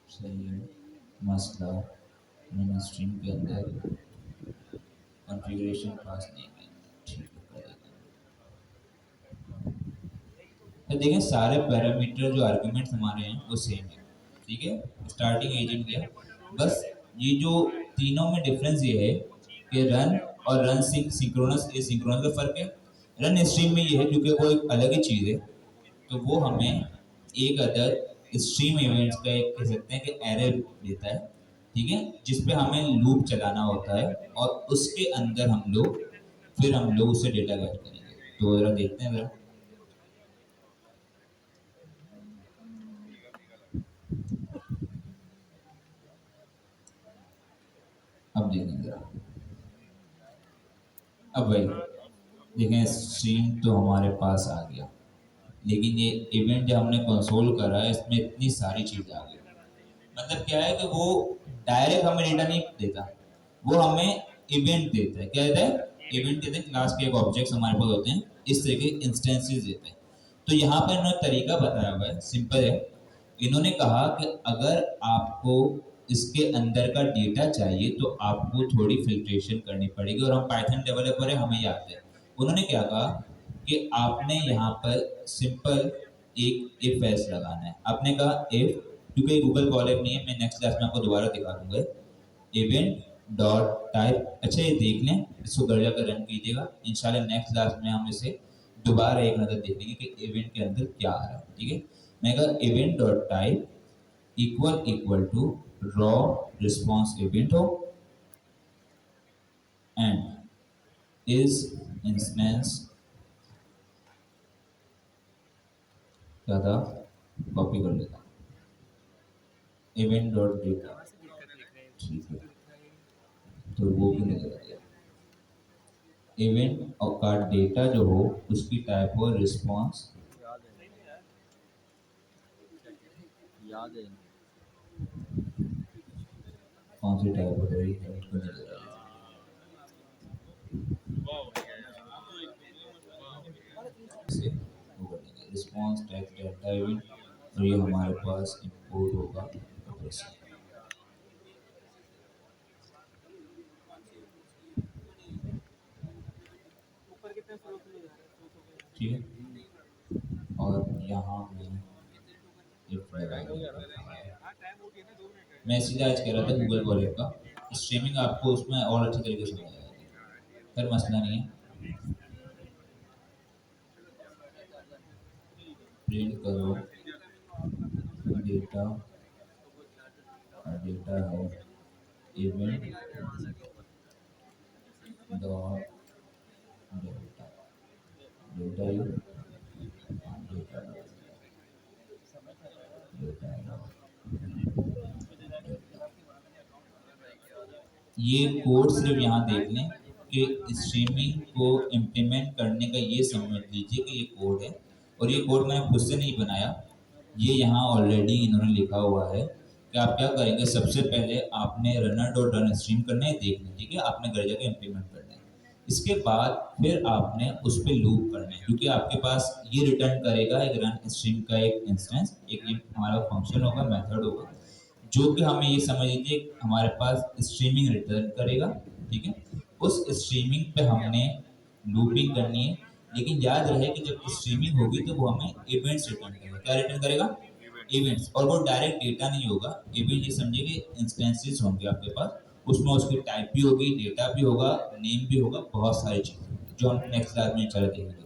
Speaker 2: सही है, मसला मैंने स्ट्रीम के अंदर कॉन्फ़िगरेशन पास नहीं किया. ठीक है, तो देखें सारे पैरामीटर जो आर्गुमेंट्स हमारे हैं वो सेम है. ठीक है, स्टार्टिंग एजेंट क्या, बस ये जो तीनों में डिफरेंस ये है कि रन और रन सिंक्रोनस एसिंक्रोनस का फर्क है. रन स्ट्रीम में ये है क्योंकि वो एक अलग ही चीज़ है, तो वो हमें एक अदर स्ट्रीम इवेंट्स का एक कह सकते हैं कि एरे देता है. ठीक है, जिसपे हमें लूप चलाना होता है और उसके अंदर हम लोग उसे डेटा गेट करेंगे. तो जरा देखते हैं जरा। अब देखें जरा, अब भाई देखें स्ट्रीम तो हमारे पास आ गया, लेकिन ये इवेंट जब हमने कंसोल करा है इसमें इतनी सारी चीज़ें आ गई। मतलब क्या है कि वो डायरेक्ट हमें डेटा नहीं देता, वो हमें इवेंट देता है। क्या देता है? इवेंट देते हैं। क्लास के एक ऑब्जेक्ट्स हमारे पास होते हैं, इस तरह के इंस्टेंसेस देते हैं। तो यहाँ पर इन्होंने तरीका बताया हुआ है, सिंपल है। इन्होंने कहा कि अगर आपको इसके अंदर का डेटा चाहिए तो आपको थोड़ी फिल्ट्रेशन करनी पड़ेगी, और हम पाइथन डेवलपर है, हमें याद है। उन्होंने क्या कहा कि आपने यहाँ पर सिंपल एक इफ एल्स लगाना है। आपने कहा इफ, क्योंकि गूगल कॉलम नहीं है, मैं नेक्स्ट क्लास में आपको दोबारा दिखा दूंगा। इवेंट डॉट टाइप, अच्छा ये देख लें, इसको घर जाकर रन कीजिएगा। इंशाल्लाह नेक्स्ट क्लास में हम इसे दोबारा एक नज़र देख लेंगे कि इवेंट के अंदर क्या आ रहा है। ठीक है, मैं कहा event dot type equal to raw response event हो, एंड इज इंस्टेंस क्या था, कॉपी कर लेता, इवेंट डॉट डेटा। ठीक है, तो वो भी नजर आ गया। इवेंट का डेटा जो हो उसकी टाइप हो रिस्पॉन्स,
Speaker 3: याद है
Speaker 2: कौन सी टाइप हो रही है उसको नजर आ रहा है, वो कर देंगे रिस्पॉन्स टाइप डेटा इवेंट, और ये हमारे पास इंपोर्ट होगा ऊपर से। ठीक है, और यहाँ में if मैं सीधा आज कह रहा था गूगल वॉलेट का स्ट्रीमिंग आपको उसमें और अच्छे तरीके से मिल जाएगा, फिर मसला नहीं है। प्रिंट करो डेटा, डेटा है event dot data, data you data data, ये कोड सिर्फ यहाँ देख लें कि स्ट्रीमिंग को इम्प्लीमेंट करने का ये समझ लीजिए कि ये कोड है, और ये कोड मैंने खुद से नहीं बनाया, ये यहाँ ऑलरेडी इन्होंने लिखा हुआ है कि आप क्या करेंगे। सबसे पहले आपने रनर डॉट रन स्ट्रीम करना है, देख लीजिए कि आपने घर जाकर इम्प्लीमेंट करना है। इसके बाद फिर आपने उस पर लूप करना है, क्योंकि आपके पास ये रिटर्न करेगा एक रन स्ट्रीम का एक इंस्टेंस, एक ये हमारा फंक्शन होगा, मेथड होगा, जो कि हमें ये समझ लीजिए हमारे पास स्ट्रीमिंग रिटर्न करेगा। ठीक है, उस स्ट्रीमिंग पे हमने लूपिंग करनी है, लेकिन याद रहे कि जब स्ट्रीमिंग होगी तो वो हमें इवेंट्स रिटर्न करेगा। क्या रिटर्न करेगा? इवेंट्स। और वो डायरेक्ट डेटा नहीं होगा, इवेंट ये समझिए कि इंस्टेंसेस होंगे आपके पास, उसमें उसकी टाइप भी होगी, डेटा भी होगा, नेम भी होगा, बहुत सारी चीज़ें जो हम नेक्स्ट क्लास में चला देखेंगे।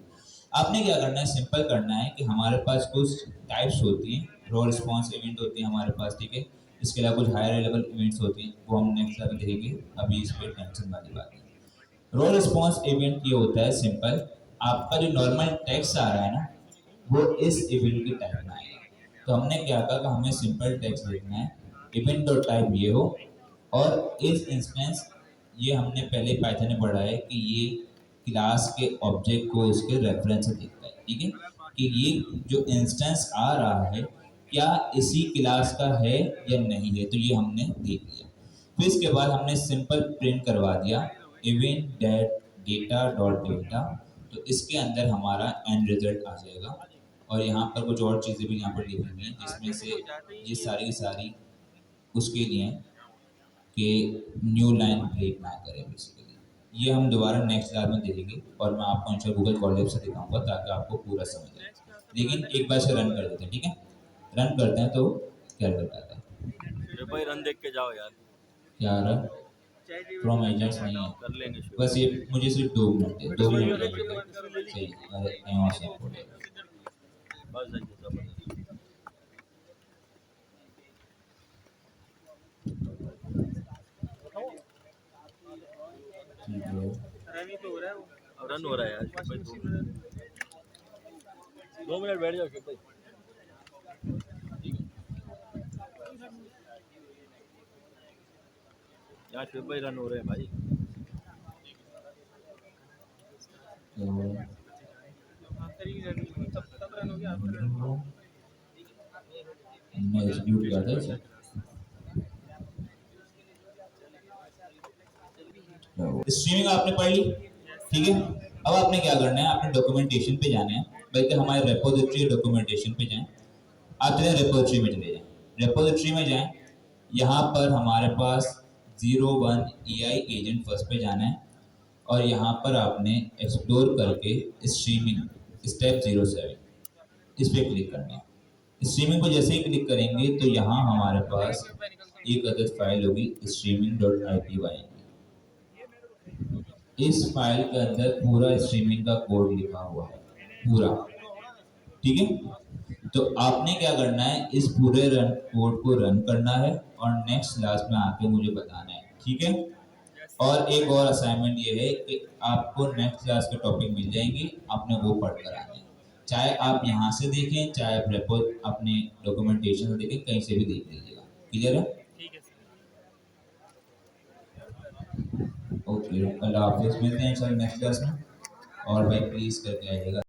Speaker 2: आपने क्या करना है, सिंपल करना है कि हमारे पास कुछ टाइप्स होती हैं, रॉ रिस्पॉन्स इवेंट होती है हमारे पास। ठीक है, इसके अलावा कुछ हायर लेवल इवेंट्स होती हैं, वो हम नेक्स्ट क्लास में देखेंगे, अभी इस पर टेंशन वाली बात है। रॉ रिस्पॉन्स इवेंट ये होता है सिंपल, आपका जो नॉर्मल टेक्स्ट आ रहा है ना, वो इस इवेंट की टाइप में आएगा। तो हमने क्या कहा कि हमें सिंपल टेक्स्ट लिखना है, इवेंट डॉट टाइप ये हो, और इस इंस्टेंस, ये हमने पहले पाइथन में पढ़ा है कि ये क्लास के ऑब्जेक्ट को उसके रेफरेंस से देखता है। ठीक है, कि ये जो इंस्टेंस आ रहा है क्या इसी क्लास का है या नहीं है, तो ये हमने देख लिया। फिर इसके बाद हमने सिंपल प्रिंट करवा दिया event date data dot data, तो इसके अंदर हमारा एंड रिजल्ट आ जाएगा। और यहाँ पर कुछ और चीज़ें भी यहाँ पर लिखी हुई हैं, जिसमें से ये सारी की सारी उसके लिए कि न्यू लाइन ब्रेक ना करें बेसिकली। ये हम दोबारा नेक्स्ट क्लास में देखेंगे, और मैं आपको इंशाल्लाह गूगल कॉलेज से दिखाऊंगा ताकि आपको पूरा समझ आए। लेकिन एक बार से रन कर देते हैं। ठीक है, रन करते हैं तो क्या रिजल्ट आता है।
Speaker 3: भाई रन देख के जाओ यार,
Speaker 2: क्या आ रहा है? फ्रॉम एजेंट्स नहीं है,
Speaker 3: कर लेंगे शुरू।
Speaker 2: बस ये मुझे सिर्फ 2 मिनट दे, 2 मिनट लगेंगे। सही, अरे यहाँ से हो जाएगा।
Speaker 3: बस जाइए जबरदस्त।
Speaker 2: ठीक है,
Speaker 4: रन ही तो हो रहा है वो।
Speaker 3: अब रन हो रहा है यार भाई, 2 मिनट बैठ जाओ शिव भाई। यहाँ शिव भाई रन हो रहे हैं भाई।
Speaker 2: तो हमने एग्जीक्यूट किया था इसे। स्ट्रीमिंग आपने पढ़ ली, ठीक है। अब आपने क्या करना है, आपने डॉक्यूमेंटेशन पे जाना है, बल्कि हमारे रेपोजिटरी डॉक्यूमेंटेशन पे जाएं। आप चले रेपोजिटरी में चले जाएं, रेपोजिटरी में जाएं, यहाँ पर हमारे पास 01 EI एजेंट फर्स्ट पे जाना है और यहाँ पर आपने एक्सप्लोर करके स्ट्रीमिंग स्टेप 07 इस पे क्लिक करना है। स्ट्रीमिंग को जैसे ही क्लिक करेंगे तो यहाँ हमारे पास एक अदद फाइल होगी streaming.ipy। इस फाइल के अंदर पूरा स्ट्रीमिंग का कोड लिखा हुआ है पूरा, ठीक है। तो आपने क्या करना है, इस पूरे रन कोड को रन करना है और नेक्स्ट क्लास में आके मुझे बताना है, ठीक है। और एक और असाइनमेंट ये है कि आपको नेक्स्ट क्लास के टॉपिक मिल जाएंगे, आपने वो पढ़ कर आना है। चाहे आप यहाँ से देखें, चाहे आप अपने डॉक्यूमेंटेशन से देखें, कहीं से भी देख लीजिएगा। क्लियर है? ओके, अल्लाह हाफिज़, मिलते हैं इंशाल्लाह नेक्स्ट क्लास में। और भाई प्लीज़ करके आइएगा।